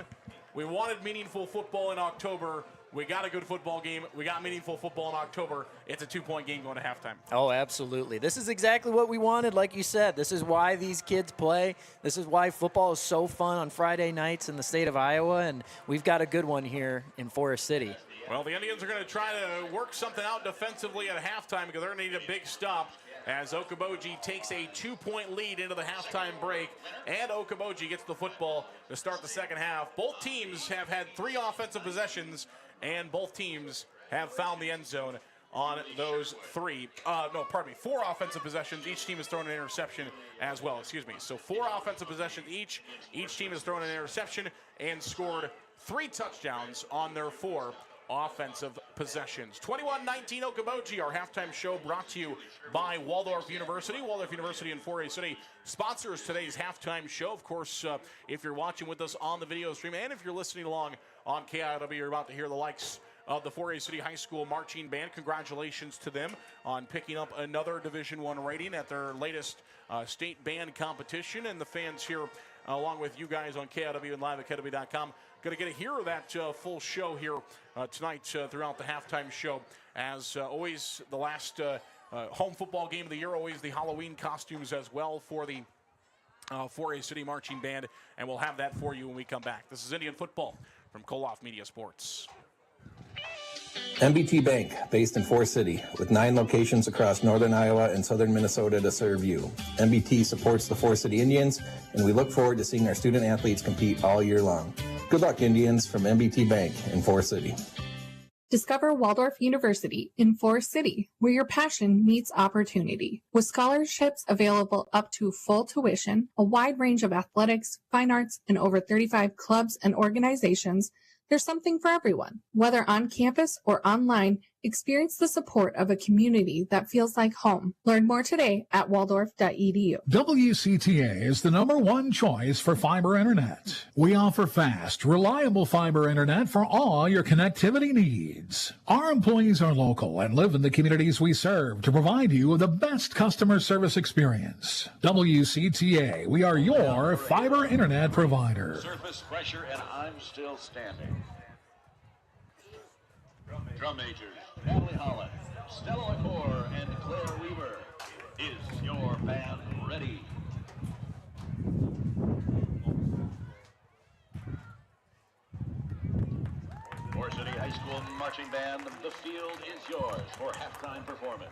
We wanted meaningful football in October. We got a good football game. We got meaningful football in October. It's a 2-point game going to halftime. Oh, absolutely. This is exactly what we wanted, like you said. This is why these kids play. This is why football is so fun on Friday nights in the state of Iowa, and we've got a good one here in Forest City. Well, the Indians are going to try to work something out defensively at halftime because they're going to need a big stop as Okoboji takes a 2-point lead into the halftime break, and Okoboji gets the football to start the second half. Both teams have had 3 offensive possessions, and both teams have found the end zone on those 4 offensive possessions. Each team has thrown an interception as well, So 4 offensive possessions each. Each team has thrown an interception and scored 3 touchdowns on their 4 offensive possessions. 21-19 Okoboji, our halftime show brought to you by Waldorf University. Waldorf University in 4A City sponsors today's halftime show. Of course, if you're watching with us on the video stream and if you're listening along on KIW, you're about to hear the likes of the 4A City High School Marching Band. Congratulations to them on picking up another Division I rating at their latest state band competition. And the fans here, along with you guys on KIW and live at KIW.com, going to get to hear that full show here tonight throughout the halftime show. As always, the last home football game of the year, always the Halloween costumes as well for the 4A City Marching Band, and we'll have that for you when we come back. This is Indian Football from Koloff Media Sports. MBT Bank, based in Forest City, with 9 locations across northern Iowa and southern Minnesota to serve you. MBT supports the Forest City Indians, and we look forward to seeing our student athletes compete all year long. Good luck, Indians, from MBT Bank in Forest City. Discover Waldorf University in Forest City, where your passion meets opportunity. With scholarships available up to full tuition, a wide range of athletics, fine arts, and over 35 clubs and organizations, there's something for everyone. Whether on campus or online, experience the support of a community that feels like home. Learn more today at waldorf.edu. WCTA is the #1 choice for fiber internet. We offer fast, reliable fiber internet for all your connectivity needs. Our employees are local and live in the communities we serve to provide you with the best customer service experience. WCTA, we are your fiber internet provider. Surface pressure, and I'm still standing. Drum majors, Natalie Holland, Stella LaCour, and Claire Weaver. Is your band ready? Forest City High School Marching Band, the field is yours for halftime performance.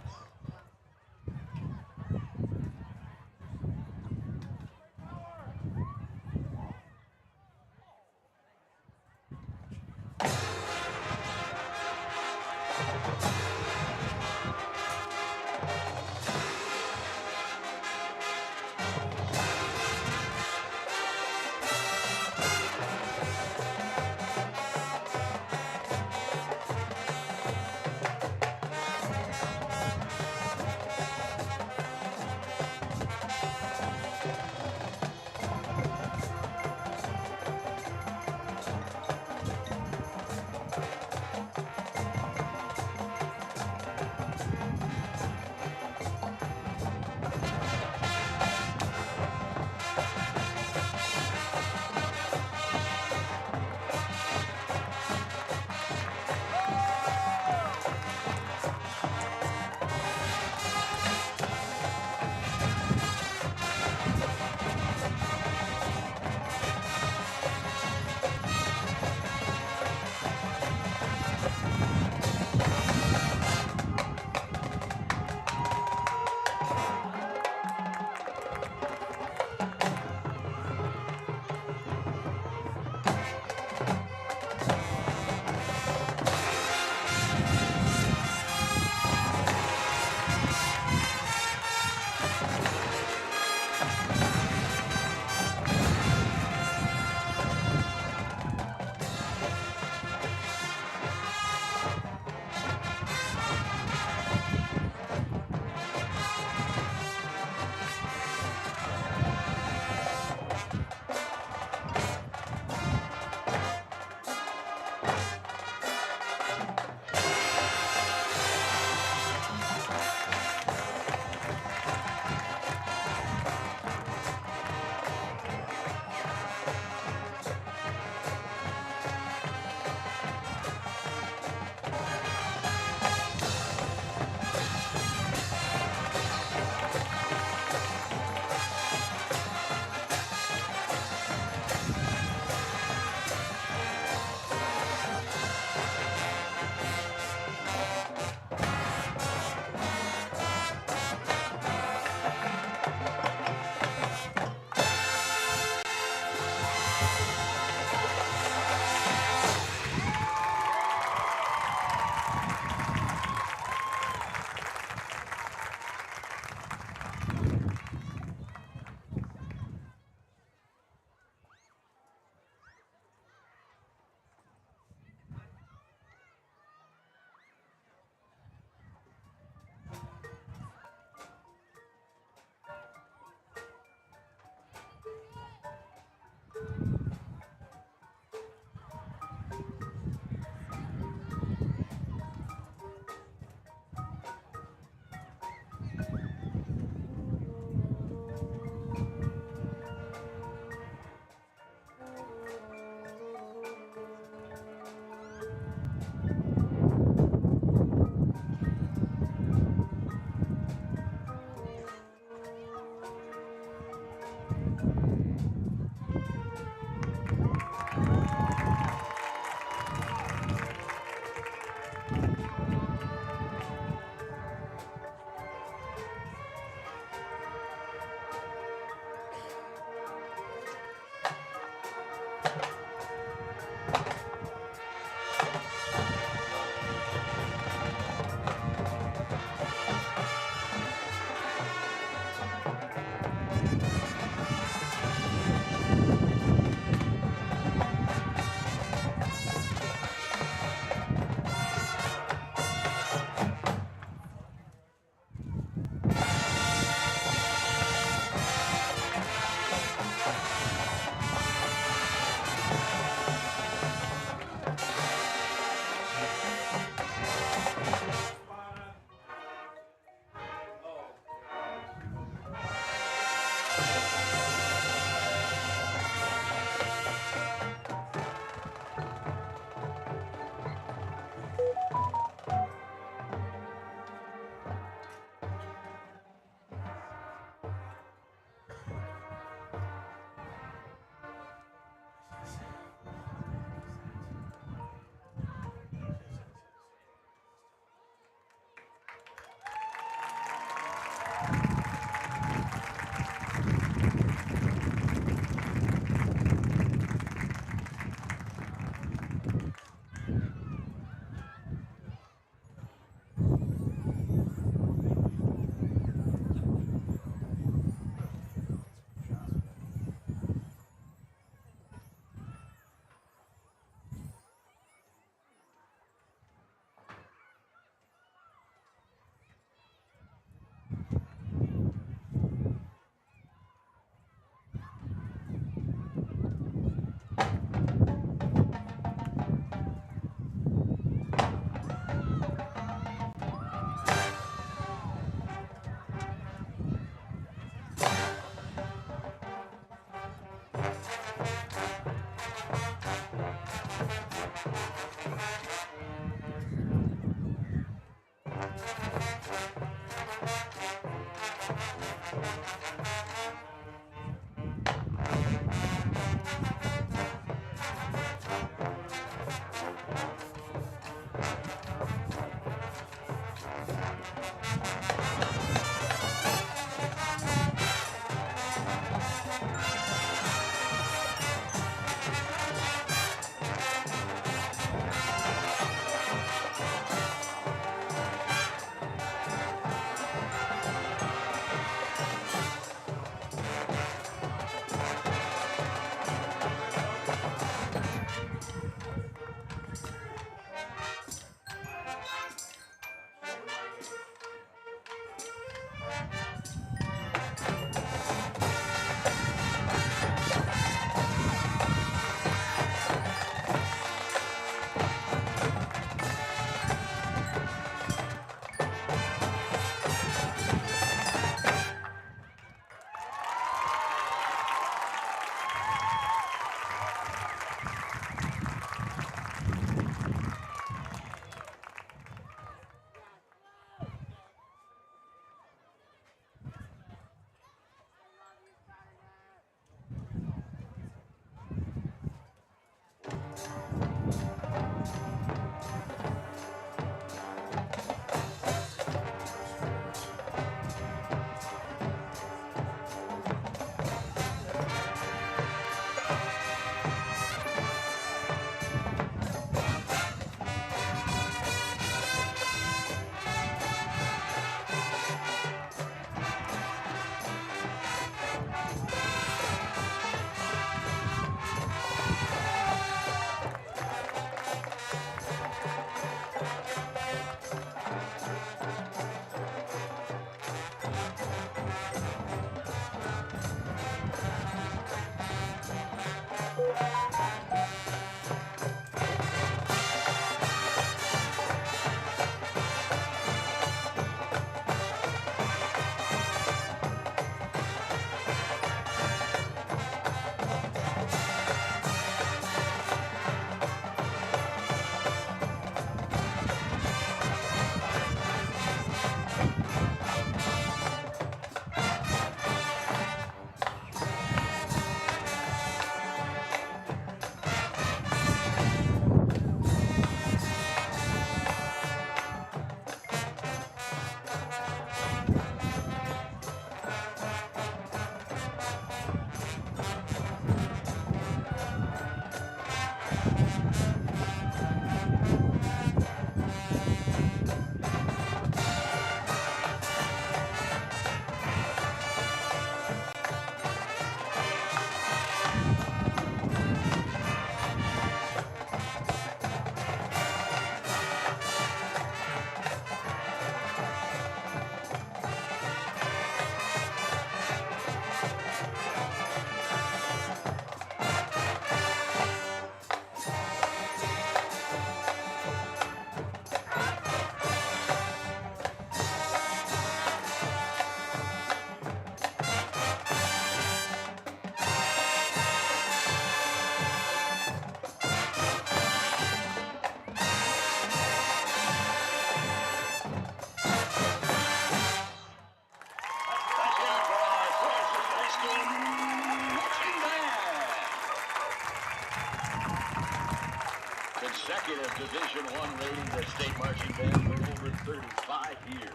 consecutive Division I rating the state marching band for over 35 years.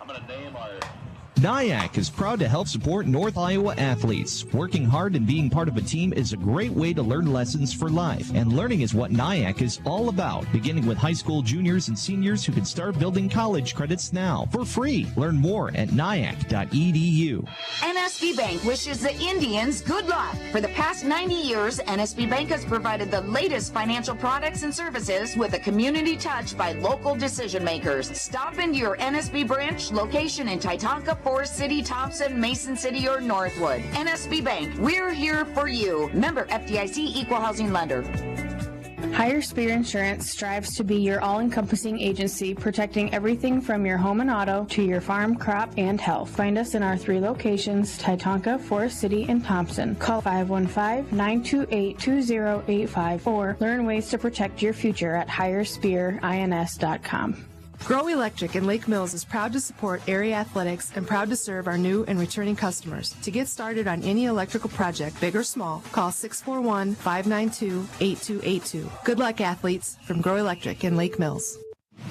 I'm going to name our... NIAC is proud to help support North Iowa athletes. Working hard and being part of a team is a great way to learn lessons for life, and learning is what NIAC is all about, beginning with high school juniors and seniors who can start building college credits now for free. Learn more at niac.edu. NSB Bank wishes the Indians good luck. For the past 90 years, NSB Bank has provided the latest financial products and services with a community touch by local decision makers. Stop into your NSB branch location in Titonka, Forest City, Thompson, Mason City, or Northwood. NSB Bank, we're here for you. Member FDIC Equal Housing Lender. Higher Spear Insurance strives to be your all-encompassing agency, protecting everything from your home and auto to your farm, crop, and health. Find us in our 3 locations, Titonka, Forest City, and Thompson. Call 515-928-2085 or learn ways to protect your future at higherspearins.com. Grow Electric in Lake Mills is proud to support area athletics and proud to serve our new and returning customers. To get started on any electrical project, big or small, call 641-592-8282. Good luck, athletes, from Grow Electric in Lake Mills.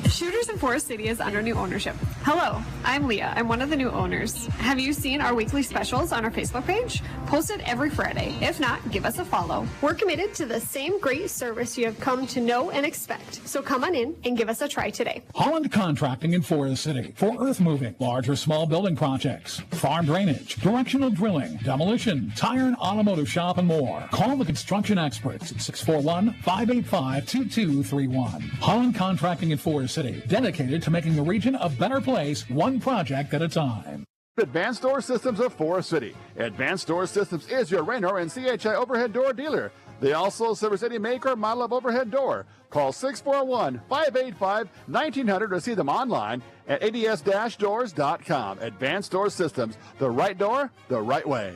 Shooters in Forest City is under new ownership. Hello, I'm Leah. I'm one of the new owners. Have you seen our weekly specials on our Facebook page? Posted every Friday. If not, give us a follow. We're committed to the same great service you have come to know and expect. So come on in and give us a try today. Holland Contracting in Forest City for earth moving, large or small building projects, farm drainage, directional drilling, demolition, tire and automotive shop, and more. Call the construction experts at 641-585-2231. Holland Contracting in Forest City, dedicated to making the region a better place, one project at a time. Advanced Door Systems of Forest City. Advanced Door Systems is your Raynor and CHI overhead door dealer. They also service any make or model of overhead door. Call 641-585-1900 to see them online at ads-doors.com. Advanced Door Systems, the right door, the right way.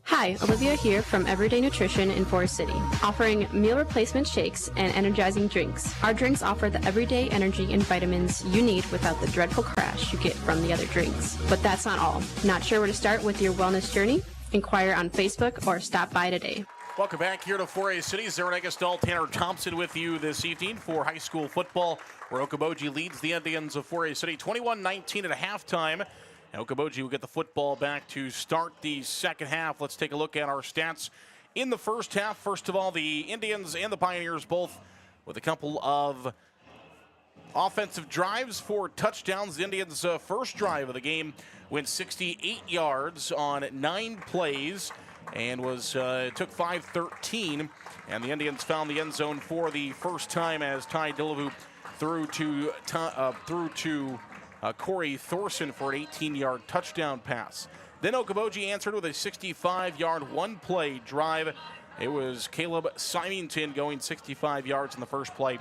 Hi, Olivia here from Everyday Nutrition in Forest City, offering meal replacement shakes and energizing drinks. Our drinks offer the everyday energy and vitamins you need without the dreadful crash you get from the other drinks. But that's not all. Not sure where to start with your wellness journey? Inquire on Facebook or stop by today. Welcome back here to Forest City. Zarin Eggestal, Tanner Thompson with you this evening for high school football, where Okoboji leads the Indians of Forest City 21-19 at halftime. Okoboji will get the football back to start the second half. Let's take a look at our stats in the first half. First of all, the Indians and the Pioneers both with a couple of offensive drives for touchdowns. The Indians' first drive of the game went 68 yards on 9 plays and took 5-13. And the Indians found the end zone for the first time as Ty Dillevu threw to Corey Thorson for an 18-yard touchdown pass. Then Okoboji answered with a 65-yard one-play drive. It was Caleb Symington going 65 yards in the first play.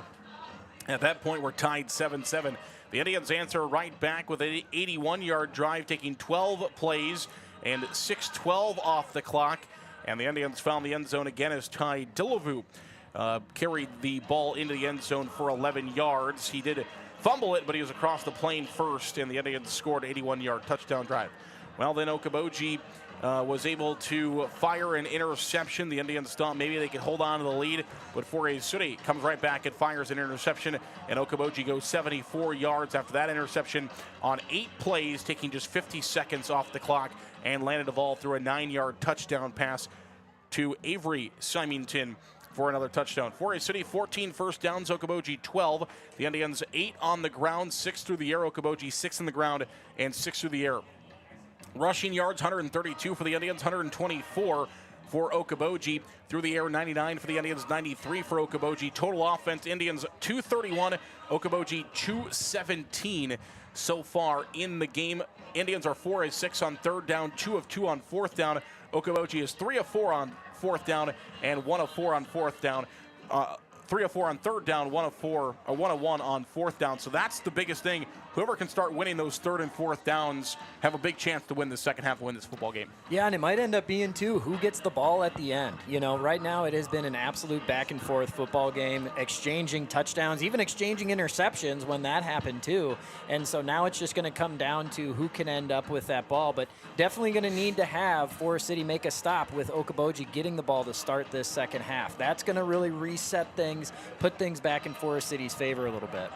At that point, we're tied 7-7. The Indians answer right back with an 81-yard drive, taking 12 plays and 6:12 off the clock. And the Indians found the end zone again as Ty Dillevu carried the ball into the end zone for 11 yards. He did fumble it, but he was across the plane first, and the Indians scored an 81-yard touchdown drive. Well, then Okoboji was able to fire an interception. The Indians thought maybe they could hold on to the lead, but Forest City comes right back and fires an interception, and Okoboji goes 74 yards after that interception on 8 plays, taking just 50 seconds off the clock, and landed the ball through a 9-yard touchdown pass to Avery Symington for another touchdown. Forest City 14 first downs, Okoboji 12. The Indians 8 on the ground, 6 through the air. Okoboji 6 on the ground and 6 through the air. Rushing yards 132 for the Indians, 124 for Okoboji. Through the air 99 for the Indians, 93 for Okoboji. Total offense, Indians 231, Okoboji 217 so far in the game. Indians are 4 of 6 on third down, 2 of 2 on fourth down. Okoboji is 3 of 4 on fourth down and 1 of 4 on fourth down. 3 of 4 on third down, 1 of 1 on fourth down. So that's the biggest thing. whoever can start winning those third and fourth downs have a big chance to win the second half and win this football game. Yeah, and it might end up being, too, who gets the ball at the end. You know, right now it has been an absolute back-and-forth football game, exchanging touchdowns, even exchanging interceptions when that happened, too. And so now it's just going to come down to who can end up with that ball. But definitely going to need to have Forest City make a stop with Okoboji getting the ball to start this second half. That's going to really reset things, put things back in Forest City's favor a little bit.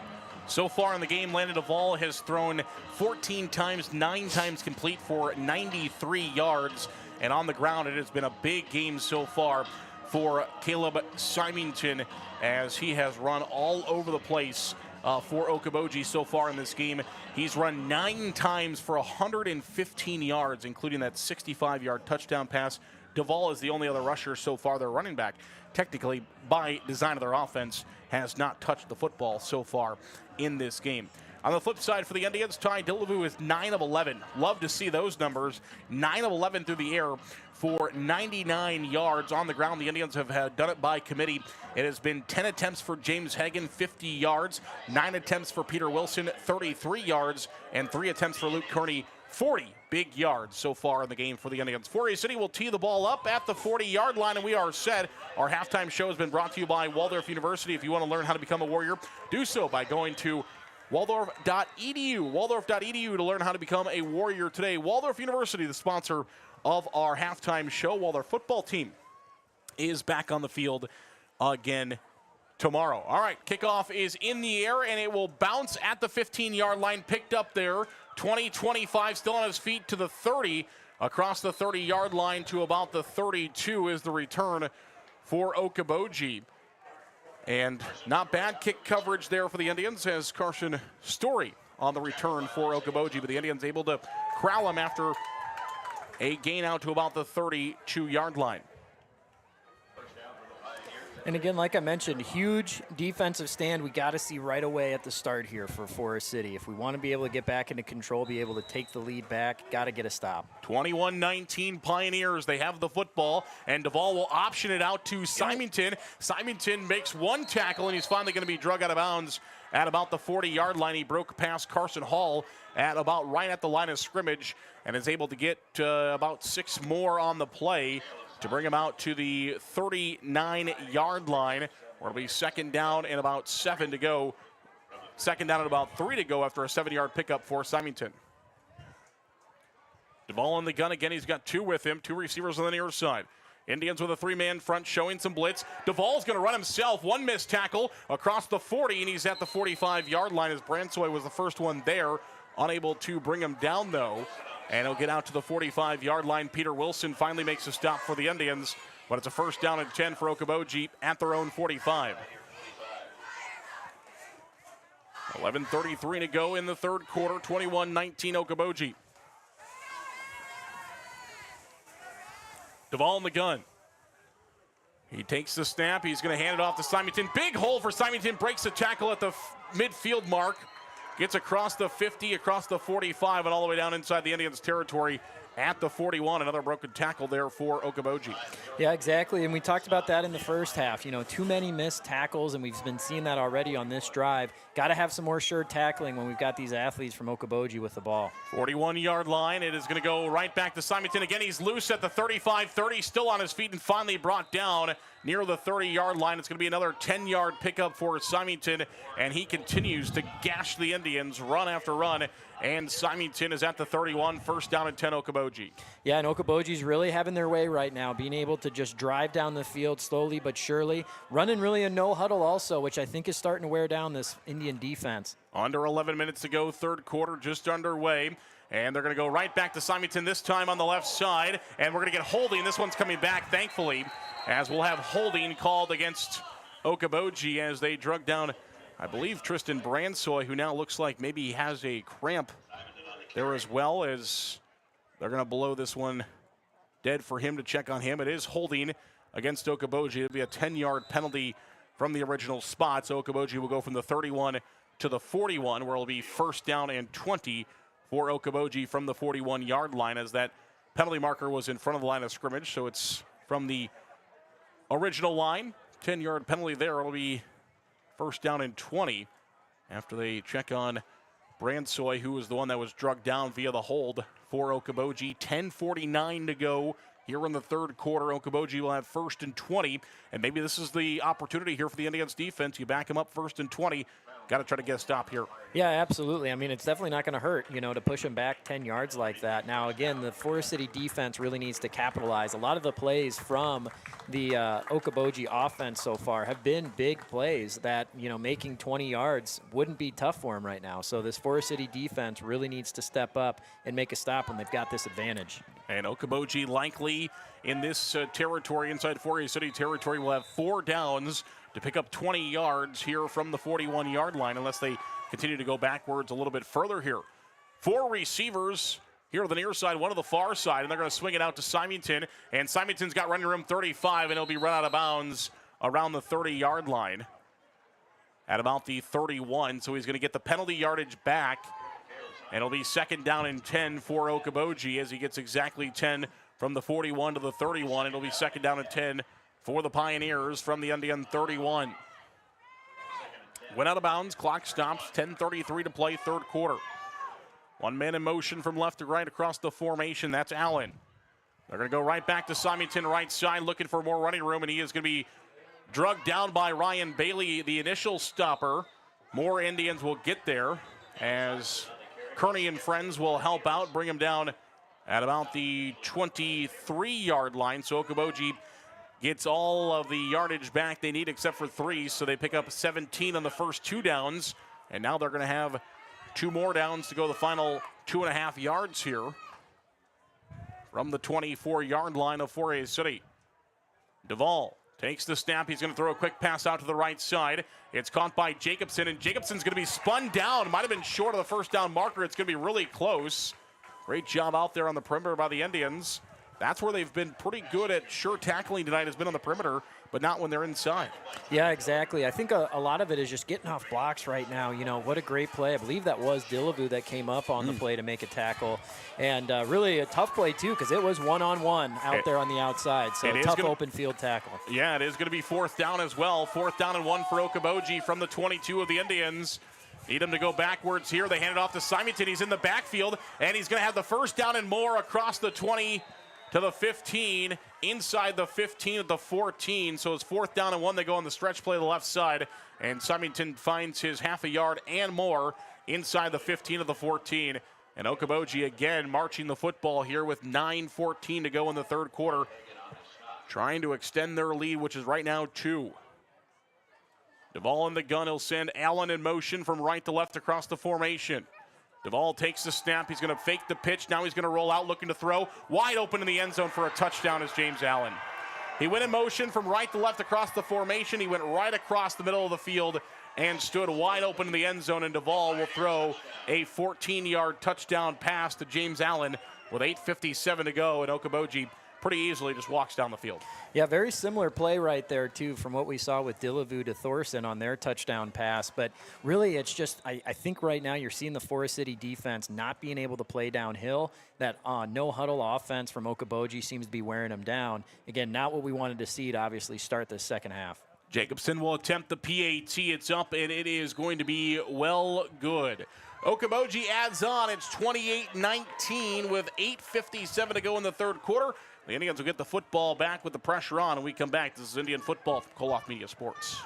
So far in the game, Landon Duvall has thrown 14 times, 9 times complete for 93 yards. And on the ground, it has been a big game so far for Caleb Symington as he has run all over the place for Okoboji so far in this game. He's run 9 times for 115 yards, including that 65-yard touchdown pass. Duvall is the only other rusher so far, their running back, technically by design of their offense, has not touched the football so far in this game. On the flip side for the Indians, Ty Dillavu is 9 of 11. Love to see those numbers. 9 of 11 through the air for 99 yards. On the ground, the Indians have done it by committee. It has been 10 attempts for James Hagan, 50 yards. 9 attempts for Peter Wilson, 33 yards. And 3 attempts for Luke Kearney, 40 big yards so far in the game for the Indians. Forest City will tee the ball up at the 40-yard line, and we are set. Our halftime show has been brought to you by Waldorf University. If you want to learn how to become a Warrior, do so by going to Waldorf.edu. Waldorf.edu to learn how to become a Warrior today. Waldorf University, the sponsor of our halftime show. Waldorf football team is back on the field again tomorrow. All right, kickoff is in the air, and it will bounce at the 15-yard line, picked up there. 20-25, still on his feet to the 30. Across the 30-yard line to about the 32 is the return for Okoboji. And not bad kick coverage there for the Indians as Carson Story on the return for Okoboji, but the Indians able to corral him after a gain out to about the 32-yard line. And again, like I mentioned, huge defensive stand we got to see right away at the start here for Forest City. If we want to be able to get back into control, be able to take the lead back, got to get a stop. 21-19 Pioneers. They have the football, and Duvall will option it out to Symington. Symington makes one tackle, and he's finally going to be drug out of bounds at about the 40-yard line. He broke past Carson Hall at about right at the line of scrimmage and is able to get about 6 more on the play to bring him out to the 39-yard line, where it'll be second down and about 7 to go. Second down and about 3 to go after a 7-yard pickup for Symington. Duvall in the gun again. He's got 2 with him, 2 receivers on the near side. Indians with a 3-man front showing some blitz. Duvall's going to run himself. 1 missed tackle across the 40, and he's at the 45-yard line as Bransoy was the first one there. Unable to bring him down, though. And he'll get out to the 45-yard line. Peter Wilson finally makes a stop for the Indians, but it's a first down and 10 for Okoboji at their own 45. 11:33 to go in the third quarter. 21-19 Okoboji. Duvall in the gun. He takes the snap. He's going to hand it off to Symington. Big hole for Symington. Breaks the tackle at the midfield mark. Gets across the 50, across the 45, and all the way down inside the Indians' territory at the 41. Another broken tackle there for Okoboji. Yeah, exactly. And we talked about that in the first half. You know, too many missed tackles, and we've been seeing that already on this drive. Got to have some more sure tackling when we've got these athletes from Okoboji with the ball. 41-yard line. It is going to go right back to Symington. Again, he's loose at the 35-30, still on his feet and finally brought down near the 30-yard line. It's going to be another 10-yard pickup for Symington, and he continues to gash the Indians run after run. And Symington is at the 31, first down and 10 Okoboji. Yeah, and Okoboji's really having their way right now, being able to just drive down the field slowly but surely. Running really a no huddle also, which I think is starting to wear down this Indian defense. Under 11 minutes to go, third quarter just underway. And they're going to go right back to Symington, this time on the left side. And we're going to get holding. This one's coming back, thankfully, as we'll have holding called against Okoboji as they drug down, I believe, Tristan Bransoy, who now looks like maybe he has a cramp there as well, as they're going to blow this one dead for him to check on him. It is holding against Okoboji. It'll be a 10-yard penalty from the original spot. So Okoboji will go from the 31 to the 41, where it'll be first down and 20 for Okoboji from the 41-yard line, as that penalty marker was in front of the line of scrimmage. So it's from the original line. 10-yard penalty there. It'll be first down and 20 after they check on Brandsoy, who was the one that was drugged down via the hold for Okoboji. 10:49 to go here in the third quarter. Okoboji will have 1st and 20, and maybe this is the opportunity here for the Indians defense. You back them up 1st and 20. Got to try to get a stop here. Yeah, absolutely. I mean, it's definitely not going to hurt, to push them back 10 yards like that. Now, again, the Forest City defense really needs to capitalize. A lot of the plays from the Okoboji offense so far have been big plays that, making 20 yards wouldn't be tough for them right now. So this Forest City defense really needs to step up and make a stop when they've got this advantage. And Okoboji likely in this territory, inside Forest City territory, will have 4 downs to pick up 20 yards here from the 41-yard line unless they continue to go backwards a little bit further here. 4 receivers here on the near side, one to the far side, and they're going to swing it out to Symington. And Symington's got running room 35, and he'll be run out of bounds around the 30-yard line at about the 31. So he's going to get the penalty yardage back, and it'll be 2nd down and 10 for Okoboji as he gets exactly 10 from the 41 to the 31. It'll be 2nd down and 10 for the Pioneers from the Indian 31. Went out of bounds, clock stops, 10:33 to play, third quarter. 1 man in motion from left to right across the formation. That's Allen. They're going to go right back to Symington, right side, looking for more running room, and he is going to be drugged down by Ryan Bailey, the initial stopper. More Indians will get there as Kearney and friends will help out, bring him down at about the 23-yard line. So Okoboji gets all of the yardage back they need except for 3, so they pick up 17 on the first 2 downs, and now they're going to have 2 more downs to go the final 2.5 yards here from the 24-yard line of Forest City. Duvall takes the snap. He's going to throw a quick pass out to the right side. It's caught by Jacobson, and Jacobson's going to be spun down. Might have been short of the first down marker. It's going to be really close. Great job out there on the perimeter by the Indians. That's where they've been pretty good at sure tackling tonight, has been on the perimeter, but not when they're inside. Yeah, exactly. I think a lot of it is just getting off blocks right now. What a great play. I believe that was Dillavu that came up on the play to make a tackle. And really a tough play, too, because it was one-on-one out there on the outside. So a tough open field tackle. Yeah, it is going to be 4th down as well. 4th down and 1 for Okoboji from the 22 of the Indians. Need him to go backwards here. They hand it off to Symington. He's in the backfield, and he's going to have the 1st down and more across the 20 to the 15, inside the 15 at the 14. So it's 4th down and 1. They go on the stretch play to the left side, and Symington finds his half a yard and more inside the 15 of the 14. And Okoboji again marching the football here with 9:14 to go in the third quarter, trying to extend their lead, which is right now 2. Duvall in the gun. He'll send Allen in motion from right to left across the formation. Duvall takes the snap. He's going to fake the pitch. Now he's going to roll out looking to throw. Wide open in the end zone for a touchdown is James Allen. He went in motion from right to left across the formation. He went right across the middle of the field and stood wide open in the end zone, and Duvall will throw a 14-yard touchdown pass to James Allen with 8:57 to go, and Okoboji pretty easily just walks down the field. Yeah, very similar play right there, too, from what we saw with Dillavu to Thorson on their touchdown pass. But really, it's just, I think right now you're seeing the Forest City defense not being able to play downhill. That no-huddle offense from Okoboji seems to be wearing them down. Again, not what we wanted to see to obviously start the second half. Jacobson will attempt the PAT. It's up, and it is going to be well good. Okoboji adds on. It's 28-19 with 8:57 to go in the third quarter. The Indians will get the football back with the pressure on, and we come back. This is Indian football from Koloff Media Sports.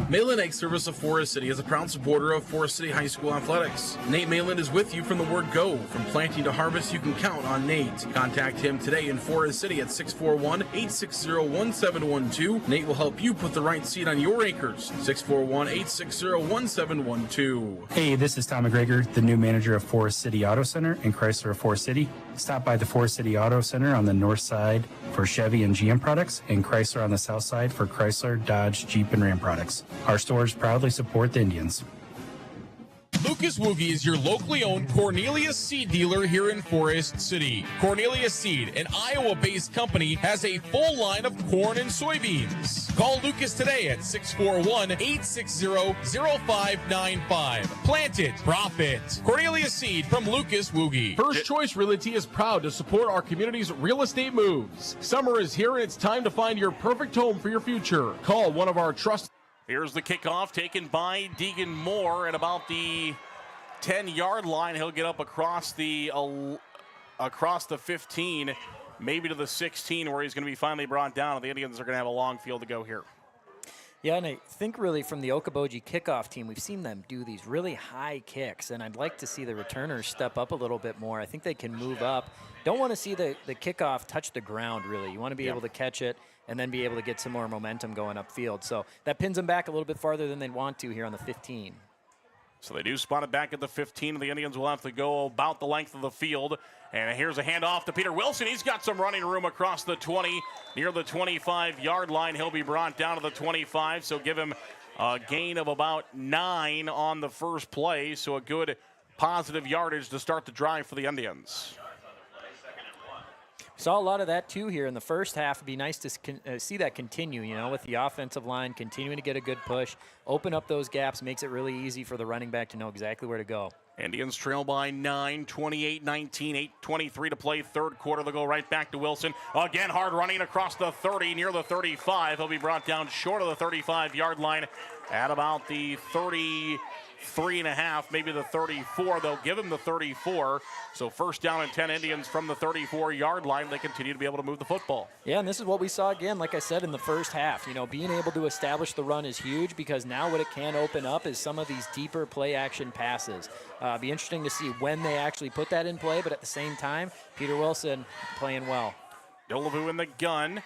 Malin Egg Service of Forest City is a proud supporter of Forest City High School athletics. Nate Malin is with you from the word go. From planting to harvest, you can count on Nate. Contact him today in Forest City at 641-860-1712. Nate will help you put the right seed on your acres. 641-860-1712. Hey, this is Tom McGregor, the new manager of Forest City Auto Center in Chrysler of Forest City. Stop by the Forest City Auto Center on the north side for Chevy and GM products, and Chrysler on the south side for Chrysler, Dodge, Jeep, and Ram products. Our stores proudly support the Indians. Lucas Woogie is your locally owned Cornelius Seed dealer here in Forest City. Cornelius Seed, an Iowa-based company, has a full line of corn and soybeans. Call Lucas today at 641-860-0595. Plant it, profit. Cornelius Seed from Lucas Woogie. First Choice Realty is proud to support our community's real estate moves. Summer is here, and it's time to find your perfect home for your future. Call one of our trusted. Here's the kickoff taken by Deegan Moore at about the 10-yard line. He'll get up across the 15, maybe to the 16, where he's going to be finally brought down. And the Indians are going to have a long field to go here. Yeah, and I think really from the Okoboji kickoff team, we've seen them do these really high kicks, and I'd like to see the returners step up a little bit more. I think they can move up. Don't want to see the kickoff touch the ground, really. You want to be able to catch it and then be able to get some more momentum going upfield. So that pins them back a little bit farther than they'd want to here on the 15. So they do spot it back at the 15. The Indians will have to go about the length of the field. And here's a handoff to Peter Wilson. He's got some running room across the 20, near the 25-yard line. He'll be brought down to the 25, so give him a gain of about 9 on the first play. So a good positive yardage to start the drive for the Indians. Saw a lot of that, too, here in the first half. It'd be nice to see that continue, with the offensive line continuing to get a good push, open up those gaps, makes it really easy for the running back to know exactly where to go. Indians trail by 9, 28-19, 8:23 to play third quarter. They'll go right back to Wilson. Again, hard running across the 30, near the 35. He'll be brought down short of the 35-yard line at about the 33.5, maybe the 34. They'll give him the 34. So first down and 10 Indians from the 34-yard line. They continue to be able to move the football. Yeah, and this is what we saw again, like I said, in the first half. Being able to establish the run is huge because now what it can open up is some of these deeper play action passes. Be interesting to see when they actually put that in play, but at the same time, Peter Wilson playing well. Delavu in the gun.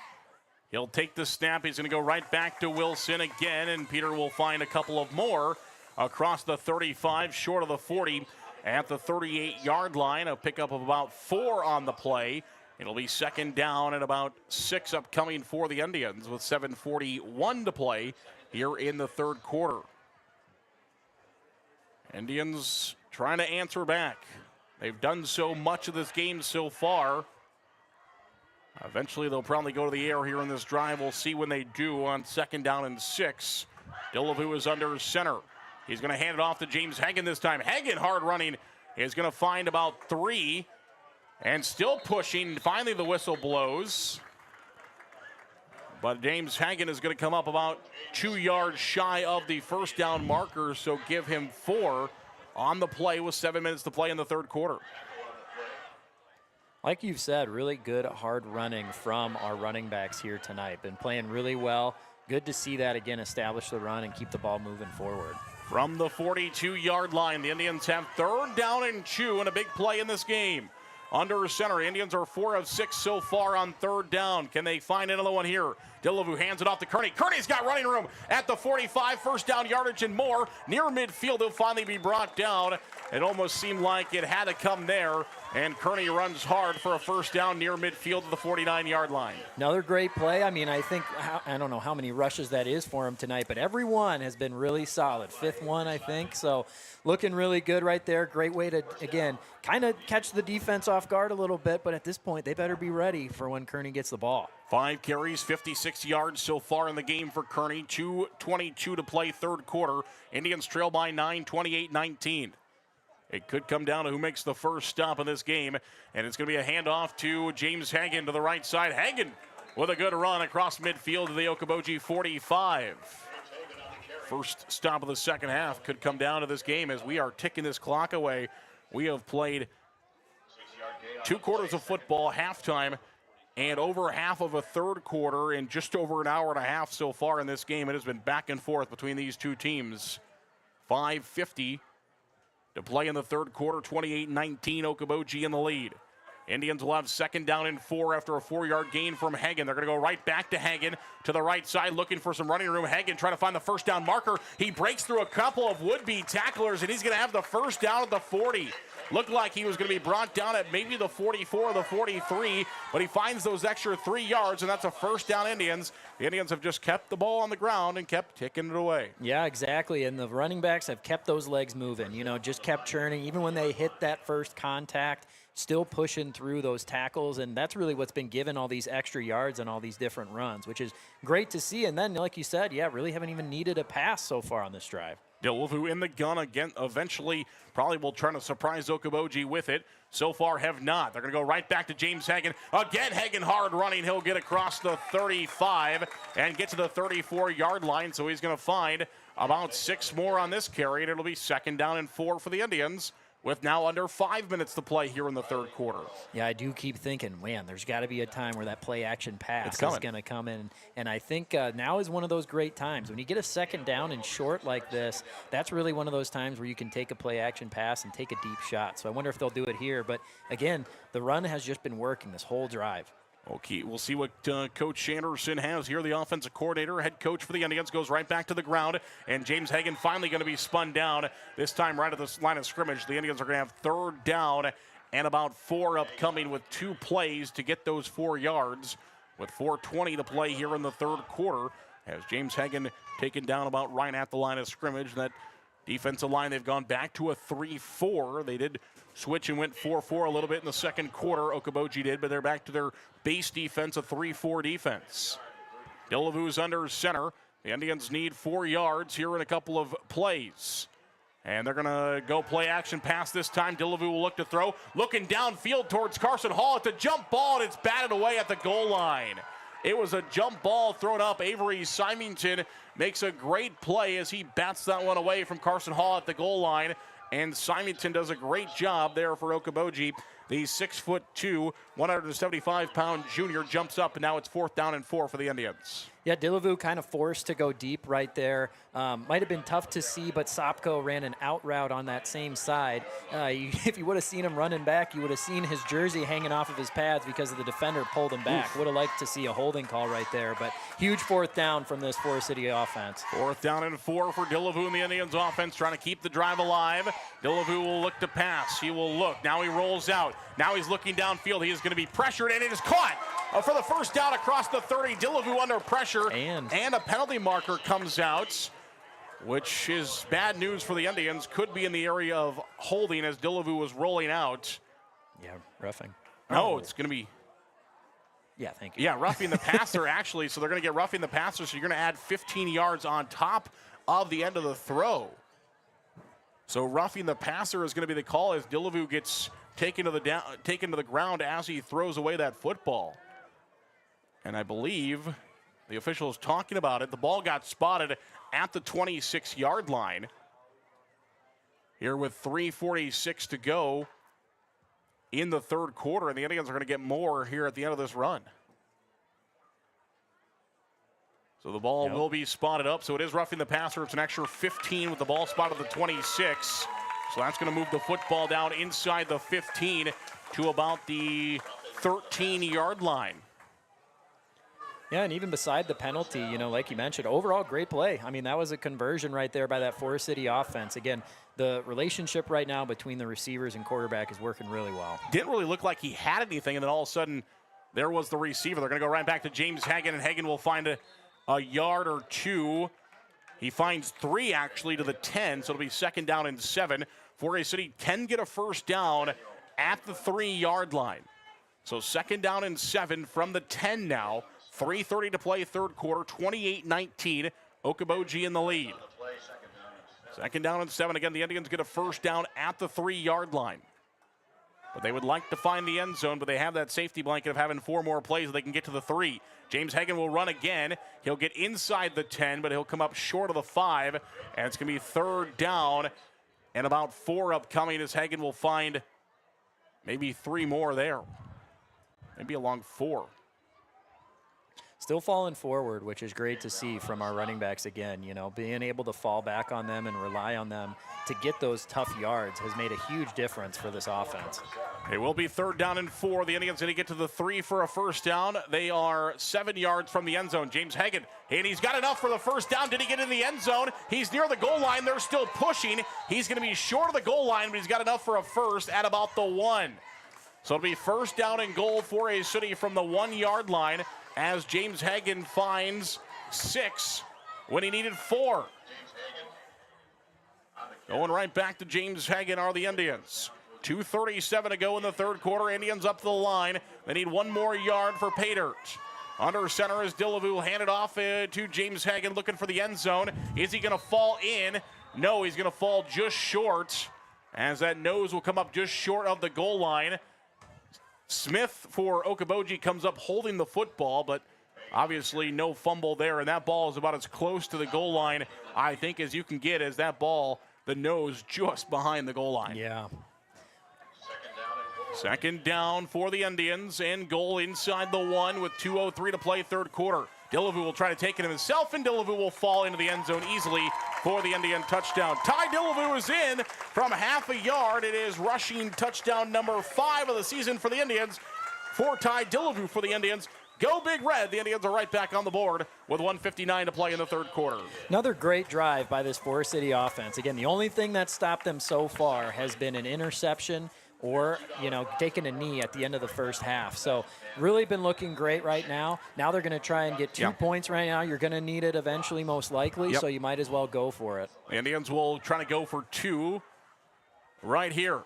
He'll take the snap. He's going to go right back to Wilson again, and Peter will find a couple of more across the 35, short of the 40, at the 38-yard line. A pickup of about 4 on the play. It'll be second down and about 6 upcoming for the Indians with 7:41 to play here in the third quarter. Indians trying to answer back. They've done so much of this game so far. Eventually, they'll probably go to the air here in this drive. We'll see when they do on second down and 6. Delavu is under center. He's going to hand it off to James Hagen this time. Hagen, hard running, is going to find about 3 and still pushing. Finally, the whistle blows. But James Hagen is going to come up about 2 yards shy of the first down marker, so give him 4 on the play with 7 minutes to play in the third quarter. Like you've said, really good hard running from our running backs here tonight. Been playing really well. Good to see that again, establish the run and keep the ball moving forward. From the 42-yard line, the Indians have third down and 2 and a big play in this game. Under center, Indians are 4 of 6 so far on third down. Can they find another one here? Delavu hands it off to Kearney. Kearney's got running room at the 45, first down yardage and more. Near midfield, he'll finally be brought down. It almost seemed like it had to come there, and Kearney runs hard for a first down near midfield to the 49-yard line. Another great play. I mean, I don't know how many rushes that is for him tonight, but every one has been really solid. 5th one, I think, so looking really good right there. Great way to, again, kind of catch the defense off guard a little bit, but at this point, they better be ready for when Kearney gets the ball. 5 carries, 56 yards so far in the game for Kearney. 2:22 to play third quarter. Indians trail by 9, 28-19. It could come down to who makes the first stop in this game, and it's going to be a handoff to James Hagen to the right side. Hagen with a good run across midfield to the Okoboji 45. First stop of the second half could come down to this game as we are ticking this clock away. We have played 2 quarters of football, halftime, and over half of a third quarter in just over an hour and a half so far in this game. It has been back and forth between these two teams. 5:50 to play in the third quarter, 28-19, Okoboji in the lead. Indians will have second down and 4 after a 4-yard gain from Hagen. They're going to go right back to Hagen to the right side, looking for some running room. Hagen trying to find the first down marker. He breaks through a couple of would-be tacklers, and he's going to have the first down at the 40. Looked like he was going to be brought down at maybe the 44 or the 43, but he finds those extra 3 yards, and that's a first down Indians. The Indians have just kept the ball on the ground and kept ticking it away. Yeah, exactly, and the running backs have kept those legs moving, just kept churning. Even when they hit that first contact, still pushing through those tackles, and that's really what's been given all these extra yards and all these different runs, which is great to see. And then, like you said, really haven't even needed a pass so far on this drive. Delavu in the gun again. Eventually, probably will try to surprise Okoboji with it. So far, have not. They're going to go right back to James Hagen. Again, Hagen hard running. He'll get across the 35 and get to the 34-yard line. So he's going to find about 6 more on this carry, and it'll be 2nd down and 4 for the Indians, with now under 5 minutes to play here in the third quarter. Yeah, I do keep thinking, man, there's got to be a time where that play-action pass is going to come in. And I think now is one of those great times. When you get a 2nd down and short like this, that's really one of those times where you can take a play-action pass and take a deep shot. So I wonder if they'll do it here. But, again, the run has just been working this whole drive. Okay, we'll see what Coach Anderson has here. The offensive coordinator, head coach for the Indians, goes right back to the ground, and James Hagen finally going to be spun down, this time right at the line of scrimmage. The Indians are going to have 3rd down and about 4 upcoming with 2 plays to get those 4 yards, with 4:20 to play here in the third quarter, as James Hagen taken down about right at the line of scrimmage. That defensive line, they've gone back to a 3-4. They did switch and went 4-4 a little bit in the second quarter. Okoboji did, but they're back to their base defense, a 3-4 defense. Delavu's under center. The Indians need 4 yards here in a couple of plays. And they're going to go play action pass this time. Delavu will look to throw. Looking downfield towards Carson Hall. It's a jump ball, and it's batted away at the goal line. It was a jump ball thrown up. Avery Symington makes a great play as he bats that one away from Carson Hall at the goal line. And Symington does a great job there for Okoboji. The 6'2", 175-pound junior jumps up, and now it's 4th down and 4 for the Indians. Yeah, Delavu kind of forced to go deep right there. Might have been tough to see, but Sopko ran an out route on that same side. If you would have seen him running back, you would have seen his jersey hanging off of his pads because the defender pulled him back. Would have liked to see a holding call right there, but huge 4th down from this Forest City offense. 4th down and 4 for Delavu and the Indians offense, trying to keep the drive alive. Delavu will look to pass. He will look. Now he rolls out. Now he's looking downfield. He is going to be pressured, and it is caught for the 1st down across the 30. Delavu under pressure, and a penalty marker comes out, which is bad news for the Indians. Could be in the area of holding as Delavu was rolling out. Yeah, roughing. No, it's going to be... Yeah, thank you. Yeah, roughing the passer, actually. So they're going to get roughing the passer, so you're going to add 15 yards on top of the end of the throw. So roughing the passer is going to be the call as Delavu gets taken to the ground as he throws away that football. And I believe the official is talking about it. The ball got spotted at the 26-yard line. Here with 3:46 to go in the third quarter, and the Indians are going to get more here at the end of this run. So the ball will be spotted up. So it is roughing the passer. It's an extra 15 with the ball spotted at the 26. So that's going to move the football down inside the 15 to about the 13-yard line. Yeah, and even beside the penalty, like you mentioned, overall great play. I mean, that was a conversion right there by that Forest City offense. Again, the relationship right now between the receivers and quarterback is working really well. Didn't really look like he had anything, and then all of a sudden, there was the receiver. They're going to go right back to James Hagen, and Hagen will find a yard or 2. He finds 3, actually, to the 10, so it'll be 2nd down and 7. Forest City can get a 1st down at the 3-yard line. So 2nd down and 7 from the 10 now. 3:30 to play, third quarter, 28-19. Okoboji in the lead. 2nd down and 7. Again, the Indians get a 1st down at the 3-yard line. But they would like to find the end zone, but they have that safety blanket of having 4 more plays so they can get to the 3. James Hagen will run again. He'll get inside the 10, but he'll come up short of the 5. And it's going to be 3rd down and about 4 upcoming as Hagen will find maybe 3 more there. Maybe along 4. Still falling forward, which is great to see from our running backs again. Being able to fall back on them and rely on them to get those tough yards has made a huge difference for this offense. It will be 3rd down and 4. The Indians going to get to the 3 for a 1st down. They are 7 yards from the end zone. James Hagen, and he's got enough for the 1st down. Did he get in the end zone? He's near the goal line. They're still pushing. He's going to be short of the goal line, but he's got enough for a 1st at about the 1. So it'll be 1st down and goal for a City from the 1-yard line, as James Hagen finds 6 when he needed 4. Going right back to James Hagen are the Indians. 2:37 to go in the third quarter. Indians up the line. They need 1 more yard for Paydirt. Under center is Delavu, handed off to James Hagen looking for the end zone. Is he going to fall in? No, he's going to fall just short, as that nose will come up just short of the goal line. Smith for Okoboji comes up holding the football, but obviously no fumble there, and that ball is about as close to the goal line, I think, as you can get, as that ball, the nose just behind the goal line. Yeah. Second down for the Indians, and goal inside the 1 with 2:03 to play, third quarter. Dillevue will try to take it himself, and Dillevue will fall into the end zone easily for the Indian touchdown. Ty Dillevue is in from half a yard. It is rushing touchdown number 5 of the season for the Indians. For Ty Dillevue for the Indians. Go Big Red. The Indians are right back on the board with 1:59 to play in the third quarter. Another great drive by this Forest City offense. Again, the only thing that stopped them so far has been an interception or, taking a knee at the end of the first half. So really been looking great right now. Now they're going to try and get 2 points right now. You're going to need it eventually, most likely, so you might as well go for it. The Indians will try to go for 2 right here.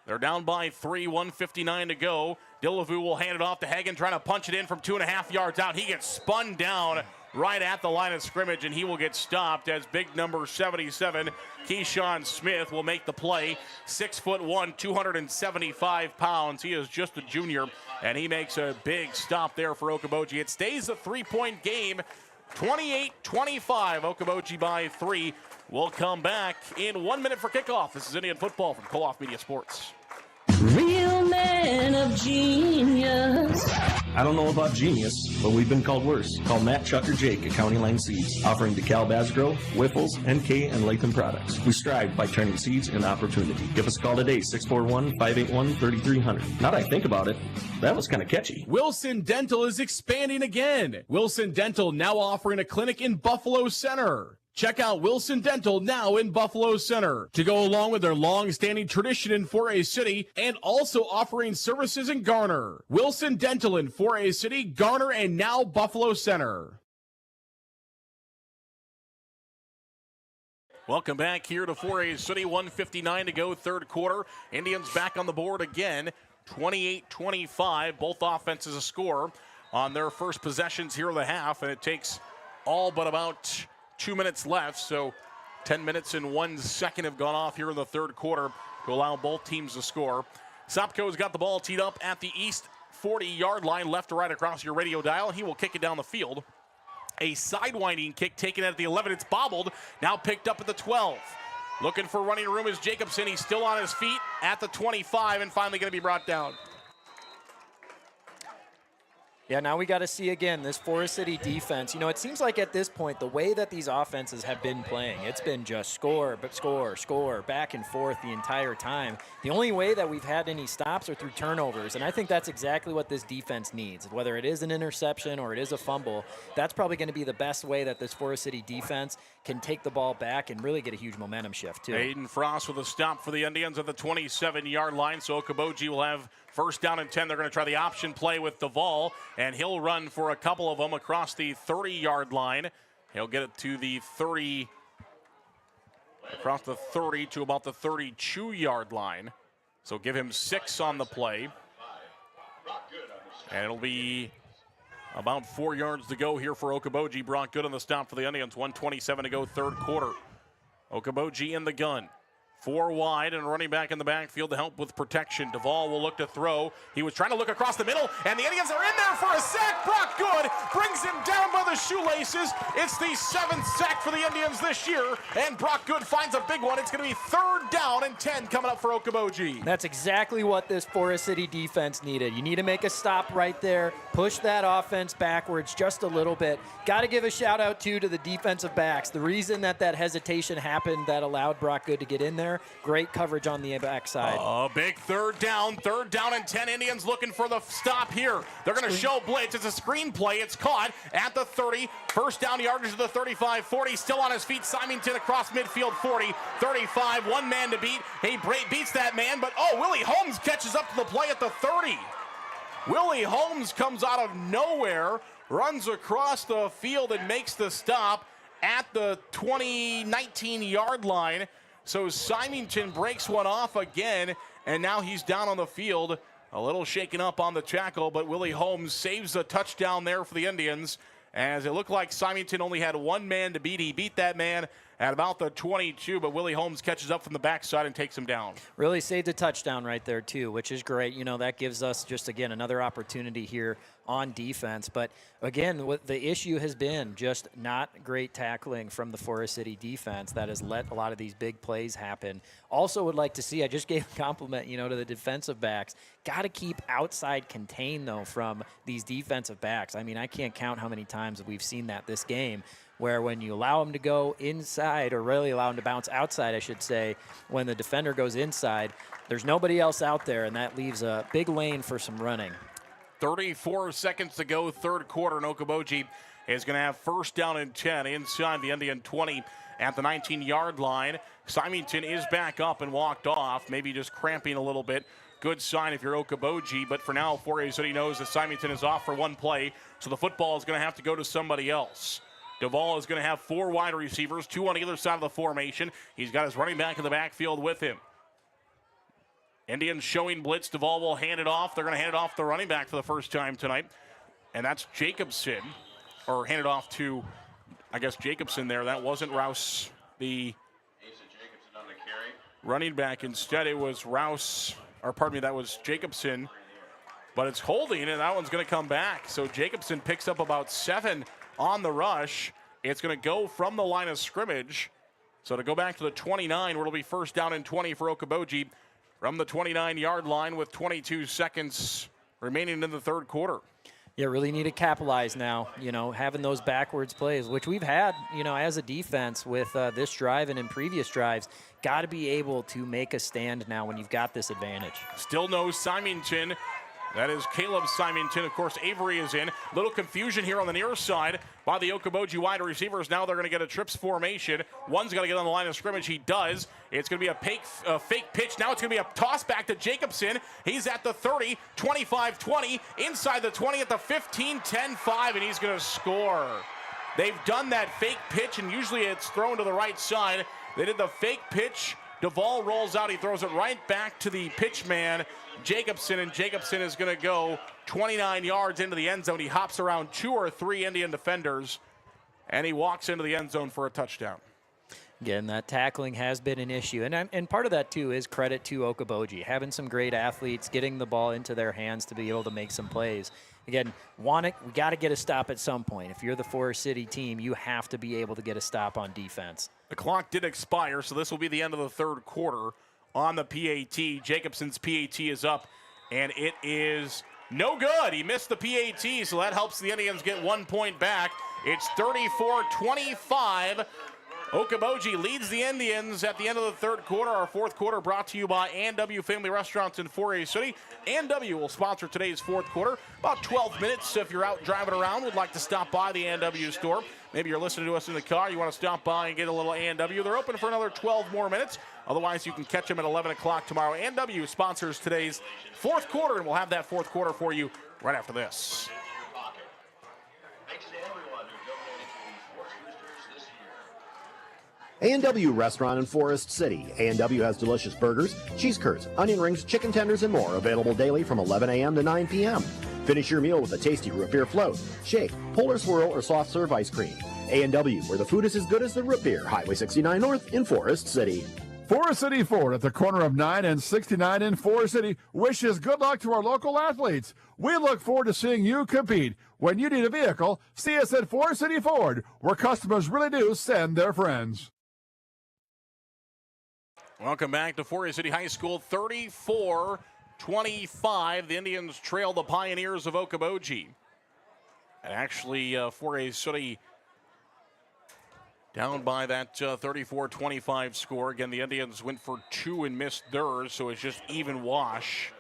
They're down by 3, 1:59 to go. Dillevue will hand it off to Hagen, trying to punch it in from 2.5 yards out. He gets spun down right at the line of scrimmage, and he will get stopped as big number 77, Keyshawn Smith, will make the play. 6'1", 275 pounds. He is just a junior, and he makes a big stop there for Okoboji. It stays a 3-point game, 28-25. Okoboji by 3. We'll come back in 1 minute for kickoff. This is Indian football from Co-op Media Sports. Real man of genius. I don't know about genius, but we've been called worse. Call Matt, Chuck, or Jake at County Line Seeds, offering DeKalb Asgrow, Whiffles, NK, and Latham products. We strive by turning seeds into opportunity. Give us a call today, 641-581-3300. Now that I think about it, that was kind of catchy. Wilson Dental is expanding again. Wilson Dental now offering a clinic in Buffalo Center. Check out Wilson Dental now in Buffalo Center to go along with their long-standing tradition in 4A City and also offering services in Garner. Wilson Dental in 4A City, Garner, and now Buffalo Center. Welcome back here to 4A City, 1:59 to go, third quarter. Indians back on the board again, 28-25. Both offenses a score on their first possessions here of the half, and it takes all but about 2 minutes left, so 10 minutes and 1 second have gone off here in the third quarter to allow both teams to score. Sopko's got the ball teed up at the east 40-yard line, left to right across your radio dial. He will kick it down the field. A sidewinding kick taken at the 11. It's bobbled, now picked up at the 12. Looking for running room is Jacobson. He's still on his feet at the 25 and finally going to be brought down. Yeah, now we got to see again this Forest City defense. It seems like at this point, the way that these offenses have been playing, it's been just score, but score, back and forth the entire time. The only way that we've had any stops are through turnovers, and I think that's exactly what this defense needs. Whether it is an interception or it is a fumble, that's probably going to be the best way that this Forest City defense can take the ball back and really get a huge momentum shift, too. Aiden Frost with a stop for the Indians at the 27-yard line, so Okoboji will have first down and 10. They're going to try the option play with Duvall, and he'll run for a couple of them across the 30-yard line. He'll get it to the 30, across the 30 to about the 32-yard line. So give him 6 on the play. And it'll be about 4 yards to go here for Okoboji. Brock Good on the stop for the Indians. 1:27 to go, third quarter. Okoboji in the gun. 4 wide and running back in the backfield to help with protection. Duvall will look to throw. He was trying to look across the middle, and the Indians are in there for a sack. Brock Good brings him down by the shoelaces. It's the 7th sack for the Indians this year, and Brock Good finds a big one. It's going to be third down and 10 coming up for Okoboji. That's exactly what this Forest City defense needed. You need to make a stop right there, push that offense backwards just a little bit. Got to give a shout out, too, to the defensive backs. The reason that hesitation happened that allowed Brock Good to get in there, great coverage on the backside. A big third down and 10. Indians looking for the stop here. They're going to show blitz. It's a screen play. It's caught at the 30. First down yardage to the 35, 40. Still on his feet. Symington across midfield, 40, 35. One man to beat. He beats that man, but Willie Holmes catches up to the play at the 30. Willie Holmes comes out of nowhere, runs across the field and makes the stop at the 19-yard line. So Symington breaks one off again, and now he's down on the field. A little shaken up on the tackle, but Willie Holmes saves a touchdown there for the Indians, as it looked like Symington only had one man to beat. He beat that man at about the 22, but Willie Holmes catches up from the backside and takes him down. Really saved a touchdown right there, too, which is great. You know, that gives us just, again, another opportunity here on defense. But, again, what the issue has been just not great tackling from the Forest City defense that has let a lot of these big plays happen. Also would like to see, I just gave a compliment, you know, to the defensive backs. Got to keep outside contain, though, from these defensive backs. I mean, I can't count how many times we've seen that this game, where when you allow them to go inside, or really allow them to bounce outside, I should say, when the defender goes inside, there's nobody else out there, and that leaves a big lane for some running. 34 seconds to go, third quarter, and Okoboji is going to have first down and 10 inside the Indian 20 at the 19-yard line. Symington is back up and walked off, maybe just cramping a little bit. Good sign if you're Okoboji, but for now, Fourier City knows that Symington is off for one play, so the football is going to have to go to somebody else. Duvall is going to have 4 wide receivers, 2 on either side of the formation. He's got his running back in the backfield with him. Indians showing blitz. Duvall will hand it off. They're going to hand it off the running back for the first time tonight, and that's Jacobson, or hand it off to, I guess, Jacobson there. That wasn't Rouse, the running back. Instead, it was Rouse, or pardon me, that was Jacobson, but it's holding, and that one's going to come back. So Jacobson picks up about 7 on the rush. It's going to go from the line of scrimmage. So to go back to the 29, where it'll be first down and 20 for Okoboji from the 29-yard line with 22 seconds remaining in the third quarter. Yeah, really need to capitalize now, you know, having those backwards plays, which we've had, you know, as a defense with this drive and in previous drives. Got to be able to make a stand now when you've got this advantage. Still no Symington. That is Caleb Symington. Of course, Avery is in. Little confusion here on the near side by the Okoboji wide receivers. Now they're going to get a trips formation. One's got to get on the line of scrimmage. He does. It's going to be a fake pitch. Now it's going to be a toss back to Jacobson. He's at the 30, 25-20, inside the 20 at the 15, 10-5, and he's going to score. They've done that fake pitch, and usually it's thrown to the right side. They did the fake pitch. Duvall rolls out. He throws it right back to the pitch man, Jacobson, and Jacobson is going to go 29 yards into the end zone. He hops around 2 or 3 Indian defenders, and he walks into the end zone for a touchdown. Again, that tackling has been an issue, and part of that, too, is credit to Okoboji, having some great athletes, getting the ball into their hands to be able to make some plays. Again, we got to get a stop at some point. If you're the Forest City team, you have to be able to get a stop on defense. The clock did expire, so this will be the end of the third quarter on the PAT. Jacobson's PAT is up, and it is no good. He missed the PAT, so that helps the Indians get 1 point back. It's 34-25. Okoboji leads the Indians at the end of the third quarter. Our fourth quarter brought to you by A&W Family Restaurants in Fourier City. A&W will sponsor today's fourth quarter. About 12 minutes if you're out driving around, would like to stop by the A&W store. Maybe you're listening to us in the car, you want to stop by and get a little A&W. They're open for another 12 more minutes. Otherwise, you can catch them at 11 o'clock tomorrow. A&W sponsors today's fourth quarter, and we'll have that fourth quarter for you right after this. A&W Restaurant in Forest City. A&W has delicious burgers, cheese curds, onion rings, chicken tenders, and more available daily from 11 a.m. to 9 p.m. Finish your meal with a tasty root beer float, shake, polar swirl, or soft serve ice cream. A&W, where the food is as good as the root beer. Highway 69 North in Forest City. Forest City Ford at the corner of 9 and 69 in Forest City wishes good luck to our local athletes. We look forward to seeing you compete. When you need a vehicle, see us at Forest City Ford, where customers really do send their friends. Welcome back to Fourier City High School, 34-25. The Indians trail the Pioneers of Okoboji. And actually, Fourier City down by that 34-25 score. Again, the Indians went for 2 and missed theirs, so it's just even wash,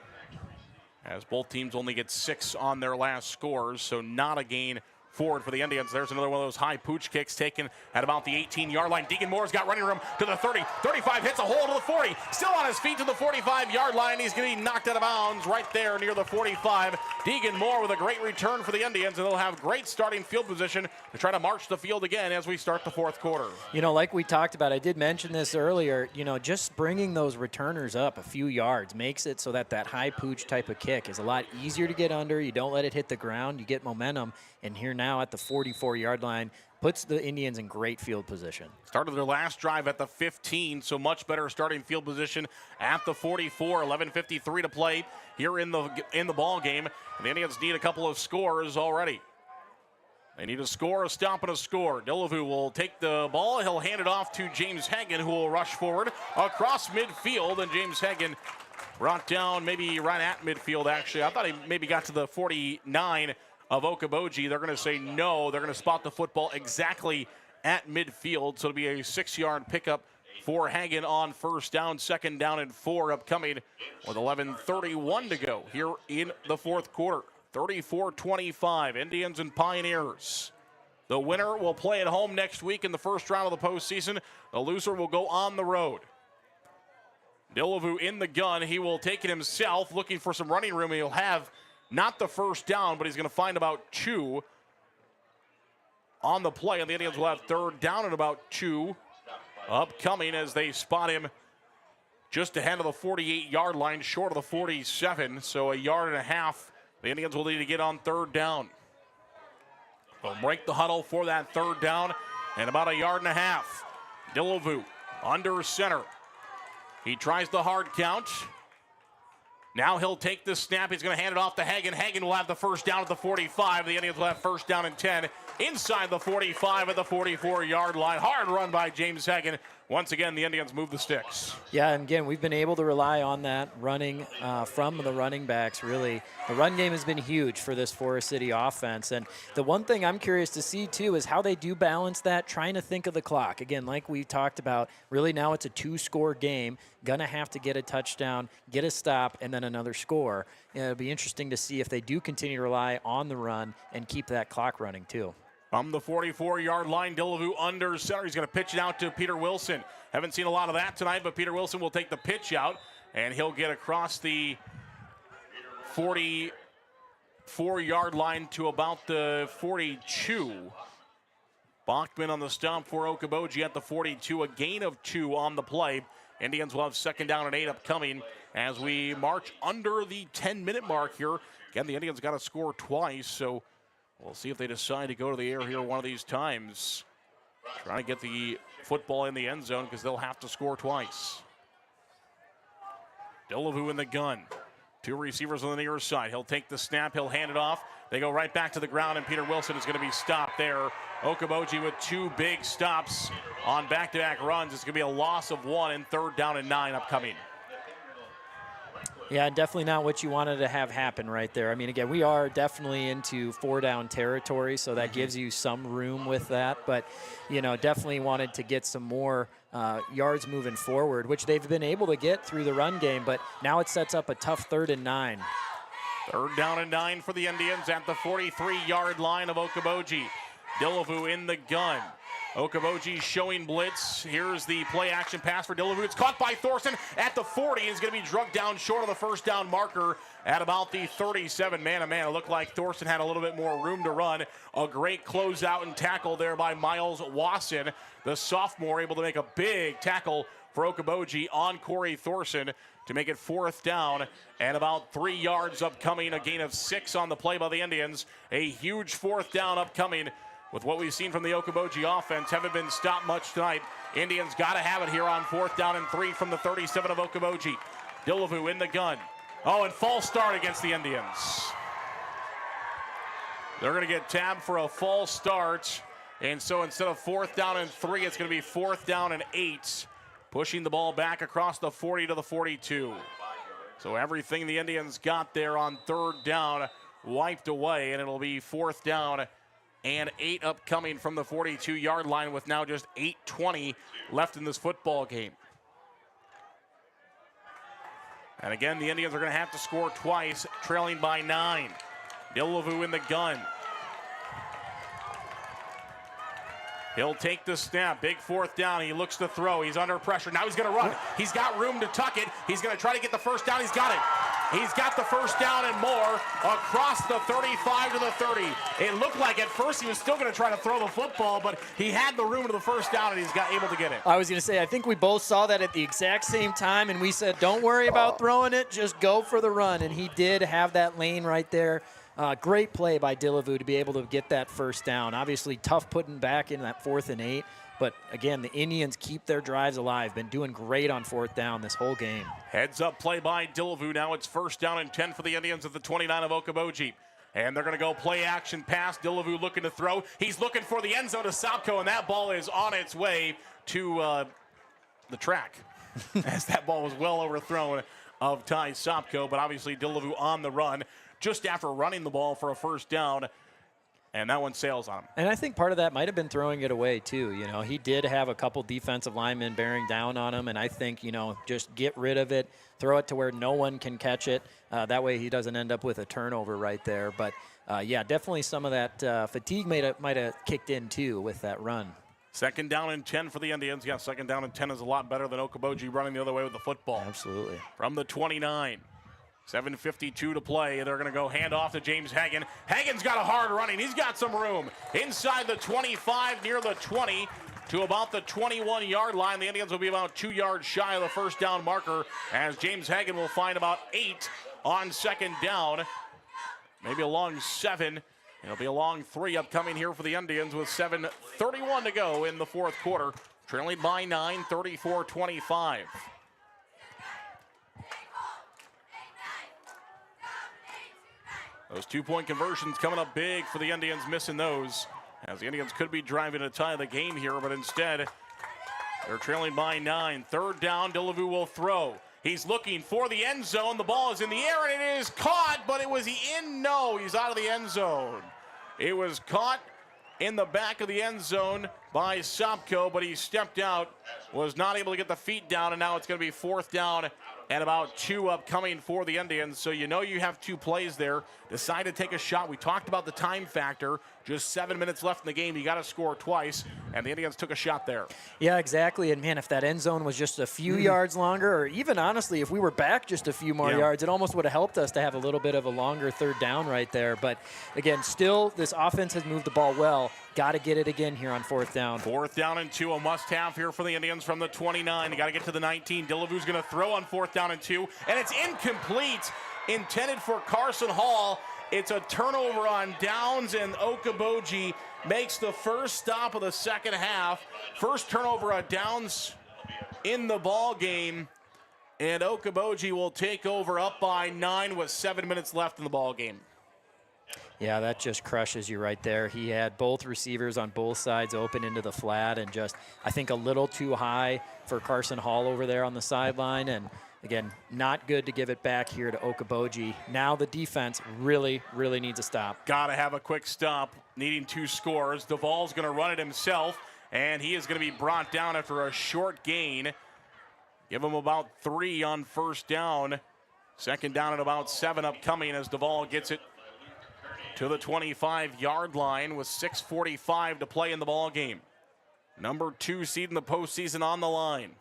as both teams only get 6 on their last scores, so not a gain forward for the Indians. There's another one of those high pooch kicks taken at about the 18-yard line. Deegan Moore's got running room to the 30, 35, hits a hole to the 40, still on his feet to the 45-yard line. He's going to be knocked out of bounds right there near the 45. Deegan Moore with a great return for the Indians, and they'll have great starting field position to try to march the field again as we start the fourth quarter. You know, like we talked about, I did mention this earlier, you know, just bringing those returners up a few yards makes it so that high pooch type of kick is a lot easier to get under. You don't let it hit the ground. You get momentum. and here now at the 44-yard line puts the Indians in great field position. Started their last drive at the 15, so much better starting field position at the 44. 11:53 to play here in the ball game. And the Indians need a couple of scores already. They need a score, a stop, and a score. Delavu will take the ball. He'll hand it off to James Hagan, who will rush forward across midfield. And James Hagan brought down maybe right at midfield, actually. I thought he maybe got to the 49 of Okoboji. They're going to say no. They're going to spot the football exactly at midfield. So it'll be a 6-yard pickup for Hagan on first down. 2nd down and 4 upcoming with 11:31 to go here in the fourth quarter. 34-25, Indians and Pioneers. The winner will play at home next week in the first round of the postseason. The loser will go on the road. Delavu in the gun. He will take it himself, looking for some running room. He'll have not the first down, but he's going to find about 2 on the play. And the Indians will have 3rd down and about 2 upcoming as they spot him just ahead of the 48-yard line, short of the 47. So a yard and a half. The Indians will need to get on 3rd down. They'll break the huddle for that 3rd down and about a yard and a half. Delavu under center. He tries the hard count. Now he'll take the snap. He's going to hand it off to Hagan. Hagan will have the first down at the 45. The Indians will have first down and 10 inside the 45 at the 44-yard line. Hard run by James Hagan. Once again, the Indians move the sticks. Yeah, and again, we've been able to rely on that running from the running backs, really. The run game has been huge for this Forest City offense. And the one thing I'm curious to see, too, is how they do balance that, trying to think of the clock. Again, like we talked about, really now it's a 2-score game. Going to have to get a touchdown, get a stop, and then another score. It'll be interesting to see if they do continue to rely on the run and keep that clock running, too. From the 44-yard line, Delavu under center. He's going to pitch it out to Peter Wilson. Haven't seen a lot of that tonight, but Peter Wilson will take the pitch out, and he'll get across the 44-yard line to about the 42. Bachman on the stomp for Okoboji at the 42. A gain of 2 on the play. Indians will have 2nd down and 8 upcoming as we march under the 10-minute mark here. Again, the Indians got to score twice, so we'll see if they decide to go to the air here one of these times. Trying to get the football in the end zone because they'll have to score twice. Delavu in the gun. 2 receivers on the near side. He'll take the snap. He'll hand it off. They go right back to the ground, and Peter Wilson is going to be stopped there. Okoboji with 2 big stops on back-to-back runs. It's going to be a loss of 1 and 3rd down and 9 upcoming. Yeah, definitely not what you wanted to have happen right there. I mean, again, we are definitely into 4-down territory, so that gives you some room with that. But, you know, definitely wanted to get some more yards moving forward, which they've been able to get through the run game. But now it sets up a tough 3rd and 9. 3rd down and 9 for the Indians at the 43-yard line of Okoboji. Delavu in the gun. Okoboji showing blitz. Here's the play-action pass for Delavu. It's caught by Thorson at the 40. He's going to be drugged down short of the first down marker at about the 37. Man-to-man, it looked like Thorson had a little bit more room to run. A great closeout and tackle there by Miles Wasson, the sophomore, able to make a big tackle for Okoboji on Corey Thorson to make it 4th down and about 3 yards upcoming. A gain of 6 on the play by the Indians. A huge 4th down upcoming. With what we've seen from the Okoboji offense, haven't been stopped much tonight. Indians got to have it here on 4th down and 3 from the 37 of Okoboji. Delavu in the gun. Oh, and false start against the Indians. They're going to get tabbed for a false start. And so instead of 4th down and 3, it's going to be 4th down and 8. Pushing the ball back across the 40 to the 42. So everything the Indians got there on 3rd down wiped away, and it'll be 4th down and 8 upcoming from the 42-yard line with now just 8:20 left in this football game. And again, the Indians are going to have to score twice, trailing by 9. Delavu in the gun. He'll take the snap. Big 4th down. He looks to throw. He's under pressure. Now he's going to run. He's got room to tuck it. He's going to try to get the first down. He's got it. He's got the first down and more across the 35 to the 30. It looked like at first he was still going to try to throw the football, but he had the room to the first down, and he's got able to get it. I was going to say, I think we both saw that at the exact same time, and we said, don't worry about throwing it, just go for the run. And he did have that lane right there. Great play by Dillevue to be able to get that first down. Obviously tough putting back in that 4th and 8. But, again, the Indians keep their drives alive. Been doing great on 4th down this whole game. Heads up play by Dillevue. Now it's 1st down and 10 for the Indians at the 29 of Okoboji. And they're going to go play action pass. Dillevue looking to throw. He's looking for the end zone to Sopko, and that ball is on its way to the track. As that ball was well overthrown of Ty Sopko. But obviously Dillevue on the run just after running the ball for a 1st down. And that one sails on him. And I think part of that might have been throwing it away, too. You know, he did have a couple defensive linemen bearing down on him, and I think, you know, just get rid of it, throw it to where no one can catch it. That way he doesn't end up with a turnover right there. But, yeah, definitely some of that fatigue might have kicked in, too, with that run. 2nd down and 10 for the Indians. Yeah, 2nd down and 10 is a lot better than Okoboji running the other way with the football. Absolutely. From the 29. 7:52 to play. They're going to go hand off to James Hagan. Hagan's got a hard running. He's got some room. Inside the 25, near the 20, to about the 21-yard line. The Indians will be about 2 yards shy of the 1st down marker as James Hagan will find about 8 on 2nd down. Maybe a long 7. It'll be a long 3 upcoming here for the Indians with 7:31 to go in the 4th quarter. Trailing by 9, 34-25. Those 2-point conversions coming up big for the Indians, missing those. As the Indians could be driving to tie the game here, but instead they're trailing by 9. 3rd down, Dillevue will throw. He's looking for the end zone. The ball is in the air and it is caught, but was he in? No, he's out of the end zone. It was caught in the back of the end zone by Sopko, but he stepped out, was not able to get the feet down, and now it's going to be 4th down and about 2 upcoming for the Indians. So you know you have 2 plays there. Decide to take a shot. We talked about the time factor. Just 7 minutes left in the game. You got to score twice, and the Indians took a shot there. Yeah, exactly. And, man, if that end zone was just a few yards longer, or even, honestly, if we were back just a few more yards, it almost would have helped us to have a little bit of a longer 3rd down right there. But, again, still, this offense has moved the ball well. Got to get it again here on 4th down. 4th down and 2, a must-have here for the Indians from the 29. You got to get to the 19. Dillevue's going to throw on 4th down and 2, and it's incomplete, intended for Carson Hall. It's a turnover on downs, and Okoboji makes the first stop of the 2nd half. First turnover on downs in the ball game, and Okoboji will take over up by 9 with 7 minutes left in the ball game. Yeah, that just crushes you right there. He had both receivers on both sides open into the flat, and just, I think, a little too high for Carson Hall over there on the sideline. And again, not good to give it back here to Okoboji. Now the defense really, really needs a stop. Got to have a quick stop, needing 2 scores. Duvall's going to run it himself, and he is going to be brought down after a short gain. Give him about 3 on 1st down. 2nd down at about 7 upcoming as Duvall gets it to the 25-yard line with 6:45 to play in the ball game. Number 2 seed in the postseason on the line.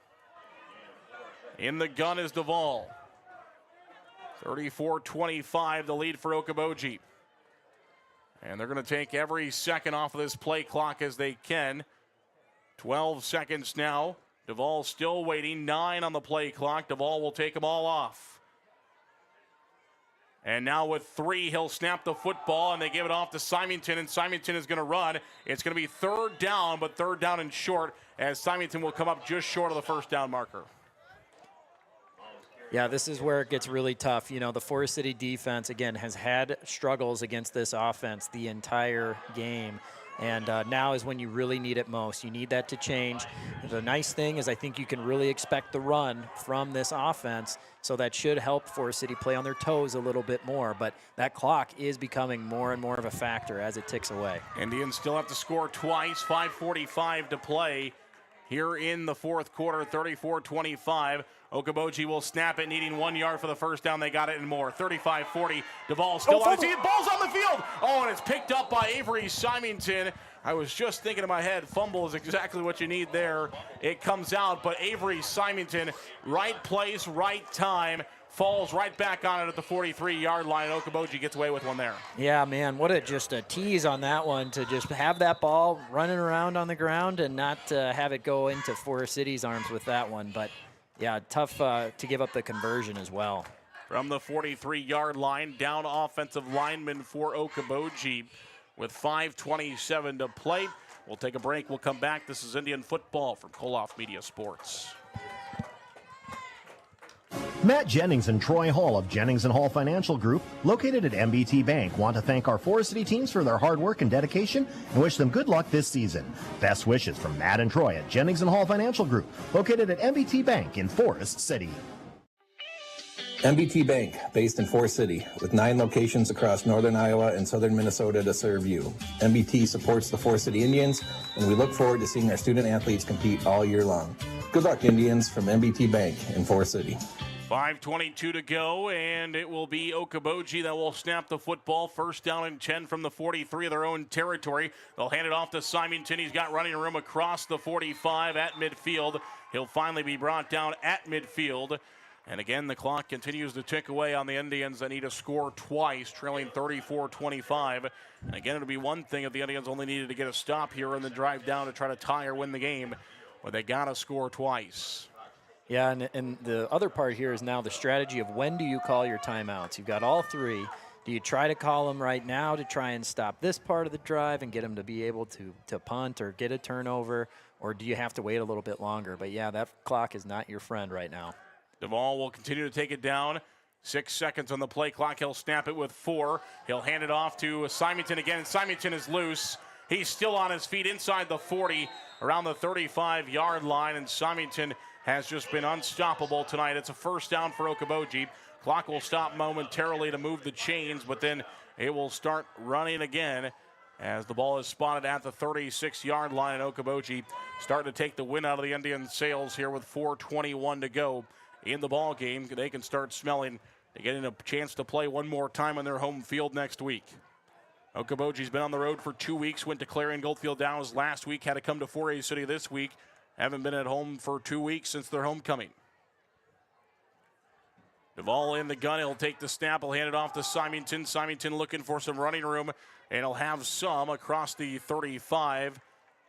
In the gun is Duvall. 34-25, the lead for Okoboji. And they're going to take every second off of this play clock as they can. 12 seconds now. Duvall still waiting. 9 on the play clock. Duvall will take them all off. And now with 3, he'll snap the football, and they give it off to Symington, and Symington is going to run. It's going to be 3rd down, but 3rd down and short, as Symington will come up just short of the 1st down marker. Yeah, this is where it gets really tough. You know, the Forest City defense, again, has had struggles against this offense the entire game. And now is when you really need it most. You need that to change. The nice thing is I think you can really expect the run from this offense, so that should help Forest City play on their toes a little bit more. But that clock is becoming more and more of a factor as it ticks away. Indians still have to score twice. 5:45 to play here in the 4th quarter, 34-25. Okoboji will snap it, needing 1 yard for the 1st down. They got it and more. 35-40. Duvall still on the field. Ball's on the field. Oh, and it's picked up by Avery Symington. I was just thinking in my head, fumble is exactly what you need there. It comes out, but Avery Symington, right place, right time, falls right back on it at the 43-yard line. Okoboji gets away with one there. Yeah, man, what just a tease on that one, to just have that ball running around on the ground and not have it go into Forest City's arms with that one. But yeah, tough to give up the conversion as well. from the 43-yard line. Down offensive lineman for Okoboji with 5:27 to play. We'll take a break. We'll come back. This is Indian football from Koloff Media Sports. Matt Jennings and Troy Hall of Jennings & Hall Financial Group, located at MBT Bank, want to thank our Forest City teams for their hard work and dedication and wish them good luck this season. Best wishes from Matt and Troy at Jennings & Hall Financial Group, located at MBT Bank in Forest City. MBT Bank, based in Forest City, with 9 locations across northern Iowa and southern Minnesota to serve you. MBT supports the Forest City Indians, and we look forward to seeing our student athletes compete all year long. Good luck, Indians, from MBT Bank in Forest City. 5:22 to go, and it will be Okoboji that will snap the football. First down and 10 from the 43 of their own territory. They'll hand it off to Symington. He's got running room across the 45 at midfield. He'll finally be brought down at midfield. And again, the clock continues to tick away on the Indians that need to score twice, trailing 34-25. And again, it'll be one thing if the Indians only needed to get a stop here and then drive down to try to tie or win the game. But they got to score twice. Yeah, and the other part here is now the strategy of when do you call your timeouts. You've got all 3. Do you try to call them right now to try and stop this part of the drive and get them to be able to punt or get a turnover, or do you have to wait a little bit longer? But, yeah, that clock is not your friend right now. Duvall will continue to take it down. 6 seconds on the play clock. He'll snap it with 4. He'll hand it off to Symington again, and Symington is loose. He's still on his feet inside the 40, around the 35-yard line, and Symington has just been unstoppable tonight. It's a first down for Okoboji. Clock will stop momentarily to move the chains, but then it will start running again as the ball is spotted at the 36-yard line, and Okoboji starting to take the wind out of the Indian sails here with 4:21 to go in the ball game. They can start smelling to getting a chance to play one more time on their home field next week. Okoboji's been on the road for 2 weeks, went to Clarion Goldfield Downs last week, had to come to Forest City this week. Haven't been at home for 2 weeks since their homecoming. Duvall in the gun. He'll take the snap. He'll hand it off to Symington. Symington looking for some running room, and he'll have some across the 35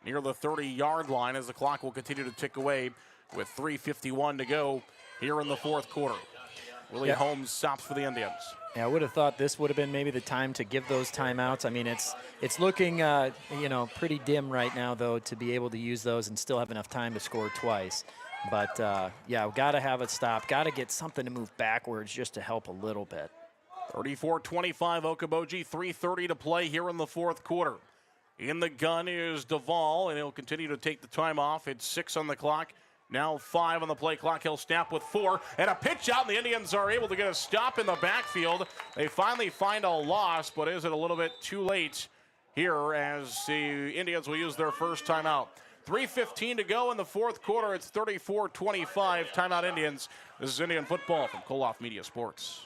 near the 30-yard line as the clock will continue to tick away with 3:51 to go here in the fourth quarter. Willie Holmes stops for the Indians. Yeah, I would have thought this would have been maybe the time to give those timeouts. I mean, it's looking, pretty dim right now, though, to be able to use those and still have enough time to score twice. But, we've got to have it stop. Got to get something to move backwards just to help a little bit. 34-25 Okoboji, 3:30 to play here in the fourth quarter. In the gun is Duvall, and he'll continue to take the time off. It's 6 on the clock. Now 5 on the play clock. He'll snap with 4 and a pitch out. And the Indians are able to get a stop in the backfield. They finally find a loss, but is it a little bit too late here as the Indians will use their first timeout. 3:15 to go in the fourth quarter. It's 34-25. Timeout Indians. This is Indian football from Koloff Media Sports.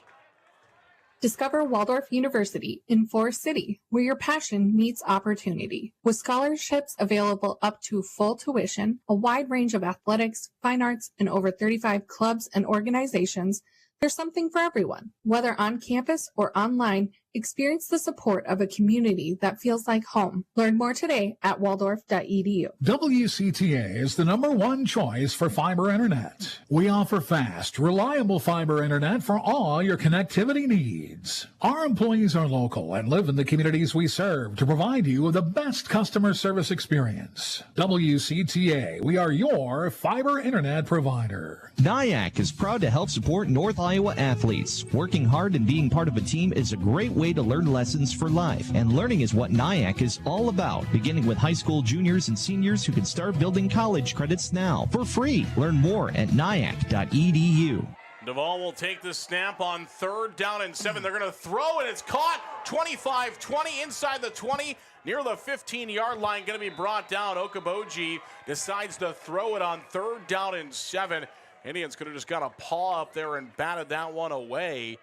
Discover Waldorf University in Forest City, where your passion meets opportunity. With scholarships available up to full tuition, a wide range of athletics, fine arts, and over 35 clubs and organizations, there's something for everyone. Whether on campus or online, experience the support of a community that feels like home. Learn more today at waldorf.edu. WCTA is the #1 choice for fiber internet. We offer fast, reliable fiber internet for all your connectivity needs. Our employees are local and live in the communities we serve to provide you with the best customer service experience. WCTA, we are your fiber internet provider. NIAC is proud to help support North Iowa athletes. Working hard and being part of a team is a great way to learn lessons for life, and learning is what NIAC is all about, beginning with high school juniors and seniors who can start building college credits now for free. Learn more at niac.edu. Duvall will take the snap on 3rd down and 7. They're going to throw, and it's caught. 25-20 inside the 20, near the 15-yard line, going to be brought down. Okoboji decides to throw it on 3rd down and 7. Indians could have just got a paw up there and batted that one away,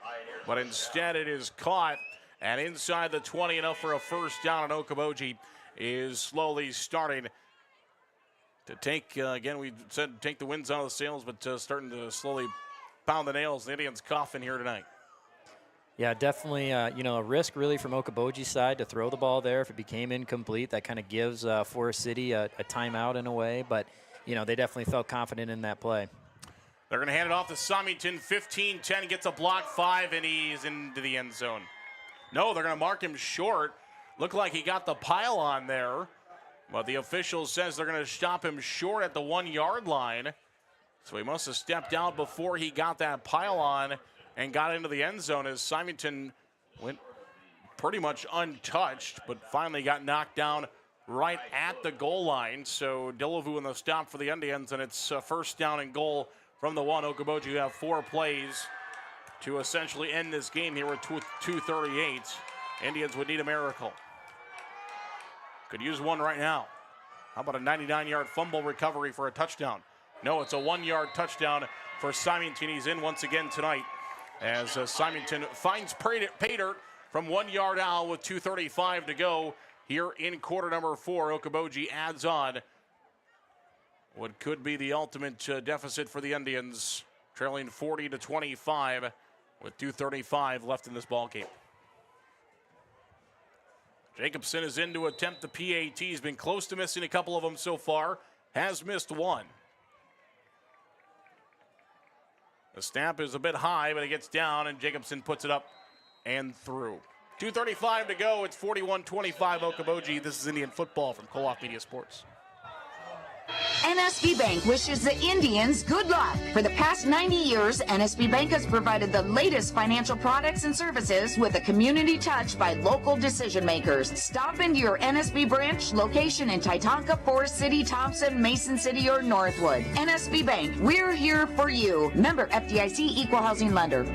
but instead it is caught. And inside the 20, enough for a first down, and Okoboji is slowly starting to take, again, we said take the winds out of the sails, but starting to slowly pound the nails. The Indians coffin here tonight. Yeah, definitely, a risk really from Okoboji's side to throw the ball there. If it became incomplete, that kind of gives Forest City a timeout in a way, but, they definitely felt confident in that play. They're going to hand it off to Symington. 15-10, gets a block 5, and he's into the end zone. No, they're going to mark him short. Looked like he got the pylon there, but the official says they're going to stop him short at the 1-yard line. So he must have stepped out before he got that pylon and got into the end zone as Symington went pretty much untouched, but finally got knocked down right at the goal line. So Delavu in the stop for the Indians, and it's first down and goal from the 1. Okoboji have 4 plays to essentially end this game here with 2:38. Indians would need a miracle. Could use one right now. How about a 99-yard fumble recovery for a touchdown? No, it's a 1-yard touchdown for Symington. He's in once again tonight as Symington finds pay dirt from 1 yard out with 2:35 to go here in quarter number 4. Okoboji adds on what could be the ultimate deficit for the Indians, trailing 40-25 with 2:35 left in this ball game. Jacobson is in to attempt the PAT. He's been close to missing a couple of them so far, has missed one. The snap is a bit high, but it gets down, and Jacobson puts it up and through. 2:35 to go. It's 41-25 Okoboji. This is Indian football from Co-op Media Sports. NSB Bank wishes the Indians good luck. For the past 90 years, NSB Bank has provided the latest financial products and services with a community touch by local decision makers. Stop into your NSB branch location in Titanca, Forest City, Thompson, Mason City, or Northwood. NSB Bank, we're here for you. Member FDIC Equal Housing Lender.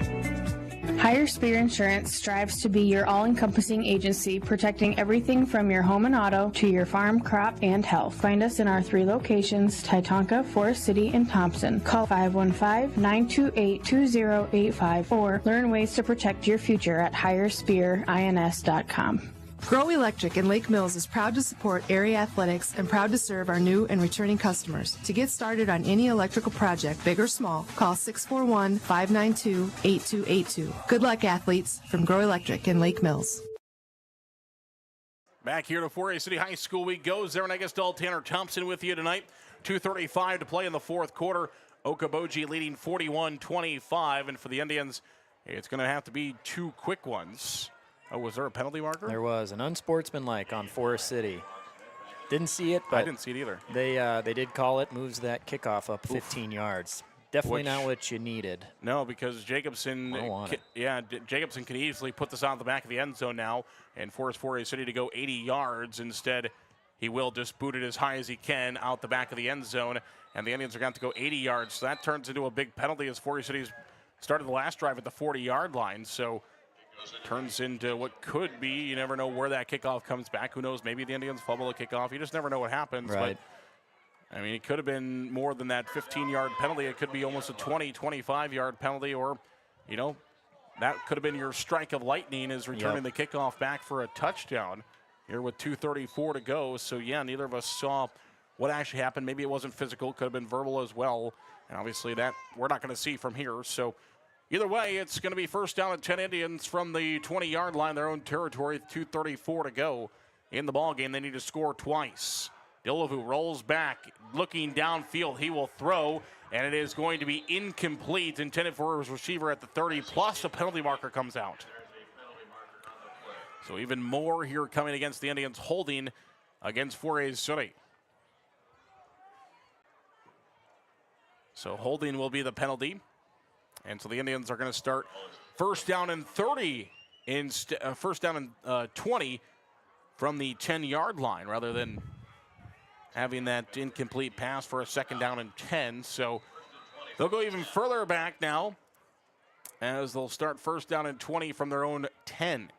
Higher Spear Insurance strives to be your all-encompassing agency, protecting everything from your home and auto to your farm, crop, and health. Find us in our 3 locations, Titanca, Forest City, and Thompson. Call 515-928-2085 or learn ways to protect your future at higherspearins.com. Grow Electric in Lake Mills is proud to support area athletics and proud to serve our new and returning customers. To get started on any electrical project, big or small, call 641-592-8282. Good luck, athletes, from Grow Electric in Lake Mills. Back here to 4A City High School we go. Zarin Egestal, Tanner Thompson with you tonight. 2:35 to play in the fourth quarter. Okoboji leading 41-25, and for the Indians, it's going to have to be 2 quick ones. Oh, was there a penalty marker? There was an unsportsmanlike on Forest City. Didn't see it, but I didn't see it either. They did call it. Moves that kickoff up 15 yards. Definitely not what you needed. No, because Jacobson, Jacobson can easily put this on the back of the end zone now and force 4A City to go 80 yards. Instead, he will just boot it as high as he can out the back of the end zone, and the Indians are going to have to go 80 yards. So that turns into a big penalty as 4A City's started the last drive at the 40-yard line. So turns into what could be, you never know where that kickoff comes back. Who knows? Maybe the Indians fumble a kickoff. You just never know what happens. Right. But, I mean, it could have been more than that 15-yard penalty. It could be almost a 20, 25-yard penalty, or, you know, that could have been your strike of lightning is returning the kickoff back for a touchdown here with 2:34 to go. So, yeah, neither of us saw what actually happened. Maybe it wasn't physical. Could have been verbal as well. And obviously that we're not going to see from here. So, either way, it's going to be first down and 10 Indians from the 20-yard line, their own territory, 2:34 to go in the ball game. They need to score twice. Delavu rolls back, looking downfield. He will throw, and it is going to be incomplete, intended for his receiver at the 30, plus a penalty marker comes out. So even more here coming against the Indians, holding against 4A City. So holding will be the penalty. And so the Indians are going to start first down and 30, first down and 20 from the 10-yard line rather than having that incomplete pass for a second down and 10. So they'll go even further back now as they'll start first down and 20 from their own 10.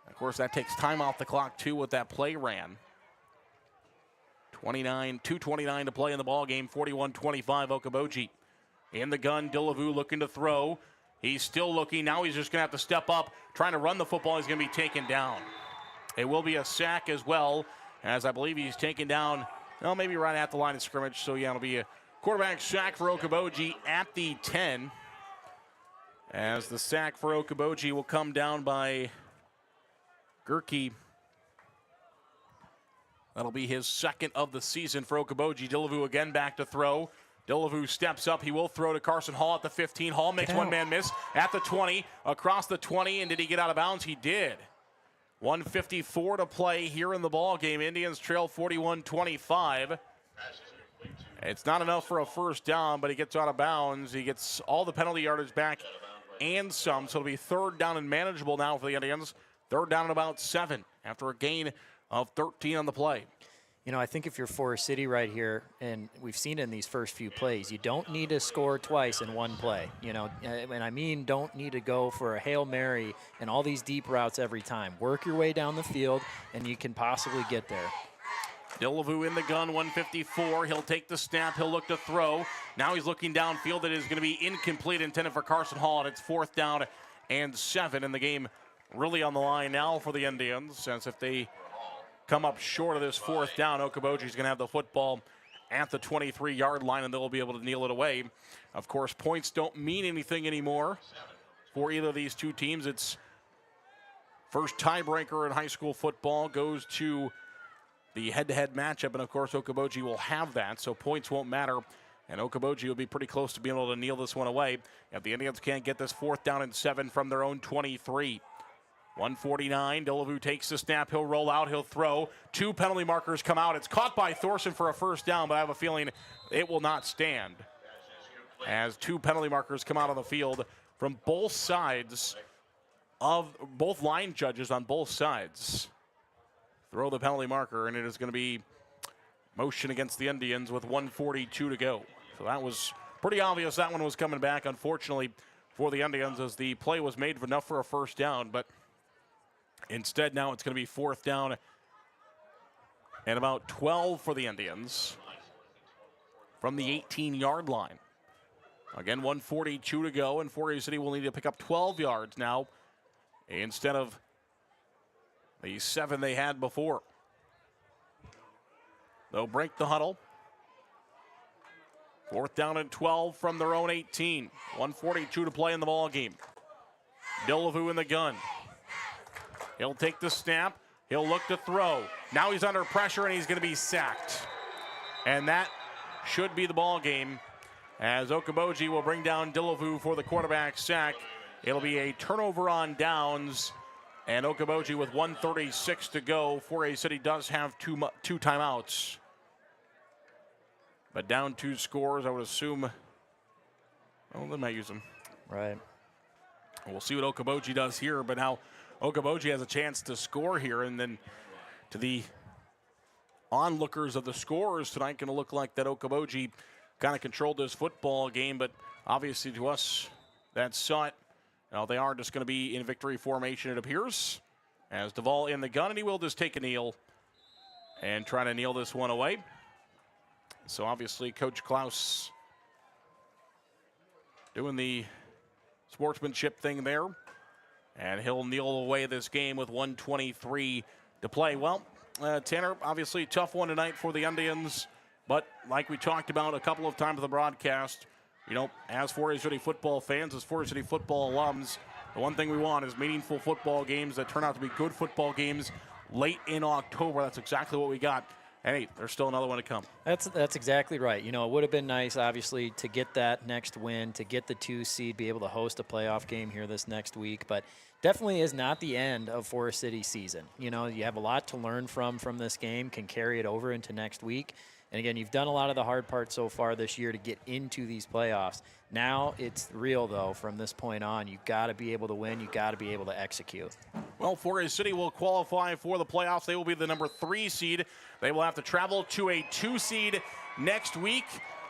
Of course, that takes time off the clock, too, with that play ran. 2:29 to play in the ball game, 41-25 Okoboji. In the gun, Delavu looking to throw. He's still looking. Now he's just going to have to step up, trying to run the football. He's going to be taken down. It will be a sack as well, as I believe he's taken down, well, maybe right at the line of scrimmage. So, yeah, it'll be a quarterback sack for Okoboji at the 10. As the sack for Okoboji will come down by Gerke. That'll be his second of the season for Okoboji. Delavu again back to throw. Delavu steps up. He will throw to Carson Hall at the 15. Hall makes one-man miss at the 20, across the 20, and did he get out of bounds? He did. 1:54 to play here in the ball game. Indians trail 41-25. It's not enough for a first down, but he gets out of bounds. He gets all the penalty yardage back and some, so it'll be third down and manageable now for the Indians. Third down and about 7 after a gain of 13 on the play. You know, I think if you're Forest City right here, and we've seen it in these first few plays, you don't need to score twice in one play. You know, and I mean don't need to go for a Hail Mary and all these deep routes every time. Work your way down the field, and you can possibly get there. Delavu in the gun, 154. He'll take the snap. He'll look to throw. Now he's looking downfield. It is going to be incomplete, intended for Carson Hall, and it's 4th down and 7. And the game really on the line now for the Indians, since if they come up short of this 4th down, Okoboji is going to have the football at the 23-yard line, and they'll be able to kneel it away. Of course, points don't mean anything anymore for either of these two teams. It's first tiebreaker in high school football goes to the head-to-head matchup, and of course Okoboji will have that, so points won't matter, and Okoboji will be pretty close to being able to kneel this one away if the Indians can't get this 4th down and 7 from their own 23. 149, Delavu takes the snap, he'll roll out, he'll throw. 2 penalty markers come out. It's caught by Thorson for a first down, but I have a feeling it will not stand, as 2 penalty markers come out on the field from both sides of both line judges on both sides. Throw the penalty marker, and it is going to be motion against the Indians with 1:42 to go. So that was pretty obvious that one was coming back, unfortunately, for the Indians, as the play was made enough for a first down, but instead now it's going to be 4th down and about 12 for the Indians from the 18-yard line. Again, 1:42 to go, and Forest City will need to pick up 12 yards now instead of the 7 they had before. They'll break the huddle. 4th down and 12 from their own 18. 1:42 to play in the ball game. Delavu in the gun. He'll take the snap. He'll look to throw. Now he's under pressure, and he's going to be sacked. And that should be the ball game, as Okoboji will bring down Delavu for the quarterback sack. It'll be a turnover on downs. And Okoboji with 1:36 to go. Forest City does have two timeouts. But down 2 scores, I would assume. Well, they might use them. Right. We'll see what Okoboji does here. But now Okoboji has a chance to score here. And then to the onlookers of the scorers tonight, going to look like that Okoboji kind of controlled this football game. But obviously to us that saw it, now they are just going to be in victory formation, it appears, as Duvall in the gun, and he will just take a kneel and try to kneel this one away. So obviously Coach Klaus doing the sportsmanship thing there, and he'll kneel away this game with 1:23 to play. Well, Tanner, obviously tough one tonight for the Indians, but like we talked about a couple of times in the broadcast, you know, as Forest City football fans, as Forest City football alums, the one thing we want is meaningful football games that turn out to be good football games late in October. That's exactly what we got. And hey, there's still another one to come. That's exactly right. You know, it would have been nice, obviously, to get that next win, to get the 2 seed, be able to host a playoff game here this next week. But definitely is not the end of Forest City's season. You know, you have a lot to learn from this game, can carry it over into next week. And again, you've done a lot of the hard part so far this year to get into these playoffs. Now it's real, though, from this point on. You've got to be able to win. You've got to be able to execute. Well, Forest City will qualify for the playoffs. They will be the number 3 seed. They will have to travel to a 2 seed next week.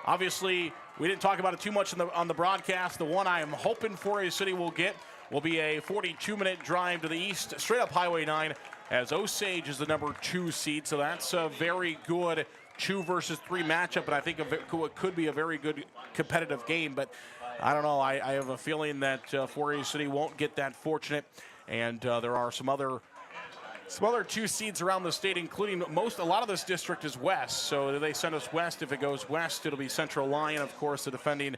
Obviously, we didn't talk about it too much on the broadcast. The one I am hoping Forest City will get will be a 42-minute drive to the east, straight up Highway 9, as Osage is the number 2 seed. So that's a very good 2 versus 3 matchup, but I think it could be a very good competitive game. But I don't know. I have a feeling that Forest City won't get that fortunate, and there are some other 2 seeds around the state, including a lot of this district is west. So they send us west. If it goes west, it'll be Central Lyon, of course, the defending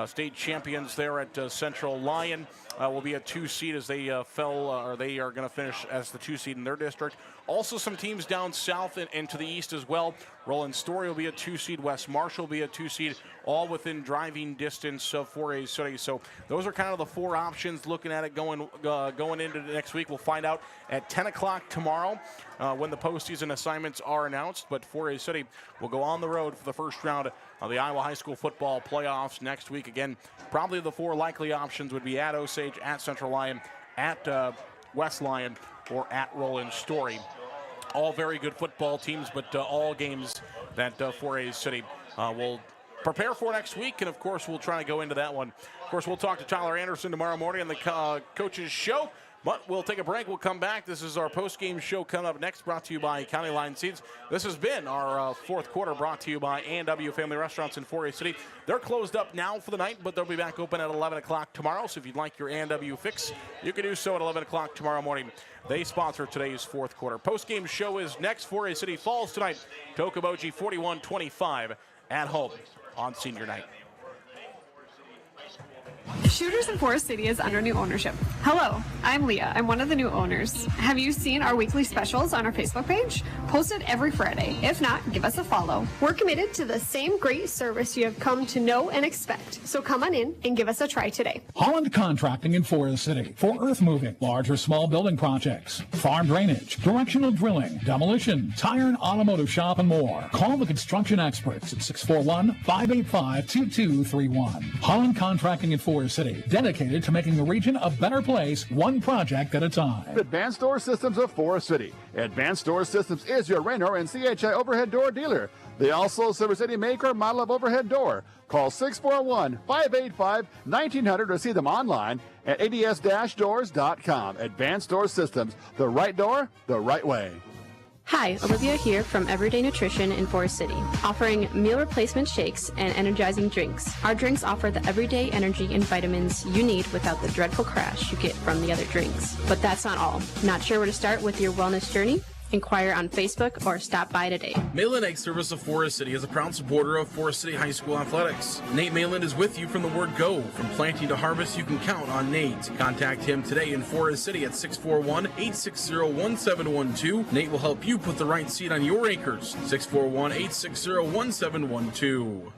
state champions there at Central Lyon. will be a 2 seed as they they are going to finish as the 2 seed in their district. Also some teams down south and to the east as well. Roland Story will be a 2 seed. West Marshall will be a 2 seed, all within driving distance of 4A City. So those are kind of the 4 options looking at it going into the next week. We'll find out at 10 o'clock tomorrow when the postseason assignments are announced. But 4A City will go on the road for the first round of the Iowa High School football playoffs next week. Again, probably the 4 likely options would be at Osage, at Central Lyon, at West Lyon, or at Roland Story. All very good football teams, but all games that 4A City will prepare for next week. And, of course, we'll try to go into that one. Of course, we'll talk to Tyler Anderson tomorrow morning on the Coaches Show. But we'll take a break. We'll come back. This is our post-game show coming up next, brought to you by County Line Seeds. This has been our fourth quarter, brought to you by A&W Family Restaurants in 4A City. They're closed up now for the night, but they'll be back open at 11 o'clock tomorrow. So if you'd like your A&W fix, you can do so at 11 o'clock tomorrow morning. They sponsor today's fourth quarter. Post-game show is next. 4A City falls tonight to Okoboji 41-25 at home on senior night. Shooters in Forest City is under new ownership. Hello, I'm Leah. I'm one of the new owners. Have you seen our weekly specials on our Facebook page? Posted every Friday. If not, give us a follow. We're committed to the same great service you have come to know and expect. So come on in and give us a try today. Holland Contracting in Forest City for earth moving, large or small building projects, farm drainage, directional drilling, demolition, tire and automotive shop, and more. Call the construction experts at 641-585-2231. Holland Contracting in Forest City, dedicated to making the region a better place, one project at a time. Advanced Door Systems of Forest City. Advanced Door Systems is your Raynor and CHI overhead door dealer. They also service any make or model of overhead door. Call 641-585-1900 or see them online at ads-doors.com. Advanced Door Systems, the right door, the right way. Hi, Olivia here from Everyday Nutrition in Forest City, offering meal replacement shakes and energizing drinks. Our drinks offer the everyday energy and vitamins you need without the dreadful crash you get from the other drinks. But that's not all. Not sure where to start with your wellness journey? Inquire on Facebook or stop by today. Malin Egg Service of Forest City is a proud supporter of Forest City High School athletics. Nate Malin is with you from the word go. From planting to harvest, you can count on Nate. Contact him today in Forest City at 641-860-1712. Nate will help you put the right seed on your acres. 641-860-1712.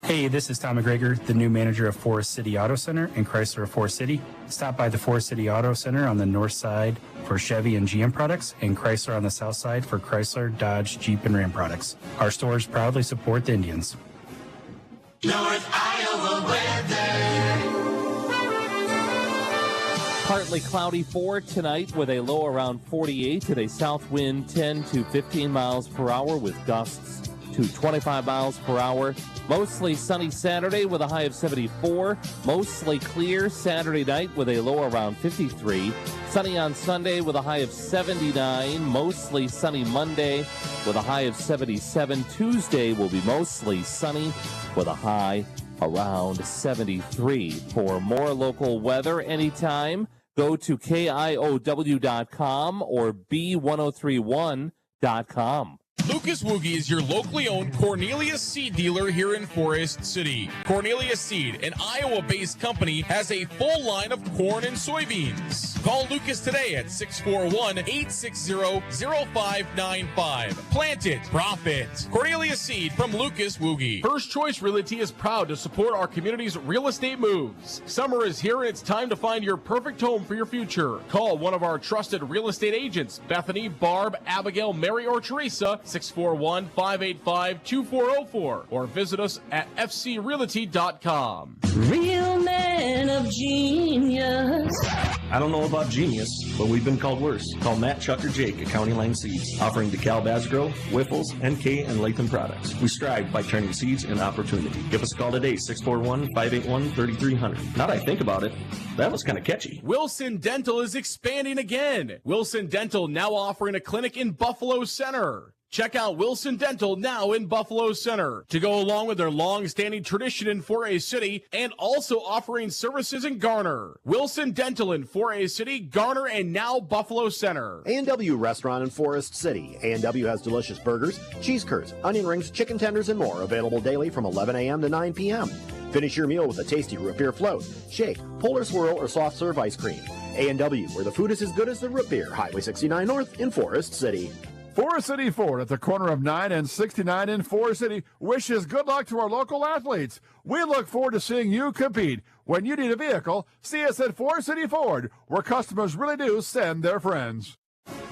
Hey, this is Tom McGregor, the new manager of Forest City Auto Center and Chrysler of Forest City. Stop by the Forest City Auto Center on the north side for Chevy and GM products, and Chrysler on the south side for Chrysler, Dodge, Jeep, and Ram products. Our stores proudly support the Indians. North Iowa weather. Partly cloudy for tonight with a low around 48 and a south wind 10 to 15 miles per hour with gusts to 25 miles per hour. Mostly sunny Saturday with a high of 74. Mostly clear Saturday night with a low around 53. Sunny on Sunday with a high of 79. Mostly sunny Monday with a high of 77. Tuesday will be mostly sunny with a high around 73. For more local weather anytime, go to KIOW.com or B1031.com. Lucas Woogie is your locally owned Cornelius Seed dealer here in Forest City. Cornelius Seed, an Iowa-based company, has a full line of corn and soybeans. Call Lucas today at 641-860-0595. Plant it, profit. Cornelius Seed from Lucas Woogie. First Choice Realty is proud to support our community's real estate moves. Summer is here and it's time to find your perfect home for your future. Call one of our trusted real estate agents, Bethany, Barb, Abigail, Mary, or Teresa, 641-585-2404, or visit us at fcrealty.com. Real men of of genius. I don't know about genius, but we've been called worse. Call Matt, Chuck, or Jake at County Line Seeds, offering DeKalb Asgrow, Whiffles, NK, and Latham products. We strive by turning seeds into opportunity. Give us a call today, 641-581-3300. Now that I think about it, that was kind of catchy. Wilson Dental is expanding again. Wilson Dental now offering a clinic in Buffalo Center. Check out Wilson Dental now in Buffalo Center to go along with their long-standing tradition in 4A City and also offering services in Garner. Wilson Dental in 4A City, Garner, and now Buffalo Center. A&W Restaurant in Forest City. A&W has delicious burgers, cheese curds, onion rings, chicken tenders, and more available daily from 11 a.m. to 9 p.m. Finish your meal with a tasty root beer float, shake, polar swirl, or soft serve ice cream. A&W, where the food is as good as the root beer. Highway 69 North in Forest City. Forest City Ford at the corner of 9 and 69 in Forest City wishes good luck to our local athletes. We look forward to seeing you compete. When you need a vehicle, see us at Forest City Ford, where customers really do send their friends.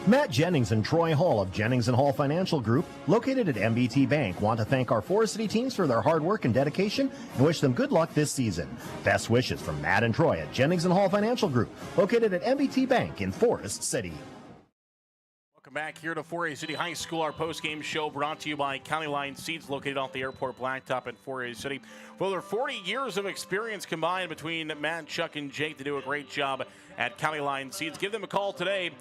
Matt Jennings and Troy Hall of Jennings & Hall Financial Group, located at MBT Bank, want to thank our Forest City teams for their hard work and dedication and wish them good luck this season. Best wishes from Matt and Troy at Jennings & Hall Financial Group, located at MBT Bank in Forest City. Welcome back here to 4A City High School. Our post-game show brought to you by County Line Seeds, located off the airport blacktop in 4A City. Well, there are 40 years of experience combined between Matt, Chuck, and Jake to do a great job at County Line Seeds. Give them a call today.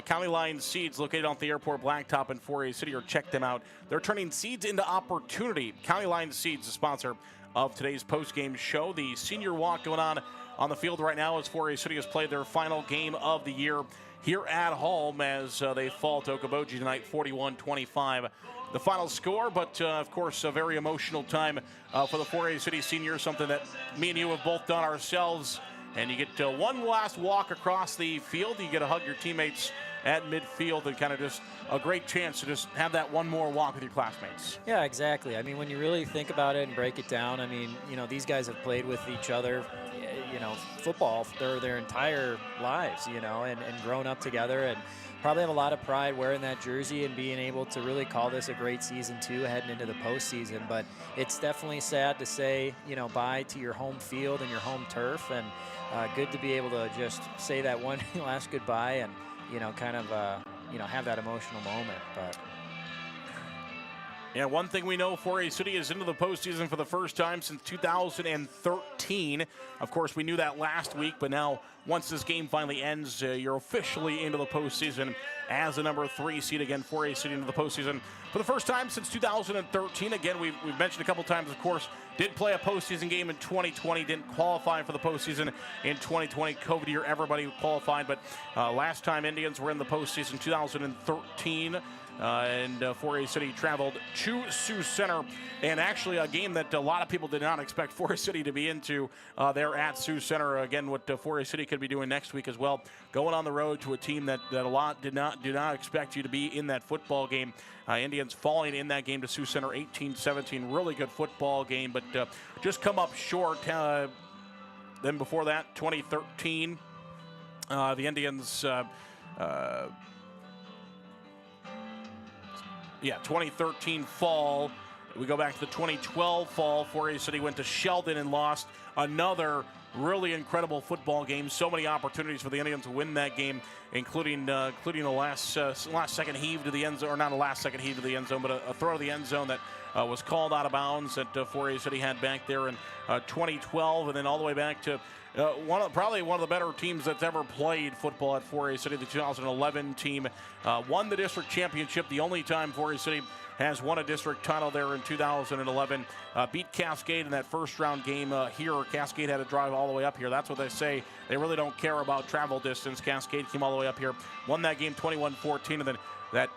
County Line Seeds, located off the airport blacktop in 4A City, or check them out. They're turning seeds into opportunity. County Line Seeds, the sponsor of today's post-game show. The senior walk going on the field right now as 4A City has played their final game of the year here at home as they fall to Okoboji tonight, 41-25. The final score, but of course a very emotional time for the 4A City seniors, something that me and you have both done ourselves. And you get one last walk across the field. You get to hug your teammates at midfield, and kind of just a great chance to just have that one more walk with your classmates. Yeah, exactly. I mean, when you really think about it and break it down, I mean, you know, these guys have played with each other, you know, football their entire lives, you know, and grown up together, and probably have a lot of pride wearing that jersey and being able to really call this a great season too, heading into the postseason. But it's definitely sad to say, you know, bye to your home field and your home turf, and good to be able to just say that one last goodbye and, you know, kind of, you know, have that emotional moment. But yeah, one thing we know, 4A City is into the postseason for the first time since 2013. Of course, we knew that last week, but now once this game finally ends, you're officially into the postseason as the number 3 seed. Again, 4A City into the postseason for the first time since 2013. Again, we've mentioned a couple times, of course, did play a postseason game in 2020, didn't qualify for the postseason in 2020. COVID year, everybody qualified, but last time Indians were in the postseason, 2013. And 4A City traveled to Sioux Center, and actually a game that a lot of people did not expect 4A City to be into there at Sioux Center. Again, what 4A City could be doing next week as well, going on the road to a team that a lot do not expect you to be in that football game. Indians falling in that game to Sioux Center 18-17. Really good football game, but just come up short. Then before that, 2013, the Indians... 2013 fall. We go back to the 2012 fall. 4A City went to Sheldon and lost another really incredible football game. So many opportunities for the Indians to win that game, including the last second heave to the end zone, or not a last second heave to the end zone, but a throw to the end zone that was called out of bounds that 4A City had back there in 2012, and then all the way back to probably one of the better teams that's ever played football at 4A City. The 2011 team won the district championship, the only time 4A City has won a district title there in 2011. Beat Cascade in that first round game here. Cascade had to drive all the way up here. That's what they say. They really don't care about travel distance. Cascade came all the way up here, won that game 21-14, and then that.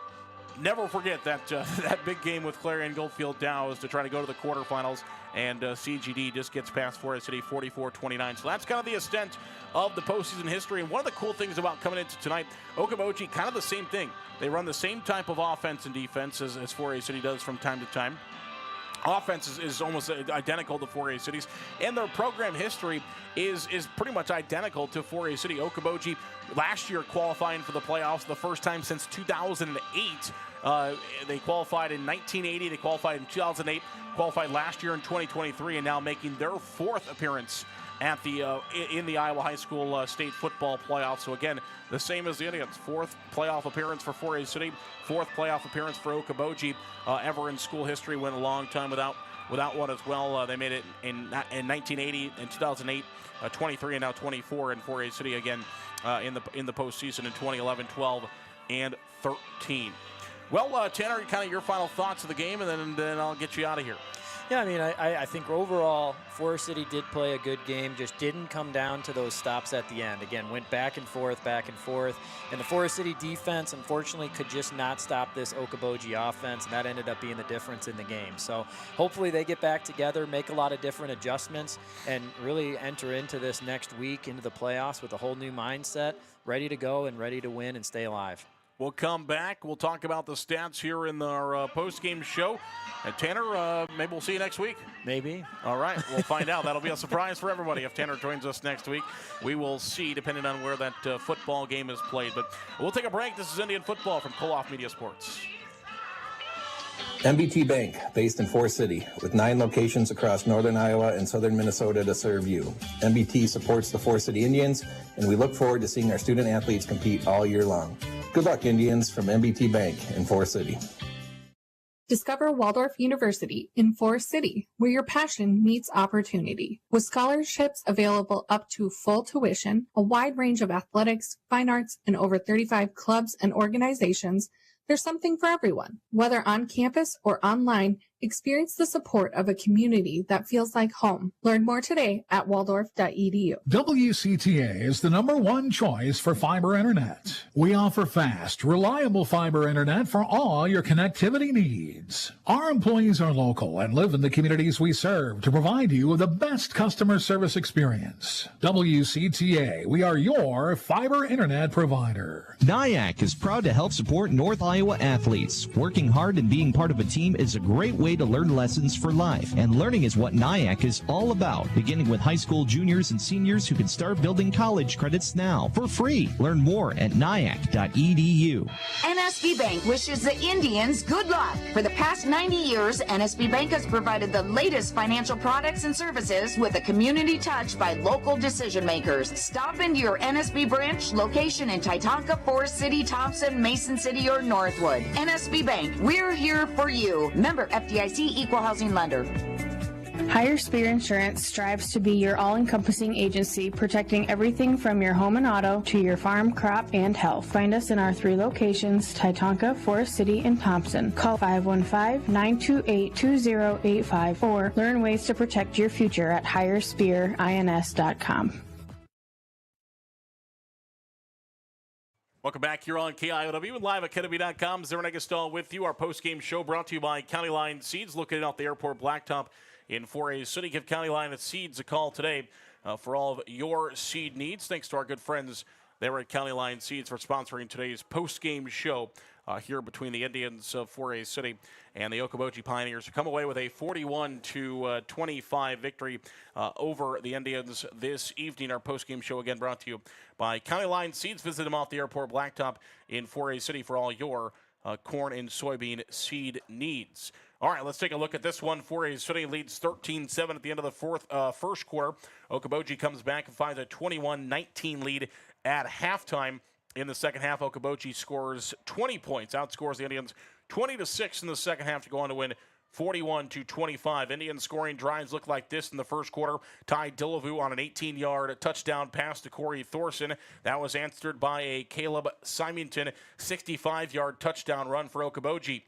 Never forget that that big game with Clarion Goldfield Dows to try to go to the quarterfinals, and CGD just gets past 4A City 44-29. So that's kind of the extent of the postseason history. And one of the cool things about coming into tonight, Okoboji, kind of the same thing. They run the same type of offense and defense as 4A City does from time to time. Offense is almost identical to 4A City's, and their program history is pretty much identical to 4A City. Okoboji last year qualifying for the playoffs the first time since 2008. They qualified in 1980, they qualified in 2008, qualified last year in 2023, and now making their 4th appearance at the in the Iowa High School State Football Playoff. So again, the same as the Indians. 4th playoff appearance for 4A City, 4th playoff appearance for Okoboji. Ever in school history, went a long time without one as well. They made it in 1980 and 2008, 23 and now 24 in 4A City again in the postseason in 2011, 12, and 13. Well, Tanner, kind of your final thoughts of the game, and then I'll get you out of here. Yeah, I mean, I think overall, Forest City did play a good game, just didn't come down to those stops at the end. Again, went back and forth, and the Forest City defense, unfortunately, could just not stop this Okoboji offense, and that ended up being the difference in the game. So hopefully they get back together, make a lot of different adjustments, and really enter into this next week, into the playoffs with a whole new mindset, ready to go and ready to win and stay alive. We'll come back. We'll talk about the stats here in our post-game show. And Tanner, maybe we'll see you next week. Maybe. All right, we'll find out. That'll be a surprise for everybody if Tanner joins us next week. We will see, depending on where that football game is played. But we'll take a break. This is Indian Football from Koloff Media Sports. MBT Bank, based in Forest City, with 9 locations across northern Iowa and southern Minnesota to serve you. MBT supports the Forest City Indians, and we look forward to seeing our student athletes compete all year long. Good luck, Indians, from MBT Bank in Forest City. Discover Waldorf University in Forest City, where your passion meets opportunity. With scholarships available up to full tuition, a wide range of athletics, fine arts, and over 35 clubs and organizations, there's something for everyone. Whether on campus or online, experience the support of a community that feels like home. Learn more today at waldorf.edu. WCTA is the #1 choice for fiber internet. We offer fast, reliable fiber internet for all your connectivity needs. Our employees are local and live in the communities we serve to provide you with the best customer service experience. WCTA, we are your fiber internet provider. NIAC is proud to help support North Iowa athletes. Working hard and being part of a team is a great way to learn lessons for life, and learning is what NIAC is all about, beginning with high school juniors and seniors who can start building college credits now for free. Learn more at niac.edu. NSB Bank wishes the Indians good luck. For the past 90 years, NSB Bank has provided the latest financial products and services with a community touch by local decision makers. Stop into your NSB branch location in Titanca, Forest City, Thompson, Mason City, or Northwood. NSB Bank, we're here for you. Member FDIC Equal Housing Lender. Higher Spear Insurance strives to be your all-encompassing agency, protecting everything from your home and auto to your farm, crop, and health. Find us in our 3 locations, Titanca, Forest City, and Thompson. Call 515-928-2085 or learn ways to protect your future at higherspearins.com. Welcome back here on KIOW and live at KennedyCom. Zeren Egestal with you. Our post-game show brought to you by County Line Seeds, located off the airport blacktop in 4A City. Give County Line Seeds a call today for all of your seed needs. Thanks to our good friends there at County Line Seeds for sponsoring today's post-game show here between the Indians of 4A City and the Okoboji Pioneers, who come away with a 41-25 victory over the Indians this evening. Our post-game show again brought to you by County Line Seeds. Visit them off the airport blacktop in 4A City for all your corn and soybean seed needs. All right, let's take a look at this one. 4A City leads 13-7 at the end of the first quarter. Okoboji comes back and finds a 21-19 lead at halftime. In the second half, Okoboji scores 20 points, outscores the Indians 20-6 in the second half to go on to win 41-25. Indian scoring drives look like this in the first quarter. Ty Dillevue on an 18-yard touchdown pass to Corey Thorson. That was answered by a Caleb Symington 65-yard touchdown run for Okoboji.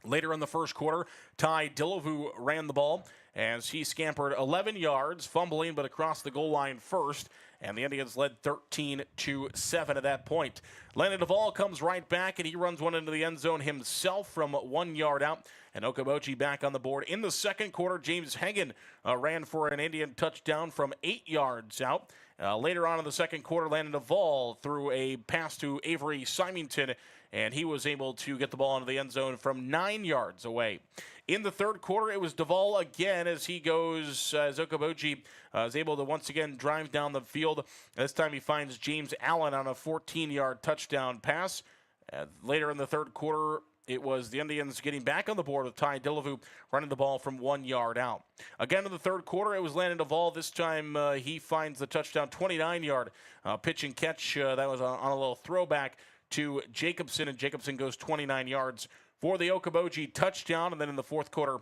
Later in the first quarter, Ty Dillevue ran the ball as he scampered 11 yards, fumbling but across the goal line first. And the Indians led 13-7 at that point. Landon Duvall comes right back, and he runs one into the end zone himself from 1 yard out. And Okoboji back on the board. In the second quarter, James Hagen ran for an Indian touchdown from 8 yards out. Later on in the second quarter, Landon Duvall threw a pass to Avery Symington, and he was able to get the ball into the end zone from 9 yards away. In the third quarter, it was Duvall again as Okoboji is able to once again drive down the field. This time he finds James Allen on a 14-yard touchdown pass. Later in the third quarter, it was the Indians getting back on the board with Ty Dillevue running the ball from 1 yard out. Again in the third quarter, it was Landon Duvall. This time he finds the touchdown, 29-yard pitch and catch. That was on a little throwback to Jacobson, and Jacobson goes 29 yards for the Okoboji touchdown. And then in the fourth quarter,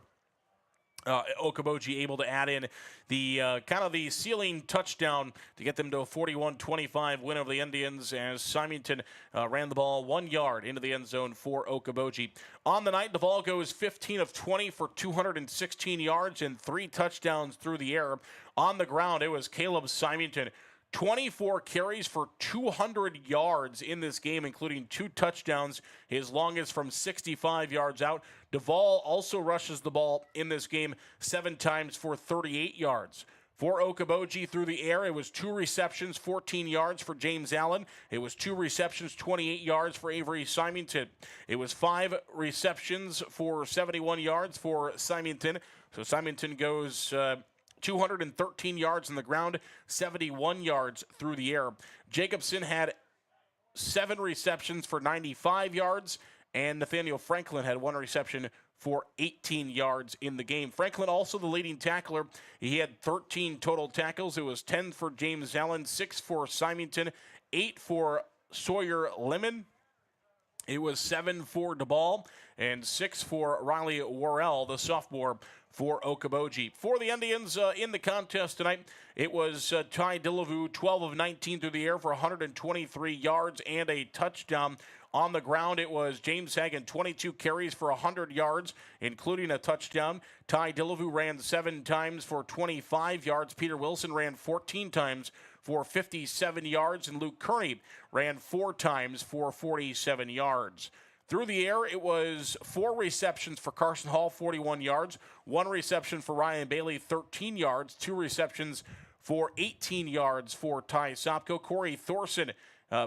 Okoboji able to add in the kind of the ceiling touchdown to get them to a 41-25 win over the Indians as Symington ran the ball 1 yard into the end zone for Okoboji. On the night, the ball goes 15 of 20 for 216 yards and 3 touchdowns through the air. On the ground, it was Caleb Symington. 24 carries for 200 yards in this game, including 2 touchdowns, his longest from 65 yards out. Duvall also rushes the ball in this game 7 times for 38 yards. For Okoboji through the air, it was 2 receptions, 14 yards for James Allen. It was 2 receptions, 28 yards for Avery Symington. It was 5 receptions for 71 yards for Symington. So Symington goes 213 yards on the ground, 71 yards through the air. Jacobson had 7 receptions for 95 yards, and Nathaniel Franklin had 1 reception for 18 yards in the game. Franklin also the leading tackler. He had 13 total tackles. It was 10 for James Allen, 6 for Symington, 8 for Sawyer Lemon. It was 7 for DeBall and 6 for Riley Worrell, the sophomore for Okoboji. For the Indians in the contest tonight, it was Ty Dillevue, 12 of 19 through the air for 123 yards and a touchdown. On the ground, it was James Hagan, 22 carries for 100 yards, including a touchdown. Ty Dillevue ran 7 times for 25 yards. Peter Wilson ran 14 times for 57 yards, and Luke Kearney ran 4 times for 47 yards. Through the air, it was 4 receptions for Carson Hall, 41 yards, 1 reception for Ryan Bailey, 13 yards, 2 receptions for 18 yards for Ty Sopko. Corey Thorson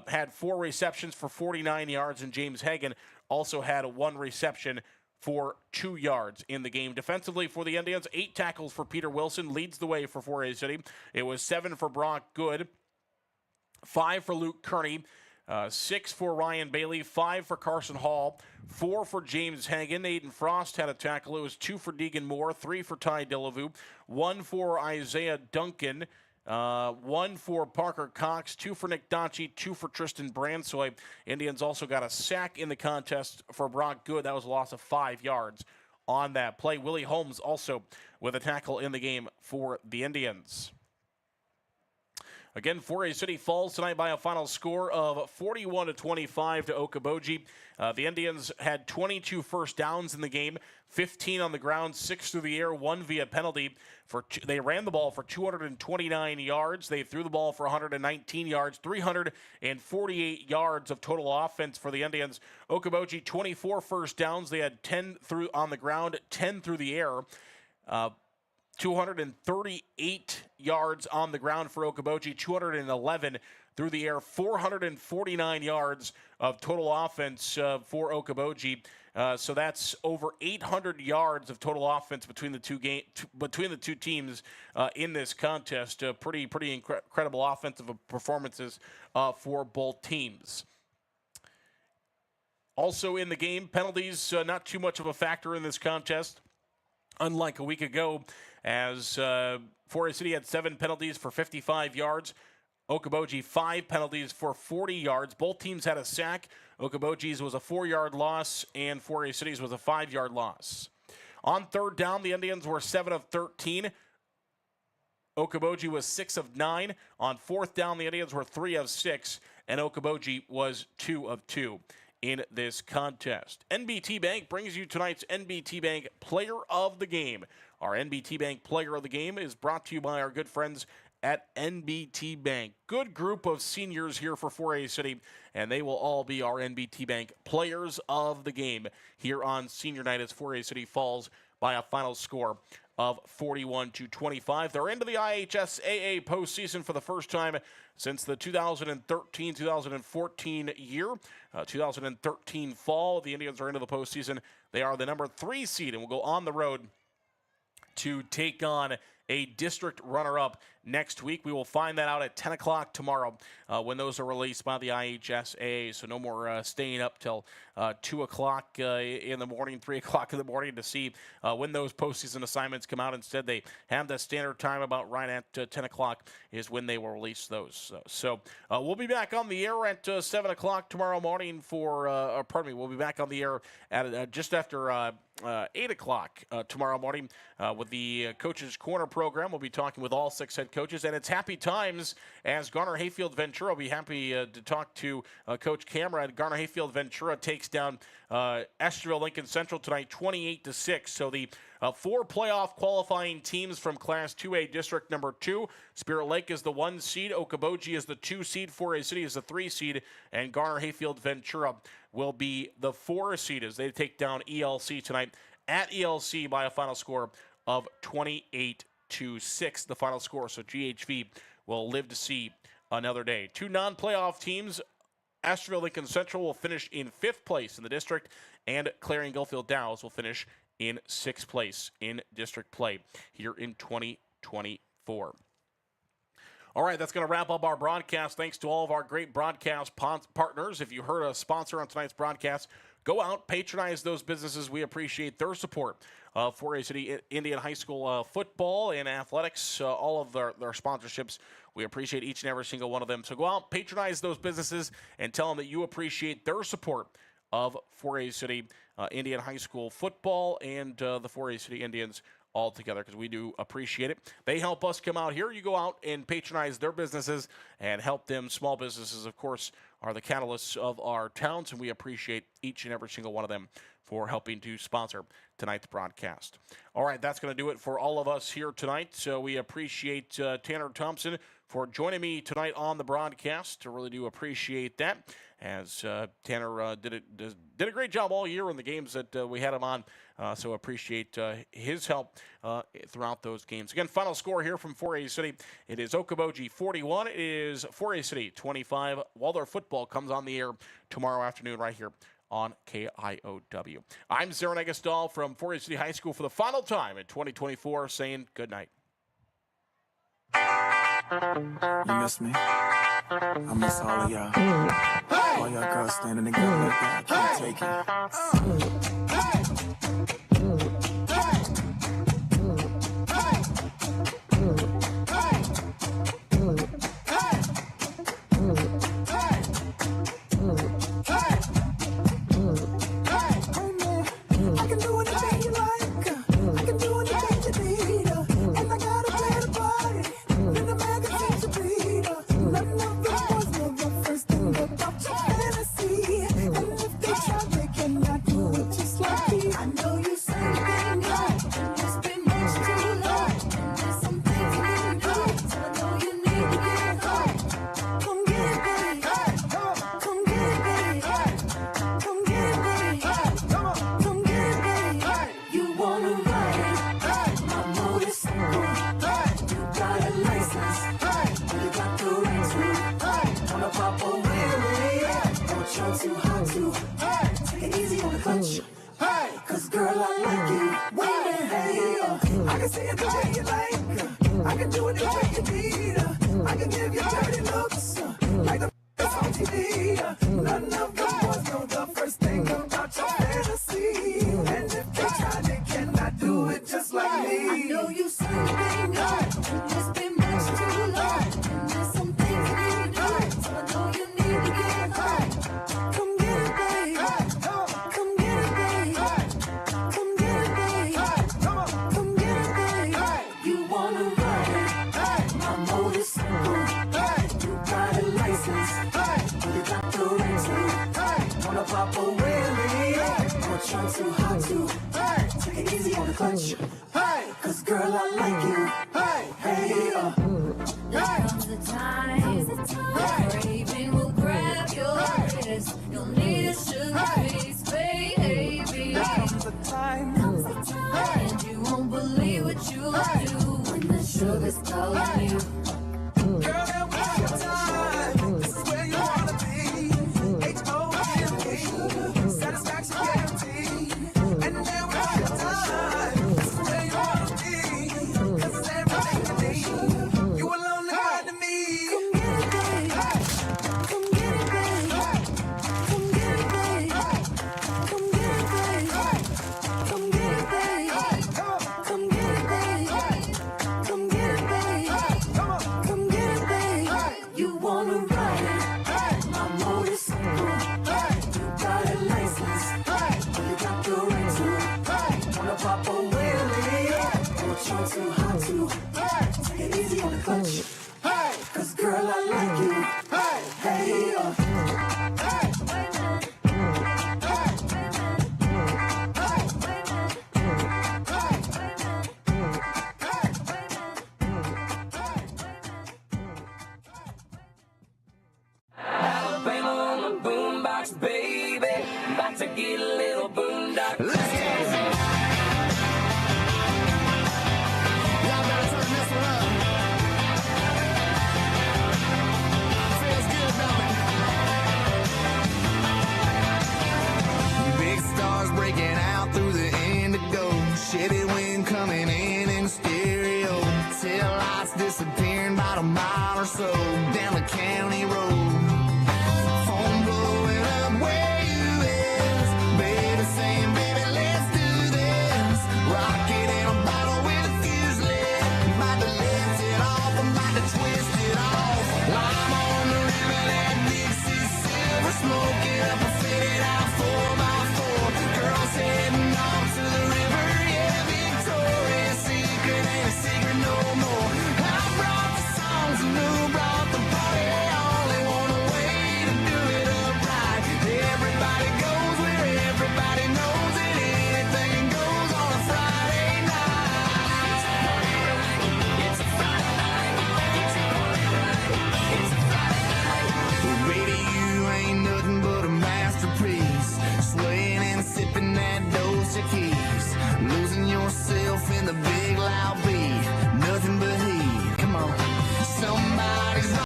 had 4 receptions for 49 yards, and James Hagan also had 1 reception for 2 yards in the game. Defensively for the Indians, 8 tackles for Peter Wilson, leads the way for 4A City. It was 7 for Brock Good, 5 for Luke Kearney, 6 for Ryan Bailey, 5 for Carson Hall, 4 for James Hagan. Aiden Frost had a tackle. It was 2 for Deegan Moore, 3 for Ty Dillevue, 1 for Isaiah Duncan, 1 for Parker Cox, 2 for Nick Donchie, 2 for Tristan Bransoy. Indians also got a sack in the contest for Brock Good. That was a loss of 5 yards on that play. Willie Holmes also with a tackle in the game for the Indians. Again, 4A City falls tonight by a final score of 41-25 to Okoboji. The Indians had 22 first downs in the game, 15 on the ground, 6 through the air, 1 via penalty. They ran the ball for 229 yards. They threw the ball for 119 yards, 348 yards of total offense for the Indians. Okoboji, 24 first downs. They had 10 through on the ground, 10 through the air. 238 yards on the ground for Okoboji, 211 through the air, 449 yards of total offense for Okoboji. So that's over 800 yards of total offense between the two teams in this contest. Pretty incredible offensive performances for both teams. Also in the game, penalties not too much of a factor in this contest. Unlike a week ago, as 4A City had 7 penalties for 55 yards. Okoboji 5 penalties for 40 yards. Both teams had a sack. Okoboji's was a 4-yard loss, and 4A City's was a 5-yard loss. On third down, the Indians were 7 of 13. Okoboji was 6 of 9. On fourth down, the Indians were 3 of 6, and Okoboji was 2 of 2. In this contest. NBT Bank brings you tonight's NBT Bank Player of the Game. Our NBT Bank Player of the Game is brought to you by our good friends at NBT Bank. Good group of seniors here for 4A City, and they will all be our NBT Bank Players of the Game here on Senior Night as 4A City falls by a final score of 41-25. They're into the IHSAA postseason for the first time since the 2013-2014 year. 2013 fall, the Indians are into the postseason. They are the number 3 seed and will go on the road to take on a district runner-up next week. We will find that out at 10 o'clock tomorrow when those are released by the IHSA. So no more staying up till 2 o'clock in the morning, 3 o'clock in the morning to see when those postseason assignments come out. Instead, they have the standard time about right at 10 o'clock is when they will release those. So we'll be back on the air at 7 o'clock tomorrow morning we'll be back on the air at just after 8 o'clock tomorrow morning with the Coach's Corner program. We'll be talking with all 6 head coaches, and it's happy times as Garner Hayfield Ventura. We'll be happy to talk to Coach Camera. Garner Hayfield Ventura takes down Esterville Lincoln Central tonight 28-6. So the 4 playoff qualifying teams from Class 2A District Number 2. Spirit Lake is the 1 seed. Okoboji is the 2 seed. 4A City is the 3 seed. And Garner Hayfield Ventura will be the 4 seed as they take down ELC tonight at ELC by a final score of 28-6, the final score. So GHV will live to see another day. 2 non-playoff teams. Esterville Lincoln Central will finish in 5th place in the district, and Clarion Gulffield Dow's will finish in 6th place in district play here in 2024. All right, that's going to wrap up our broadcast. Thanks to all of our great broadcast partners. If you heard a sponsor on tonight's broadcast, go out, patronize those businesses. We appreciate their support for A City Indian High School football and athletics, all of their sponsorships. We appreciate each and every single one of them. So go out, patronize those businesses, and tell them that you appreciate their support of 4A City Indian High School football and the 4A City Indians all together, because we do appreciate it. They help us come out here. You go out and patronize their businesses and help them. Small businesses, of course, are the catalysts of our towns, and we appreciate each and every single one of them for helping to sponsor tonight's broadcast. All right, that's going to do it for all of us here tonight. So we appreciate Tanner Thompson for joining me tonight on the broadcast. I really do appreciate that, as Tanner did a great job all year in the games that we had him on. So appreciate his help throughout those games. Again, final score here from 4A City. It is Okoboji 41. It is 4A City 25. Waldorf football comes on the air tomorrow afternoon right here on KIOW. I'm Zaron Egestal from 4A City High School for the final time in 2024, saying good night. You miss me? I miss all of y'all. All y'all girls standing together like that. I can't take it. You in the clutch. Hey, 'cause girl, I like you. Hey, hey, hey. Alabama on the boombox, baby. About to get a little boondock. Let's go. Y'all better turn this one up. Feels good, don't it? Big stars breaking out through the indigo. Shitty wind coming in stereo. Tail lights disappearing about a mile or so down the county road.